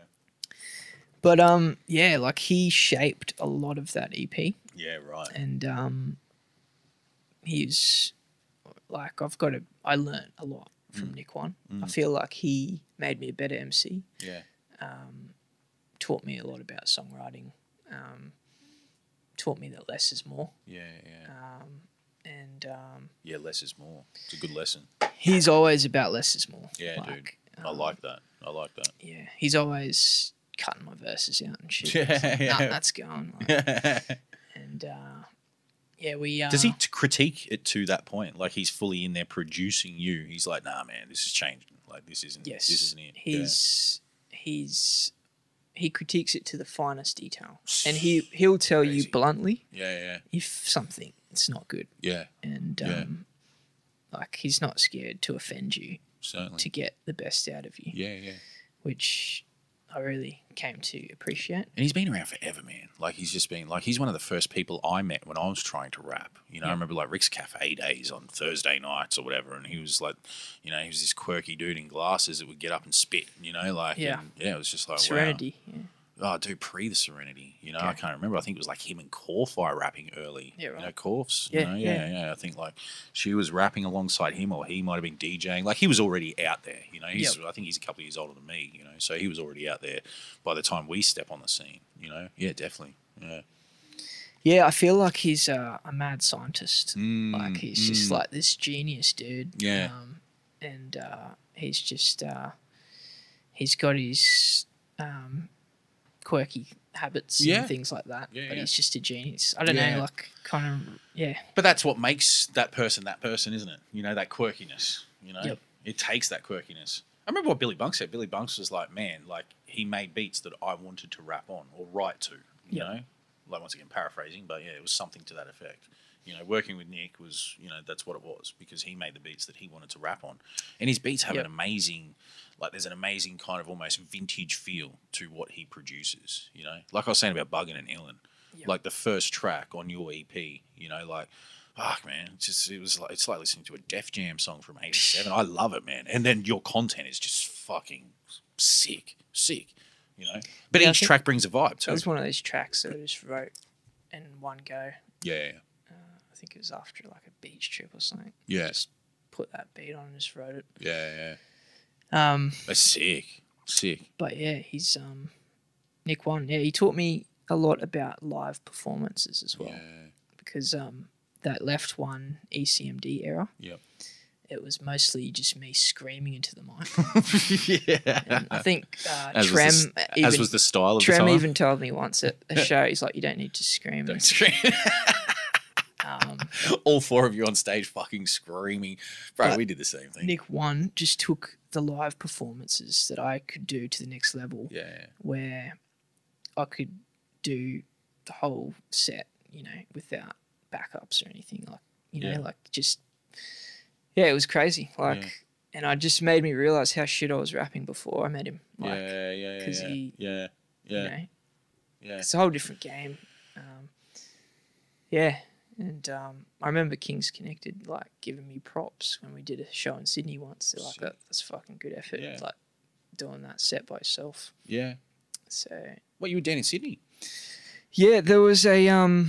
But yeah, like he shaped a lot of that EP. Yeah. Right. And he's like I learned a lot from Nick One. I feel like he made me a better MC. Yeah. Taught me a lot about songwriting. Taught me that less is more. Yeah. And yeah, less is more. It's a good lesson. He's always about less is more. Yeah, dude. I like that. Yeah, he's always cutting my verses out and shit. Yeah. That's going. Like, and yeah, we. Does he critique it to that point? Like he's fully in there producing you. He's like, nah, man, this is changing. Like this isn't. Yes. This isn't it. He critiques it to the finest detail, and he'll tell you bluntly. Yeah. If something it's not good. Yeah. And like he's not scared to offend you. Certainly. To get the best out of you. Yeah. Which I really came to appreciate. And he's been around forever, man. Like, he's just been, like, he's one of the first people I met when I was trying to rap. You know, I remember, like, Rick's Cafe days on Thursday nights or whatever, and he was, like, you know, he was this quirky dude in glasses that would get up and spit, you know, like, and, it was just like, Serenity, wow. Oh, dude, pre the Serenity, you know, I can't remember. I think it was like him and Corfire rapping early. Yeah, right. You know, Corfs. You know, I think like she was rapping alongside him, or he might have been DJing. Like, he was already out there, you know. I think he's a couple of years older than me, you know, so he was already out there by the time we step on the scene, you know. Yeah, definitely. Yeah. Yeah, I feel like he's a mad scientist. Like, he's just like this genius dude. Yeah. And he's just he's got his quirky habits and things like that. But he's just a genius. I don't know, like, kind of, But that's what makes that person, isn't it? You know, that quirkiness, you know? It takes that quirkiness. I remember what Billy Bunks said. Billy Bunks was like, man, like, he made beats that I wanted to rap on or write to, you know? Like, once again, paraphrasing, but it was something to that effect. You know, working with Nick was, you know, that's what it was, because he made the beats that he wanted to rap on. And his beats have an amazing, like, there's an amazing kind of almost vintage feel to what he produces, you know? Like I was saying about Buggin' and Illin, like the first track on your EP, you know, like, fuck, man, it's like listening to a Def Jam song from '87. I love it, man. And then your content is just fucking sick, you know? But each track brings a vibe too. It was one of those tracks that I just wrote in one go. Yeah. I think it was after like a beach trip or something. Yeah. Just put that beat on and just wrote it. Yeah. That's sick. But yeah, he's Nick One. Yeah, he taught me a lot about live performances as well. Yeah. Because that Left One ECMD era. Yep. It was mostly just me screaming into the mic. And I think as was the style of Trem the time. even told me once at a show, he's like, you don't need to scream. Don't scream. All four of you on stage fucking screaming. Bro, we did the same thing. Nick One just took the live performances that I could do to the next level. Yeah. Where I could do the whole set, you know, without backups or anything. Like, you know, like just... Yeah, it was crazy. Like, and it just made me realize how shit I was rapping before I met him. Like, Because he, you know, it's a whole different game. And I remember Kings Connected, like, giving me props when we did a show in Sydney once. They're like, that's fucking good effort. Like, doing that set by yourself. Yeah. So. What, you were down in Sydney? Yeah, there was a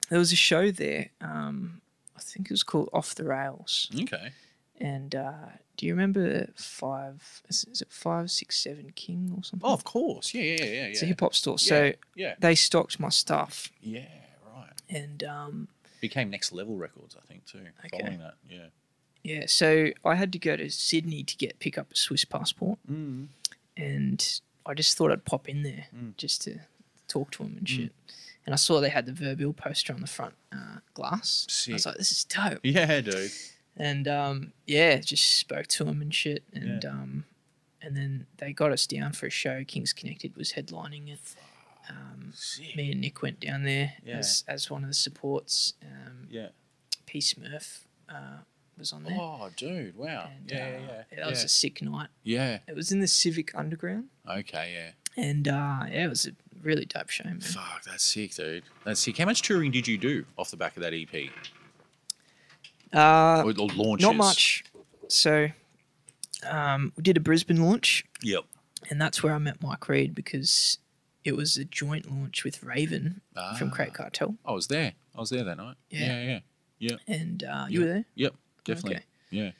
show there. I think it was called Off the Rails. Okay. And do you remember is it 567 King or something? Oh, of course. Yeah. It's a hip hop store. So they stocked my stuff. Yeah, right. And became Next Level Records, I think, too. Following that, Yeah, so I had to go to Sydney to pick up a Swiss passport. And I just thought I'd pop in there just to talk to him and shit. And I saw they had the Verbill poster on the front glass. Sick. I was like, this is dope. Yeah, dude. And just spoke to him and shit. And and then they got us down for a show. Kings Connected was headlining it. Me and Nick went down there as one of the supports. P Smurf was on there. Oh, dude, wow. And, that was a sick night. Yeah. It was in the Civic Underground. Okay, yeah. And it was a really dope show, man. Fuck, that's sick, dude. That's sick. How much touring did you do off the back of that EP? Or launches? Not much. So we did a Brisbane launch. Yep. And that's where I met Mike Reed, because it was a joint launch with Raven from Crate Cartel. I was there that night. Yeah. And you were there? Yep, definitely. Okay. Yeah.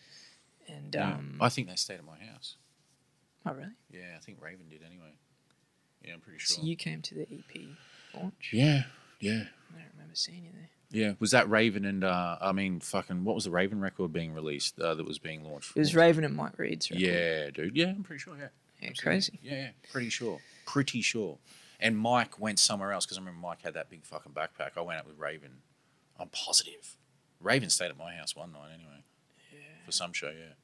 And I think they stayed at my house. Oh, really? Yeah, I think Raven did anyway. Yeah, I'm pretty sure. So you came to the EP launch? Yeah. I don't remember seeing you there. Yeah, was that Raven and what was the Raven record being released that was being launched? It was Raven and Mike Reed's record. Yeah, dude. Yeah, I'm pretty sure. Yeah. Yeah, crazy. Yeah, pretty sure. And Mike went somewhere else, because I remember Mike had that big fucking backpack. I went out with Raven. I'm positive. Raven stayed at my house one night anyway. Yeah. For some show, yeah.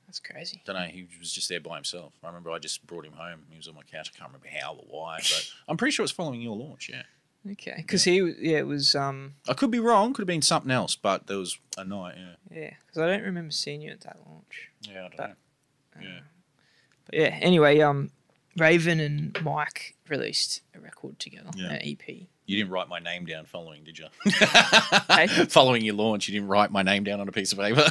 That's crazy. Don't know. He was just there by himself. I remember I just brought him home. He was on my couch. I can't remember how or why, but I'm pretty sure it's following your launch. Yeah. Okay. Because it was. I could be wrong. Could have been something else, but there was a night. Yeah. Yeah, because I don't remember seeing you at that launch. Yeah, I don't know. Yeah. But yeah. Anyway, Raven and Mike released a record together, Yeah. an EP. You didn't write my name down following, did you? Hey? Following your launch, you didn't write my name down on a piece of paper.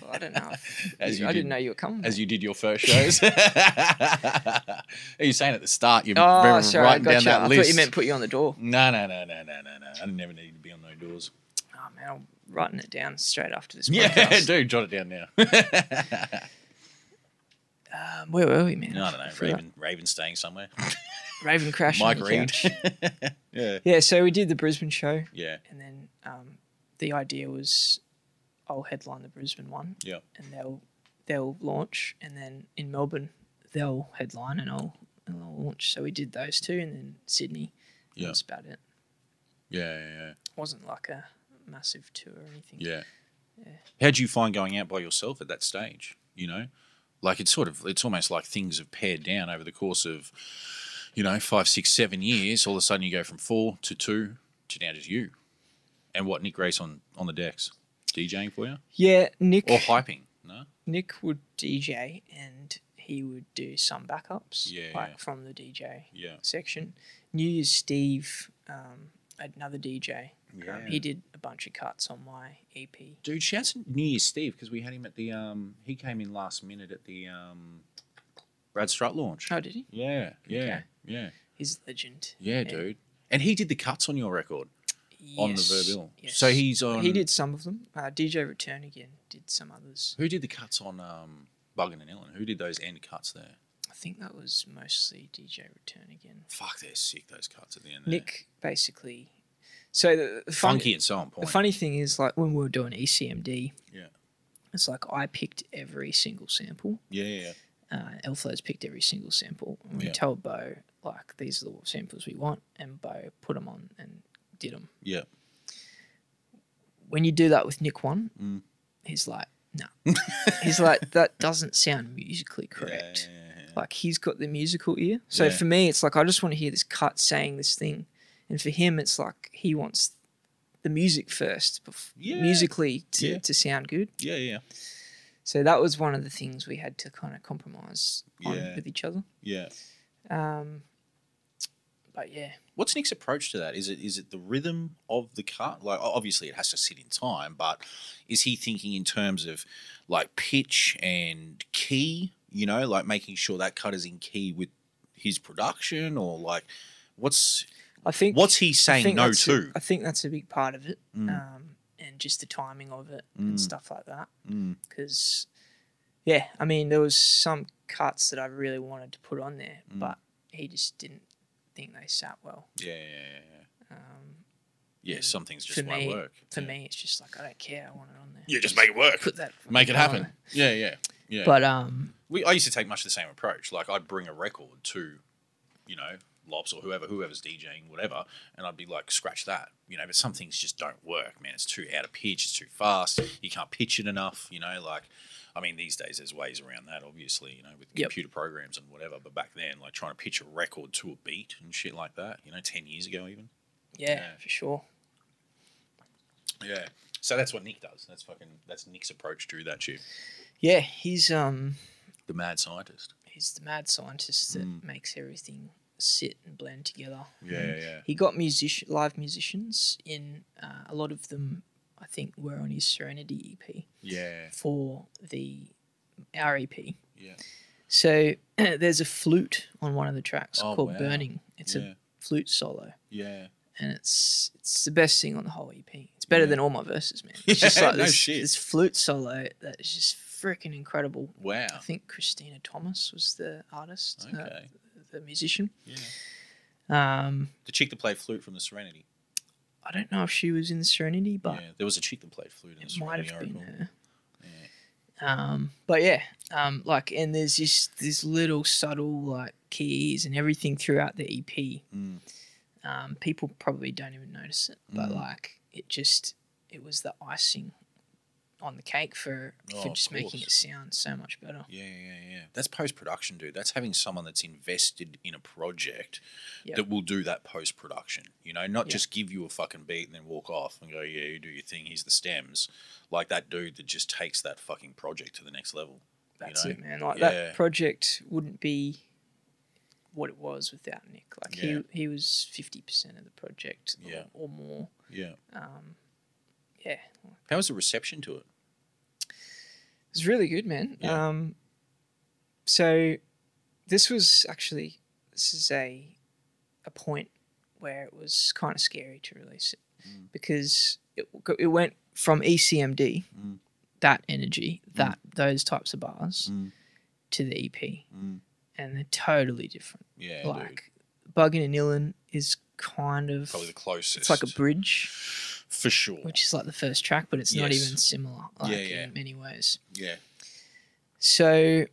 Well, I don't know. As you I did- didn't know you were coming. As you did your first shows. Are you saying at the start you're Oh, sorry, I writing got down you. that I list? thought you meant put you on the door. No. I never need to be on no doors. Oh man, I'm writing it down straight after this Yeah, podcast. dude, jot it down now. Where were we, man? I don't know. forgot. Raven staying somewhere. Raven crashing Mike on the Reed. couch. Yeah. Yeah, so we did the Brisbane show, Yeah. and then the idea was I'll headline the Brisbane one, Yeah. and they'll launch, and then in Melbourne they'll headline and I'll launch. So we did those two, and then Sydney. Yeah. That's about it. Yeah. It wasn't like a massive tour or anything. Yeah. How'd you find going out by yourself at that stage? You know, like it's almost like things have pared down over the course of, 5, 6, 7 years. All of a sudden you go from 4 to 2 to now just you. And what, Nick Grace on the decks? DJing for you? Yeah, Nick. Or hyping? No? Nick would DJ and he would do some backups, Yeah. from the DJ Yeah. section. New Year's Steve, another DJ. Yeah. He did a bunch of cuts on my E EP. Dude, shouts to New Year's Steve because we had him at the, he came in last minute at the Brad Strutt launch. Oh, did he? Yeah. Okay. Yeah. He's a legend. Yeah, dude. And he did the cuts on your record. On the Yes, Verbill. yes. So he's on. He did some of them. DJ Return again did some others. Who did the cuts on Buggin' and Ellen? Who did those end cuts there? I think that was mostly DJ Return again. Fuck, they're sick, those cuts at the end. Nick basically. So the Funky and so on point. The funny thing is, like when we were doing ECMD, Yeah. it's like I picked every single sample. Yeah. Elflo's picked every single sample. And we Yeah. told Bo, like, these are the samples we want, and Bo put them on and did them. Yeah. When you do that with Nick one, Mm. he's like, no. He's like, that doesn't sound musically correct. Yeah. Like, he's got the musical ear. So Yeah. for me, it's like, I just want to hear this cut saying this thing. And for him, it's like, he wants the music first, Yeah. musically Yeah. to sound good. Yeah. So that was one of the things we had to kind of compromise on Yeah. with each other. Yeah. But yeah, What's Nick's approach to that? Is it the rhythm of the cut? Like, obviously it has to sit in time, but is he thinking in terms of like pitch and key, like making sure that cut is in key with his production, or like what's he saying no to? I think that's a big part of it, and just the timing of it and stuff like that. Because, yeah, I mean, there was some cuts that I really wanted to put on there, but he just didn't think they sat well. Yeah, some things just For won't me, work. For me, it's just like I don't care. I want it on there. Yeah, just make it work. Put that. Make it on happen. there. Yeah. But I used to take much the same approach. Like I'd bring a record to, Lops or whoever's DJing, whatever, and I'd be like, scratch that, but some things just don't work, man. It's too out of pitch, it's too fast, you can't pitch it enough, these days there's ways around that, obviously, with computer programs and whatever, but back then, like trying to pitch a record to a beat and shit like that, 10 years ago even. yeah, for sure. Yeah. So that's what Nick does. That's Nick's approach to that shit. Yeah, he's The mad scientist. he's the mad scientist that makes everything sit and blend together. Yeah. He got live musicians in. A lot of them, I think, were on his Serenity EP Yeah. for our EP. Yeah. So there's a flute on one of the tracks Oh, called wow. Burning. It's Yeah. a flute solo, Yeah. and it's the best thing on the whole EP. It's better than all my verses, man. It's Yeah, just like no this, shit. this flute solo that is just freaking incredible. Wow. I think Christina Thomas was the artist, Okay. the musician. Yeah. Um, The chick that played flute from the Serenity. I don't know if she was in the Serenity, but Yeah, there was a chick that played flute in the it might Serenity. have been her. Yeah. But yeah, and there's just this little subtle like keys and everything throughout the EP. People probably don't even notice it, but like it was the icing on the cake for of just making course. it sound so much better. Yeah. That's post-production, dude. That's having someone that's invested in a project Yep. that will do that post-production. Not just give you a fucking beat and then walk off and go, yeah, you do your thing, here's the stems. Like that dude that just takes that fucking project to the next level. That's it, man. Like Yeah. that project wouldn't be what it was without Nick. Like he was 50% of the project or more. Yeah. Yeah. How was the reception to it? It was really good, man. Yeah. So this is a point where it was kind of scary to release it because it went from ECMD, that energy, those types of bars, to the EP, and they're totally different. Yeah, like Buggin' and Illin is kind of probably the closest. It's like a bridge, for sure, which is like the first track, but it's not even similar. Like, in many ways. Yeah. So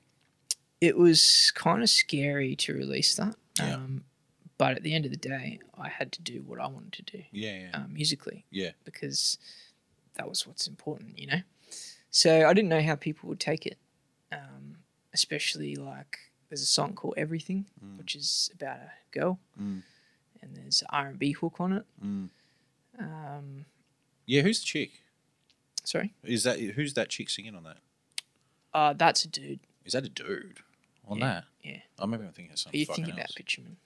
it was kind of scary to release that. Yeah. But at the end of the day, I had to do what I wanted to do. Musically. Yeah. Because that was what's important, you know? So I didn't know how people would take it. Especially like there's a song called Everything, which is about a girl. And there's an R&B hook on it. Yeah, who's the chick? Sorry? Who's that chick singing on that? That's a dude. Is that a dude on that? Yeah. Oh, maybe I'm thinking of something. Are you fucking thinking else. about Bitumen?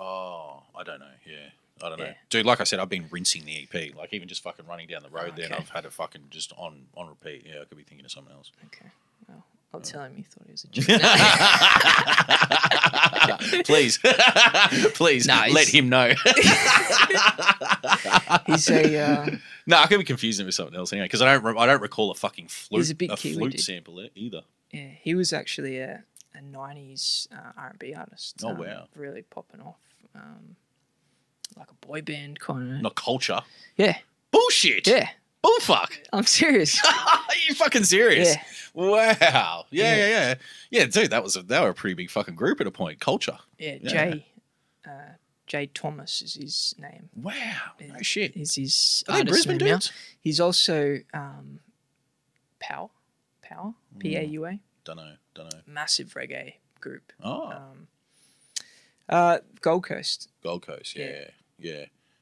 Oh, I don't know. Yeah. I don't know. Yeah. Dude, like I said, I've been rinsing the EP. Like, even just fucking running down the road there, and I've had it fucking just on repeat. Yeah, I could be thinking of something else. Okay. Well, I'll tell him you thought he was a joke. Please. Please, let him know. He's a... No, I could be confusing him with something else anyway, because I don't recall a fucking flute, He's a big Kiwi flute dude. sample either. Yeah, he was actually a 90s R&B artist. Oh, wow. Really popping off. Like a boy band kind of. Not Culture. Yeah. Bullshit. Yeah. Bullfuck. I'm serious. Are you fucking serious? Yeah. Wow. Yeah. Yeah, dude, they were a pretty big fucking group at a point. Culture. Yeah. Jay Thomas is his name. Wow. No shit. Is his Are they artist Brisbane name now. dudes? He's also Power, P-A-U-A. Don't know. Massive reggae group. Oh. Gold Coast. Gold Coast. Yeah.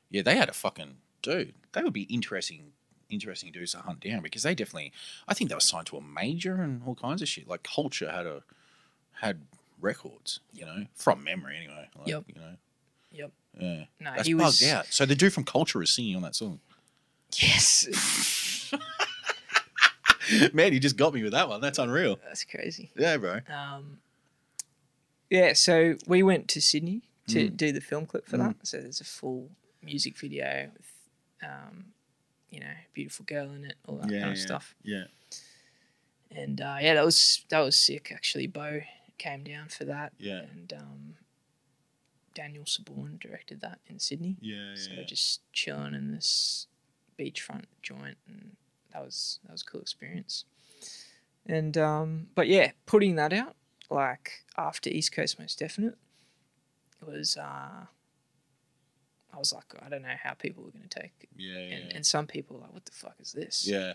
They had a fucking dude. They would be interesting dudes to hunt down because they definitely. I think they were signed to a major and all kinds of shit. Like Culture had records, you know, from memory anyway. Like, Yep. You know. Yep. Yeah. No, That's he bugged was out. So the dude from Culture is singing on that song. Yes. Man, you just got me with that one. That's unreal. That's crazy. Yeah, bro. Yeah, so we went to Sydney to do the film clip for that. So there's a full music video with, beautiful girl in it, all that kind of stuff. Yeah. And that was sick. Actually, Bo came down for that. Yeah. And Daniel Saborn directed that in Sydney. Yeah. So just chilling in this beachfront joint, and that was a cool experience. And but yeah, putting that out like after East Coast Most Definite, it was I was like, I don't know how people were going to take it. Yeah. And some people were like, what the fuck is this? Yeah.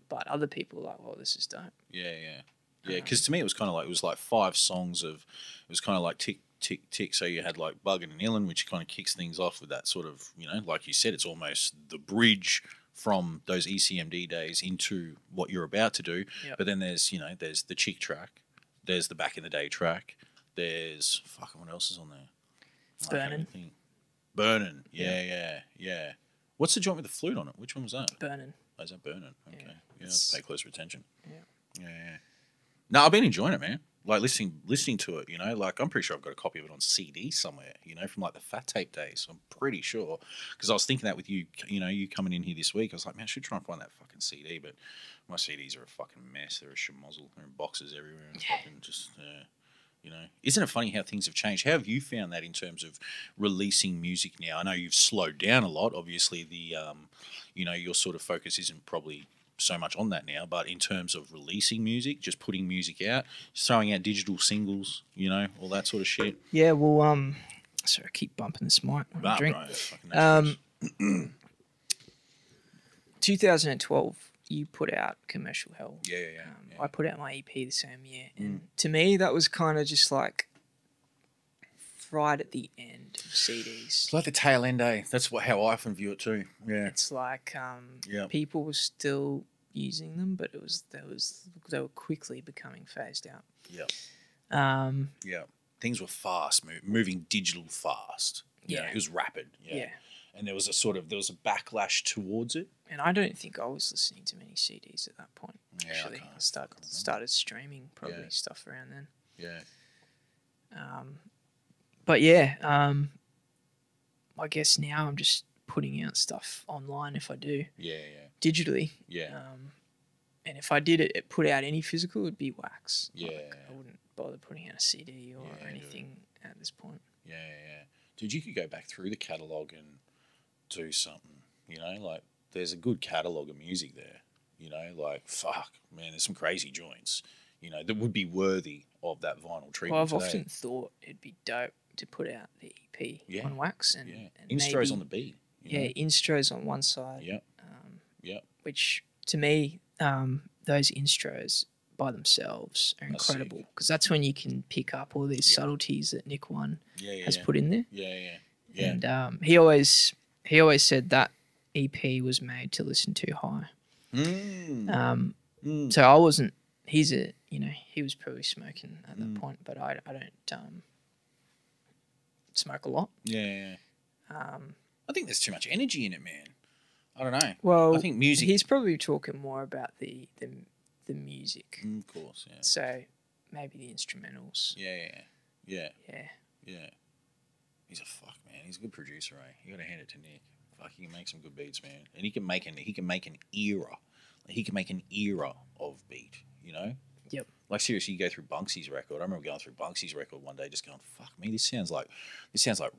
But other people were like, well, this is dope. Yeah. Because to me, it was kind of like 5 songs of. It was kind of like tick, tick, tick. So you had like Buggin' and Illin, which kind of kicks things off with that sort of, you know, like you said, it's almost the bridge from those ECMD days into what you're about to do. Yep. But then there's the chick track, there's the back in the day track, there's fucking what else is on there? Burnin'. Yeah. What's the joint with the flute on it? Which one was that? Burnin'. Oh, is that Burnin'? Okay. Yeah, I have It's- to pay closer attention. Yeah. No, I've been enjoying it, man. Like listening to it, you know, like I'm pretty sure I've got a copy of it on CD somewhere, you know, from like the Fat Tape days. I'm pretty sure because I was thinking that with you, you know, you coming in here this week, I was like, man, I should try and find that fucking CD, but my CDs are a fucking mess. They're a schmozzle. They're in boxes everywhere, and fucking just, you know. Isn't it funny how things have changed? How have you found that in terms of releasing music now? I know you've slowed down a lot. Obviously, the, you know, your sort of focus isn't probably so much on that now, but in terms of releasing music, just putting music out, throwing out digital singles, you know, all that sort of shit. Yeah, well, sorry, I keep bumping this mic when I drink. Bro, fucking 2012, you put out Commercial Hell. Yeah. I put out my EP the same year, and to me, that was kind of just like right at the end of CDs. It's like the tail end, eh? That's how I often view it too. Yeah. It's like people were still using them, but they were quickly becoming phased out. Yeah. Um, Yeah. things were fast, moving digital fast. You know, Yeah. it was rapid. Yeah. And there was a backlash towards it. And I don't think I was listening to many CDs at that point. Yeah, Actually, I started streaming probably Yeah. stuff around then. Yeah. But yeah, I guess now I'm just putting out stuff online if I do Yeah. digitally. Yeah. And if I did put out any physical, it'd be wax. Yeah. I wouldn't bother putting out a CD or Yeah, anything at this point. Yeah. Dude, you could go back through the catalogue and do something, you know, like there's a good catalogue of music there, you know, like fuck, man, there's some crazy joints, you know, that would be worthy of that vinyl treatment. Well, I've today. often thought it'd be dope to put out the EP on wax and, and Instros maybe, on the beat. Yeah, instros on one side. Yep. Which to me, those instros by themselves are That's incredible sick. because that's when you can pick up all these subtleties that Nick One has put in there. Yeah. And he always said that EP was made to listen to high. So I wasn't. He was probably smoking at that point, but I don't smoke a lot. Yeah. I think there's too much energy in it, man. I don't know. Well, I think music. He's probably talking more about the music. Of course, yeah. So maybe the instrumentals. Yeah. He's a man. He's a good producer, eh? You got to hand it to Nick. Fuck, he can make some good beats, man. And he can make an era. He can make an era of beat. You know. Yep. Like seriously, you go through Bunksy's record. I remember going through Bunksy's record one day, just going, "Fuck me, this sounds like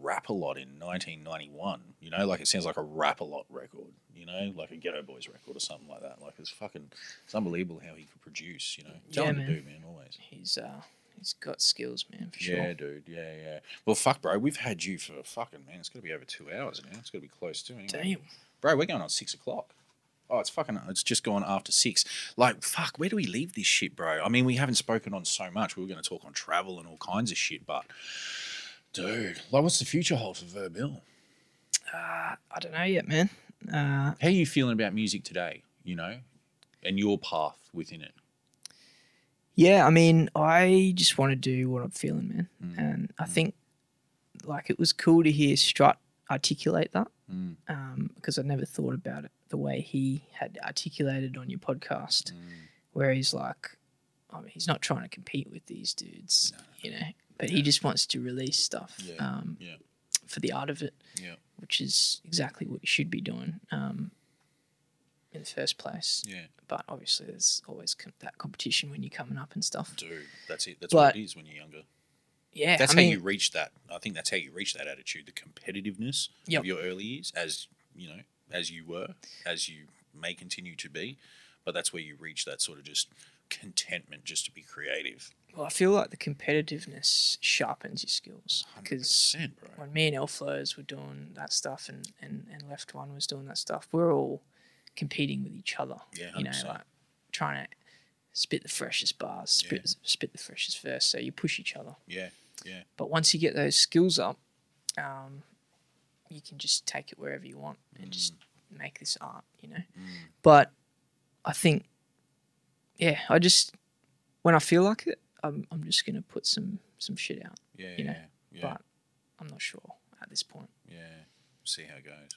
Rap-A-Lot in 1991." You know, like it sounds like a Rap-A-Lot record. You know, like a Ghetto Boys record or something like that. Like it's unbelievable how he could produce. You know, talented dude, man, always. He's got skills, man, for sure. Yeah, dude. Yeah. Well, fuck, bro. We've had you for fucking man. It's got to be over 2 hours now. It's got to be close to anyway. Damn, bro. We're going on 6 o'clock. Oh, it's just gone after 6. Like, fuck, where do we leave this shit, bro? I mean, we haven't spoken on so much. We were going to talk on travel and all kinds of shit, but, dude, like, what's the future hold for Verbill? I don't know yet, man. How are you feeling about music today, you know, and your path within it? Yeah, I mean, I just want to do what I'm feeling, man. And I think, like, it was cool to hear Strut articulate that because I never thought about it the way he had articulated on your podcast, where he's like, I mean, he's not trying to compete with these dudes, you know, but he just wants to release stuff for the art of it, which is exactly what you should be doing in the first place. Yeah. But obviously there's always that competition when you're coming up and stuff. Dude, that's it. That's what it is when you're younger. Yeah, that's how you reach that. I think that's how you reach that attitude, the competitiveness of your early years, as you know, as you were, as you may continue to be. But that's where you reach that sort of just contentment, just to be creative. Well, I feel like the competitiveness sharpens your skills because when me and Elflows were doing that stuff and Left One was doing that stuff, we're all competing with each other. Yeah, 100%. You know, like trying to spit the freshest bars, spit the freshest verse. So you push each other. Yeah. But once you get those skills up, you can just take it wherever you want and just make this art, you know. But I think, when I feel like it, I'm just gonna put some shit out. But I'm not sure at this point. Yeah, see how it goes.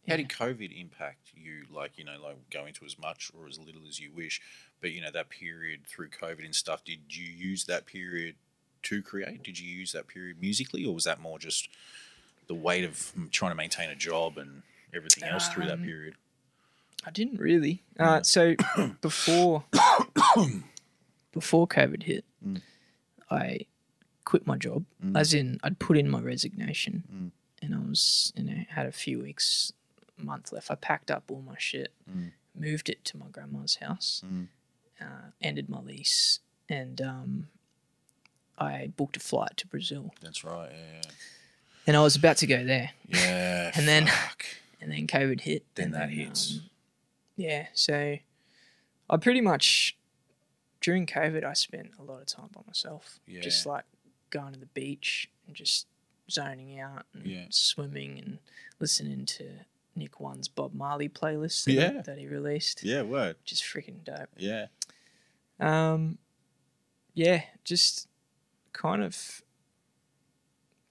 How did COVID impact you? Like, you know, like go into as much or as little as you wish, but you know that period through COVID and stuff. Did you use that period to create? Did you use that period musically, or was that more just the weight of trying to maintain a job and everything else through that period? I didn't really. So before COVID hit, I quit my job. As in, I'd put in my resignation, and I was, had a few weeks, month left. I packed up all my shit, moved it to my grandma's house, ended my lease, and I booked a flight to Brazil. That's right. Yeah. And I was about to go there. Yeah. and then COVID hit. Then that hits. So I pretty much, during COVID, I spent a lot of time by myself. Yeah. Just like going to the beach and just zoning out and swimming and listening to Nick One's Bob Marley playlist that he released. Yeah, word. Just freaking dope. Yeah. Just kind of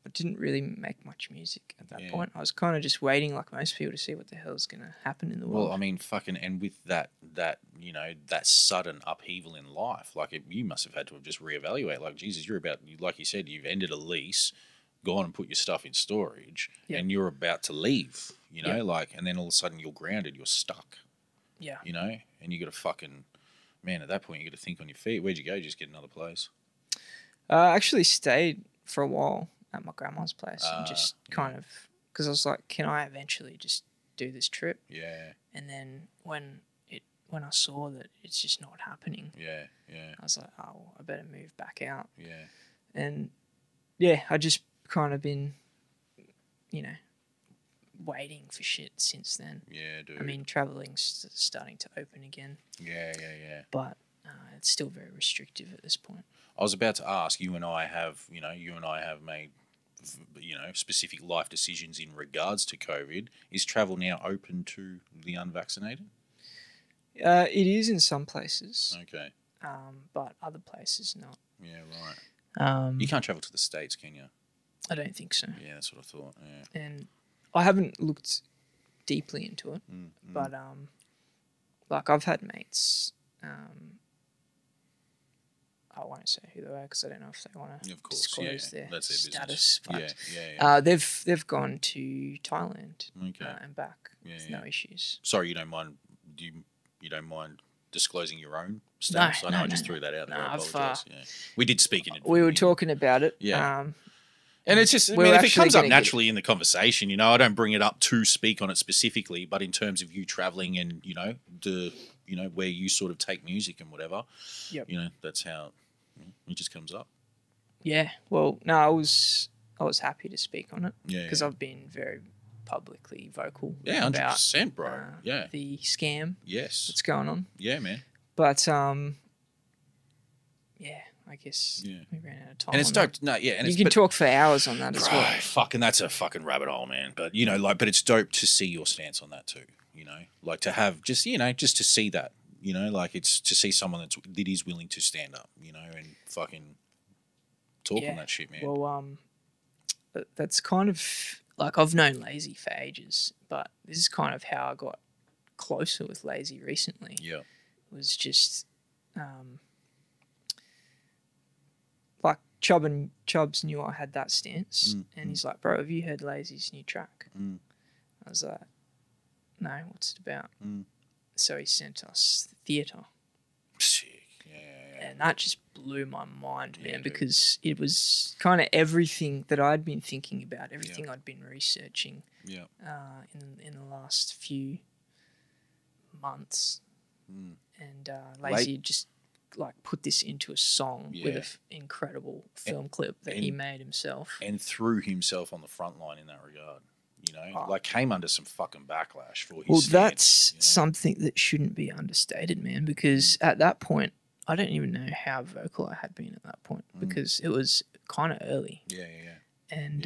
I didn't really make much music at that point. I was kind of just waiting, like most people, to see what the hell's going to happen in the world. Well, I mean, fucking, and with that that sudden upheaval in life, like you must have had to have just reevaluate. Like, Jesus, like you said, you've ended a lease, gone and put your stuff in storage, and you're about to leave. Like, and then all of a sudden you're grounded, you're stuck. Yeah. And you got to fucking, man, at that point you got to think on your feet. Where'd you go? Just get another place. I actually stayed for a while at my grandma's place and just kind of, because I was like, can I eventually just do this trip? Yeah. And then when I saw that it's just not happening, I was like, oh, I better move back out. Yeah. And I just kind of been, waiting for shit since then. Yeah, dude. I mean, traveling's starting to open again. Yeah. But it's still very restrictive at this point. I was about to ask, you and I have made, specific life decisions in regards to COVID. Is travel now open to the unvaccinated? It is in some places. Okay. But other places not. Yeah, right. You can't travel to the States, can you? I don't think so. Yeah, that's what I thought. Yeah. And I haven't looked deeply into it, but like I've had mates. I won't say who they are because I don't know if they want to disclose their status. Business. But they've gone to Thailand and back with no issues. Sorry, you don't mind? You don't mind disclosing your own status? I just threw that out there. I apologise. We did speak in it. We were talking about it. Yeah. And it's just, I mean, if it comes up naturally in the conversation, I don't bring it up to speak on it specifically, but in terms of you traveling and, where you sort of take music and whatever, that's how it just comes up. Yeah. Well, no, I was happy to speak on it because I've been very publicly vocal. Yeah, 100%, bro. The scam. Yes. That's going on. Yeah, man. But, I guess we ran out of time. And it's dope. No, yeah, and you can talk for hours on that as well. Fucking, that's a fucking rabbit hole, man. But but it's dope to see your stance on that too. Like to have just just to see that. Like it's to see someone that is willing to stand up. And fucking talk on that shit, man. Well, that's kind of like I've known Lazy for ages, but this is kind of how I got closer with Lazy recently. Yeah, it was just. Like Chubbs knew I had that stance, and he's like, "Bro, have you heard Lazy's new track?" I was like, "No, what's it about?" So he sent us Theatre. Sick, yeah. And that just blew my mind, man, because it was kind of everything that I'd been thinking about, everything I'd been researching. Yeah. In the last few months, and Lazy had just. Like put this into a song with an incredible film clip that he made himself and threw himself on the front line in that regard. Like came under some fucking backlash for his. Well, that's something that shouldn't be understated, man. Because at that point, I don't even know how vocal I had been at that point because it was kind of early. Yeah. And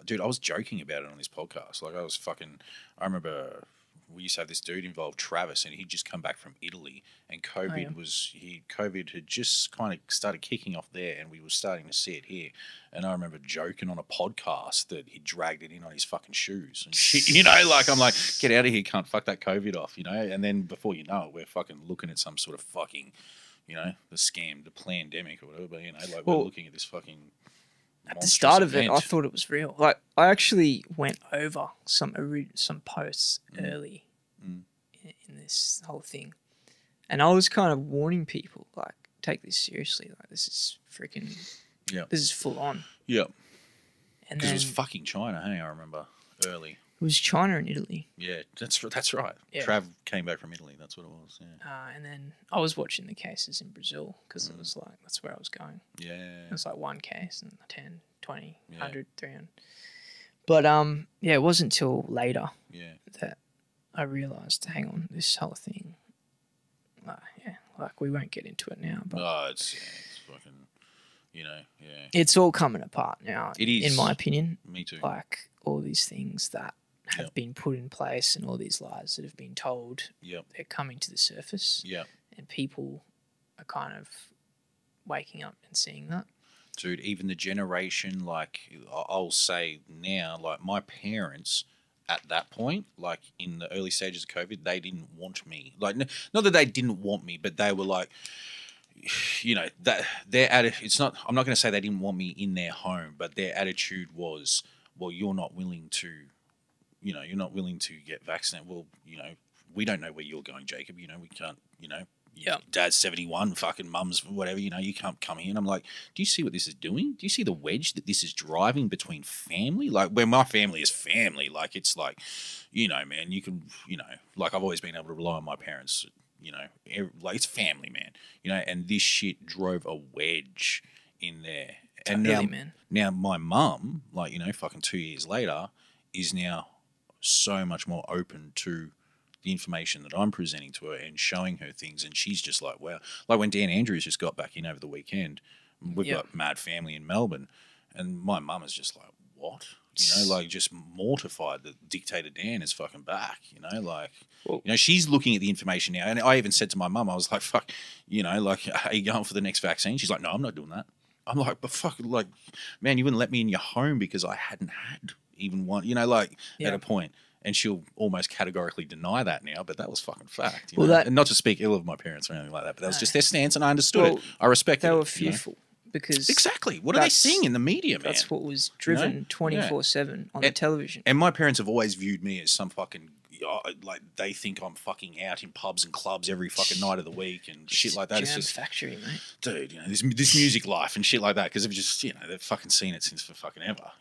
dude, I was joking about it on this podcast. Like I remember. We used to have this dude involved, Travis, and he'd just come back from Italy, and COVID had just kind of started kicking off there, and we were starting to see it here. And I remember joking on a podcast that he dragged it in on his fucking shoes, and shit, like I'm like, get out of here, cunt, fuck that COVID off, And then before you know it, we're fucking looking at some sort of fucking, the scam, the pandemic or whatever, but we're looking at this fucking. At the start of it, I thought it was real. Like I actually went over some posts early in this whole thing, and I was kind of warning people like, take this seriously. Like this is freaking, this is full on. Yep. And because it was fucking China, hey? I remember early. It was China and Italy. Yeah, that's right. Yeah. Trav came back from Italy. That's what it was. Yeah. And then I was watching the cases in Brazil because it was like that's where I was going. Yeah. It was like one case and 10, 20, 100, 300. But it wasn't until later that I realised, hang on, this whole thing. Like we won't get into it now, but it's fucking, it's all coming apart now. It is, in my opinion. Me too. Like all these things that have been put in place and all these lies that have been told, they're coming to the surface. Yeah. And people are kind of waking up and seeing that. Dude, even the generation, like, I'll say now, like, my parents at that point, like, in the early stages of COVID, they didn't want me. Like, not that they didn't want me, but they were like, you know, that their attitude, it's not, I'm not going to say they didn't want me in their home, but their attitude was, well, you're not willing to get vaccinated. Well, we don't know where you're going, Jacob. We can't, Dad's 71, fucking mum's whatever, you can't come here. And I'm like, do you see what this is doing? Do you see the wedge that this is driving between family? Like, where my family is family, like, it's like, man, you can, like, I've always been able to rely on my parents, like, it's family, man, and this shit drove a wedge in there. And now my mum, like, fucking 2 years later, is now so much more open to the information that I'm presenting to her and showing her things, and she's just like, wow. Like when Dan Andrews just got back in over the weekend, we've got mad family in Melbourne, and my mum is just like, what? Like, just mortified that Dictator Dan is fucking back, like, she's looking at the information now. And I even said to my mum, I was like, fuck, like, are you going for the next vaccine? She's like, no, I'm not doing that. I'm like, but fuck, like, man, you wouldn't let me in your home because I hadn't had even one, at a point. And she'll almost categorically deny that now, but that was fucking fact. And not to speak ill of my parents or anything like that, but that was just their stance, and I understood it. I respected it. They were fearful because exactly. What are they seeing in the media, man? That's what was driven 24/7 on the television. And my parents have always viewed me as some fucking, like, they think I'm fucking out in pubs and clubs every fucking night of the week and shit like that. It's just factory, mate. Dude, this music life and shit like that, because they've just, they've fucking seen it since for fucking ever,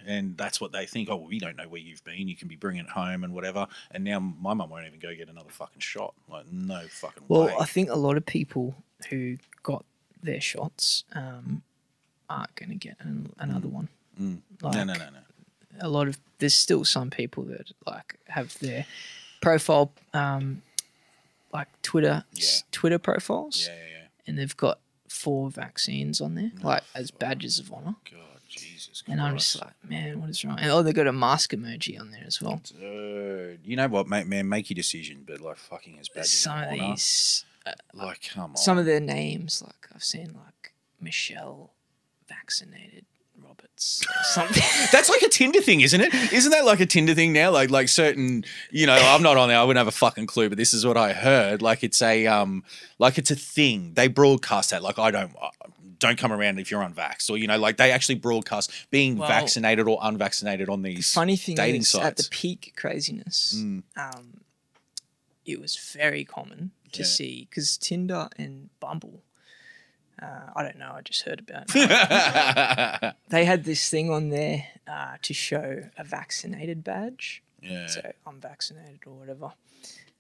and that's what they think. Oh, well, we don't know where you've been. You can be bringing it home and whatever. And now my mum won't even go get another fucking shot. Like, no fucking way. Well, I think a lot of people who got their shots aren't going to get another one. Like, no. There's still some people that, like, have their profile, like Twitter profiles, and they've got 4 vaccines on there, like, as badges of honor. God, Jesus Christ. And I'm just like, man, what is wrong? And they got a mask emoji on there as well. Dude, you know what, mate, man, make your decision, but, like, fucking as badges of honor. Some of these, like, come on. Some of their names, like, I've seen, like, Michelle Vaccinated Roberts or something. That's like a Tinder thing, isn't it? Isn't that like a Tinder thing now? Like certain, I'm not on there. I wouldn't have a fucking clue, but this is what I heard. Like, it's a thing. They broadcast that. Like, don't come around if you're unvaxxed, or like, they actually broadcast being vaccinated or unvaccinated on these funny thing dating is, sites. at the peak craziness, it was very common to see, because Tinder and Bumble, I don't know, I just heard about it. They had this thing on there to show a vaccinated badge. Yeah. So I'm vaccinated or whatever.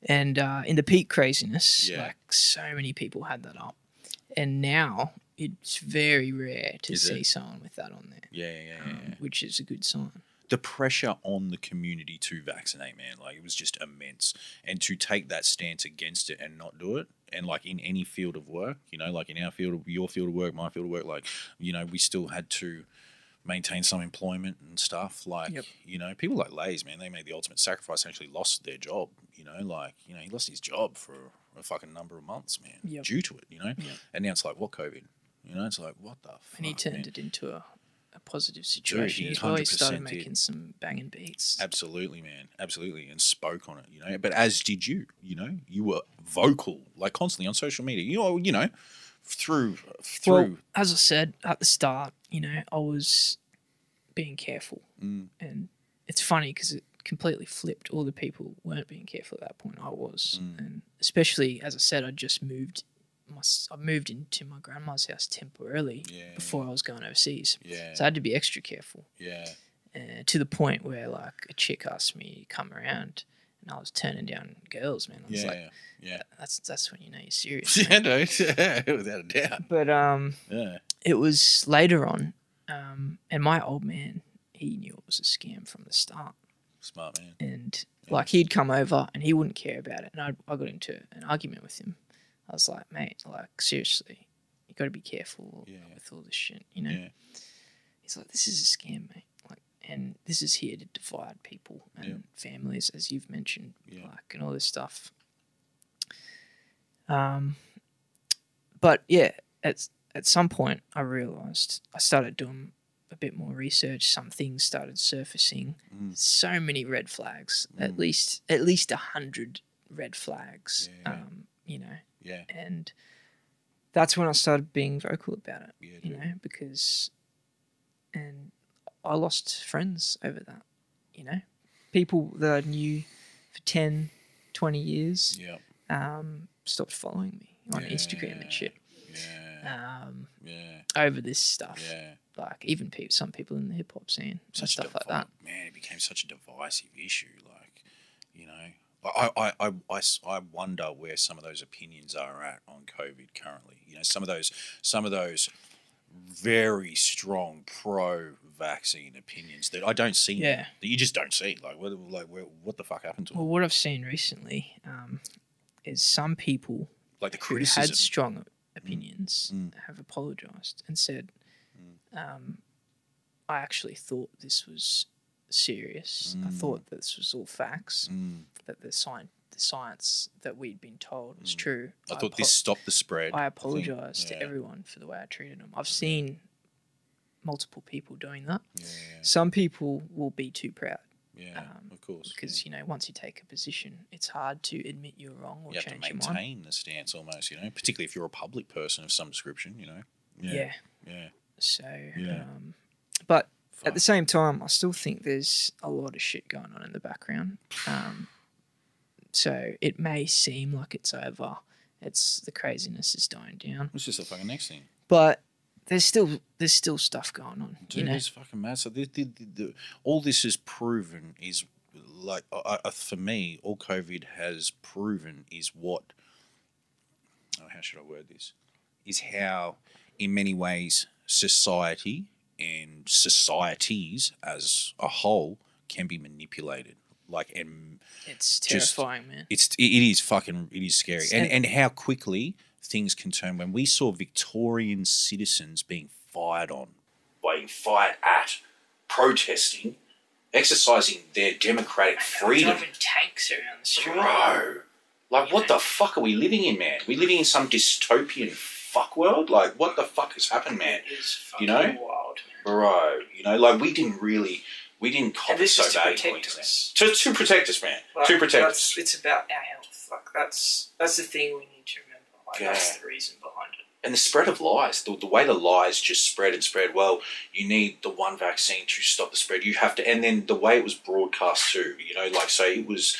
And in the peak craziness, like, so many people had that up. And now it's very rare to see someone with that on there. Yeah. Which is a good sign. The pressure on the community to vaccinate, man, like, it was just immense. And to take that stance against it and not do it, and, like, in any field of work, like in our field, your field of work, my field of work, like, we still had to maintain some employment and stuff. Like, people like Lays, man, they made the ultimate sacrifice and actually lost their job, he lost his job for a fucking number of months, man, due to it, And now it's like, what, COVID? It's like, what the fuck, and he turned it into a positive situation as well. He started making some banging beats. Absolutely, man. Absolutely. And spoke on it, But as did you, you were vocal, like, constantly on social media, through. Well, as I said at the start, I was being careful. And it's funny because it completely flipped. All the people weren't being careful at that point. I was. And especially, as I said, I moved into my grandma's house temporarily before I was going overseas. So I had to be extra careful. To the point where, like, a chick asked me to come around and I was turning down girls, man. I was like, that's when you know you're serious. Without a doubt. But it was later on, and my old man, he knew it was a scam from the start. Smart man. And like, he'd come over and he wouldn't care about it. And I got into an argument with him. I was like, mate, like, seriously, you got to be careful with all this shit, He's like, this is a scam, mate. Like, and this is here to divide people and families, as you've mentioned, like, and all this stuff. But yeah, at some point I realised I started doing a bit more research. Some things started surfacing. So many red flags. At least 100 red flags. You know. Yeah. And that's when I started being vocal about it. Yeah, you know, because I lost friends over that. You know, people that I knew for 10, 20 years. Stopped following me on Instagram and shit. Over this stuff. Like even some people in the hip hop scene and stuff like that. Man, it became such a divisive issue. Like, you know, I wonder where some of those opinions are at on COVID currently. You know, some of those very strong pro-vaccine opinions that I don't see. That you just don't see. Like what the fuck happened to them? Well, what I've seen recently is some people like the who criticism had strong opinions have apologised and said, I actually thought this was serious. I thought this was all facts, that the science that we'd been told was true. I thought this stopped the spread. I apologise to everyone for the way I treated them. I've seen multiple people doing that. Some people will be too proud. Of course. Because, you know, once you take a position, it's hard to admit you're wrong or you change have your to mind. maintain the stance almost, you know, particularly if you're a public person of some description, you know. Yeah. So, but at the same time, I still think there's a lot of shit going on in the background. So it may seem like it's over. The craziness is dying down. It's just the fucking next thing. But there's still stuff going on. Dude, it's fucking mad. So all this has proven is like for me, all COVID has proven is what. Oh, how should I word this? Is how, in many ways, society and societies as a whole can be manipulated. Like, and it's terrifying, man. It is scary, and how quickly things can turn. When we saw Victorian citizens being fired at, protesting, exercising their democratic freedom. Driving tanks around the street. Bro, like, what the fuck are we living in, man? We living in some dystopian fuck world? Like, what the fuck has happened, man? It is fucking you know? wild, man. Bro, you know, like, we didn't cop it so bad. To protect us, man. Like, to protect us. It's about our health. Like, that's the thing we need to remember. Like, that's the reason behind it. And the spread of lies, the way the lies just spread and spread. Well, you need the one vaccine to stop the spread. You have to, and then the way it was broadcast too. You know, like, so it was,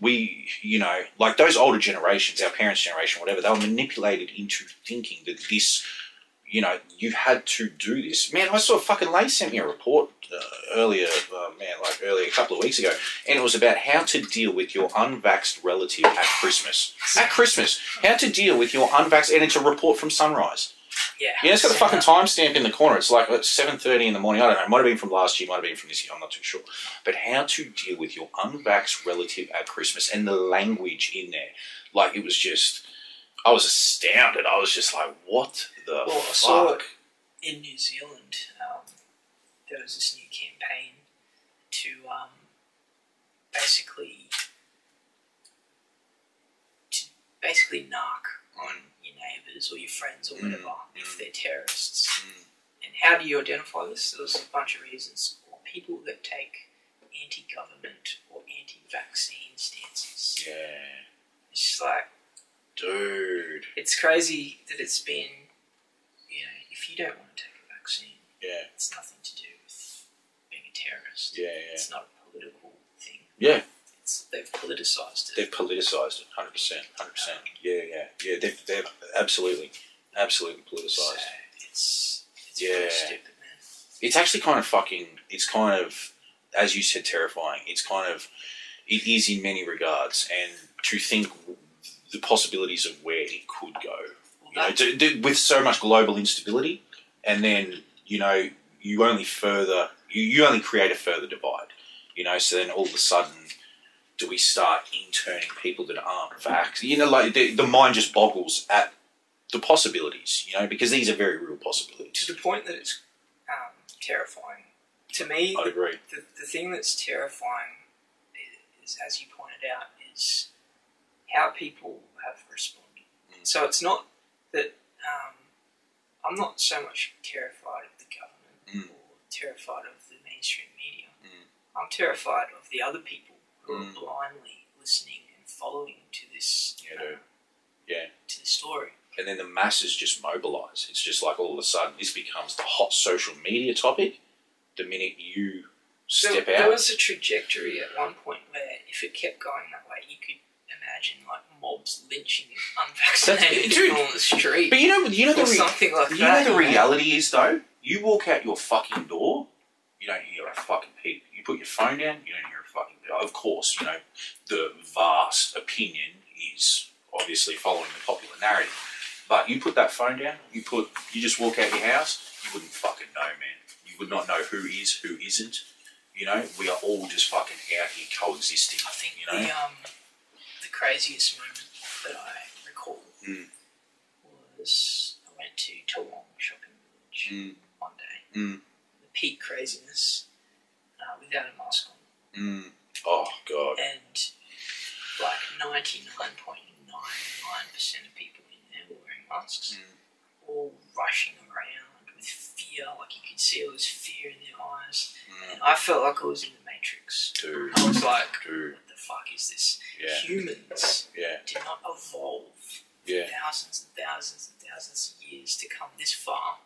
you know, like those older generations, our parents' generation, whatever, they were manipulated into thinking that this, you know, you had to do this. Man, I saw fucking Lay sent me a report earlier, a couple of weeks ago, and it was about how to deal with your unvaxxed relative at Christmas. At Christmas, how to deal with your unvaxxed, and it's a report from Sunrise. Yeah. Yeah, it's got the fucking timestamp in the corner. It's like 7:30 in the morning. I don't know. It might have been from last year, might have been from this year. I'm not too sure. But how to deal with your unvaxxed relative at Christmas, and the language in there. Like, it was just, I was astounded. I was just like, what the fuck? I saw it in New Zealand. There was this new campaign to basically knock on your neighbours or your friends or whatever if they're terrorists. And how do you identify this? There's a bunch of reasons. Or people that take anti-government or anti-vaccine stances. Yeah. It's just like, dude, it's crazy that it's been, you know, if you don't want to take a vaccine, it's nothing to do with being a terrorist. It's not a political thing. They've politicised it. They've politicised it, 100%. Yeah. They've absolutely politicised. So it's pretty stupid, man. It's actually kind of fucking. It's kind of, as you said, terrifying. It's kind of, it is in many regards, and to think the possibilities of where it could go. You know, with so much global instability, and then, you know, you only create a further divide. You know, so then all of a sudden, do we start interning people that aren't vaxxed? You know, like the mind just boggles at the possibilities. You know, because these are very real possibilities. To the point that it's terrifying. To me, I'd agree. The thing that's terrifying is, as you pointed out, is how people have responded. So it's not that I'm not so much terrified of the government or terrified of the mainstream media. I'm terrified of the other people who are blindly listening and following to this, to the story. And then the masses just mobilise. It's just like all of a sudden this becomes the hot social media topic the minute you step out. There was a trajectory at one point where if it kept going that way, you could imagine like mobs lynching unvaccinated people on the street. But you know something like that. You know the reality is though, you walk out your fucking door, you don't hear a fucking peep. You put your phone down, you don't hear a fucking peep. Of course, you know, the vast opinion is obviously following the popular narrative. But you put that phone down, you just walk out your house, you wouldn't fucking know, man. You would not know who is, who isn't. You know, we are all just fucking out here coexisting. I think you know? The craziest moment that I recall was I went to Toowong Shopping Village one day. The peak craziness without a mask on. Oh, God. And like 99.99% of people in there were wearing masks. All rushing around with fear, like you could see all this fear in their eyes. And I felt like I was in the Matrix. Dude. I was like, what the fuck is this? Yeah. Humans Yeah. did not evolve Yeah. thousands and thousands and thousands of years to come this far,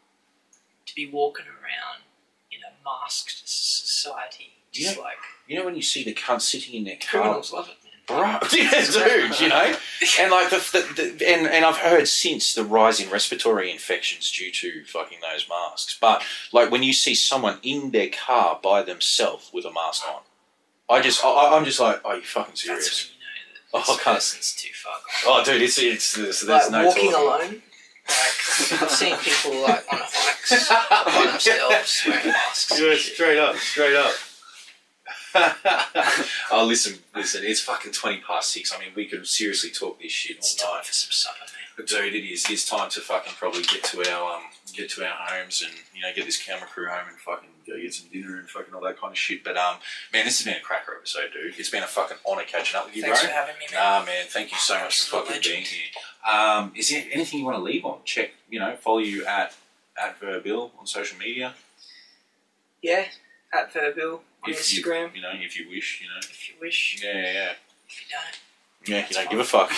to be walking around in a masked society. Just You know when you see the cunts sitting in their car? criminals love it, man. Bro, yeah, dude, you know? And like and I've heard since the rise in respiratory infections due to fucking those masks. But like when you see someone in their car by themselves with a mask on, I'm just like, are you fucking serious? That's when you know that this person's too far gone. Oh, dude, there's like no walking talking. alone. Like I've seen people like on hikes by themselves wearing masks. Yeah, straight up. Oh, listen, it's fucking 6:20. I mean, we could seriously talk this shit It's all time night. for some supper, man. Dude, it is. It's time to fucking probably get to our homes and, you know, get this camera crew home and fucking go get some dinner and fucking all that kind of shit. But man, this has been a cracker episode, dude. It's been a fucking honour catching up with you, Thanks bro. for having me, man. Nah, man, thank you so much for fucking being here. Is there anything you want to leave on? Check, you know, follow you at Verbill on social media. Yeah, at Verbill on Instagram. You know, if you wish, you know. If you wish. Yeah. If you don't. Yeah, you don't give a fuck.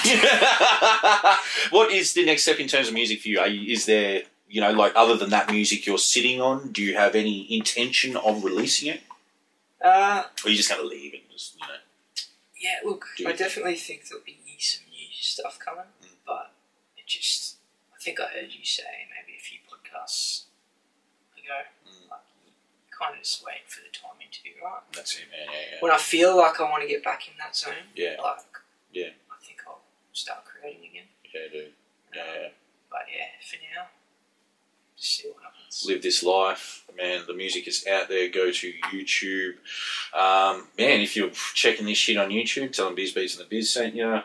What is the next step in terms of music for you? Is there, you know, like other than that music you're sitting on, do you have any intention of releasing it? Or are you just going to leave and just, you know? Yeah, look, I definitely think there'll be some new stuff coming, but I think I heard you say maybe a few podcasts ago, like, you kind of just wait for the timing to be right. That's it, man, yeah. When I feel like I want to get back in that zone, I think I'll start creating again. Yeah, dude. Yeah. But yeah, for now, just see what happens. Live this life, man. The music is out there. Go to YouTube. Man, if you're checking this shit on YouTube, tell them Biz Beats and the Biz sent you.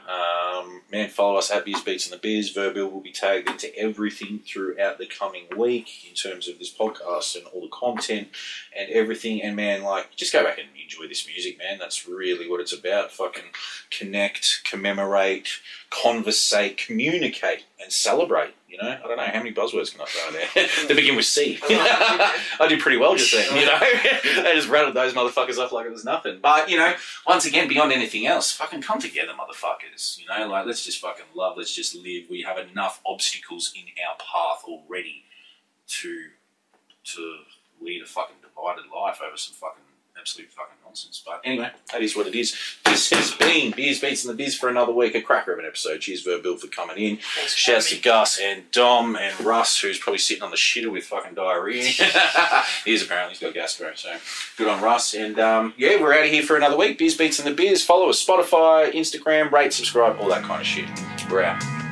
Man, follow us at Biz Beats and the Biz. Verbill will be tagged into everything throughout the coming week in terms of this podcast and all the content and everything. And man, like, just go back and enjoy this music, man. That's really what it's about. Fucking connect, commemorate, conversate, communicate, and celebrate. You know, I don't know how many buzzwords can I throw in there. They begin with C. I did pretty well just then. You know, I just rattled those motherfuckers off like it was nothing. But you know, once again, beyond anything else, fucking come together, motherfuckers. You know, like let's just fucking love. Let's just live. We have enough obstacles in our path already to lead a fucking divided life over some fucking absolute fucking nonsense. But anyway, that is what it is. This has been Beers, Beats and the Biz for another week. A cracker of an episode. Cheers, Verbill, for coming in. Shouts to Gus and Dom and Russ, who's probably sitting on the shitter with fucking diarrhea. He is apparently. He's got gastro, so good on Russ. And yeah, we're out of here for another week. Beers, Beats and the Biz. Follow us, Spotify, Instagram, rate, subscribe, all that kind of shit. We're out.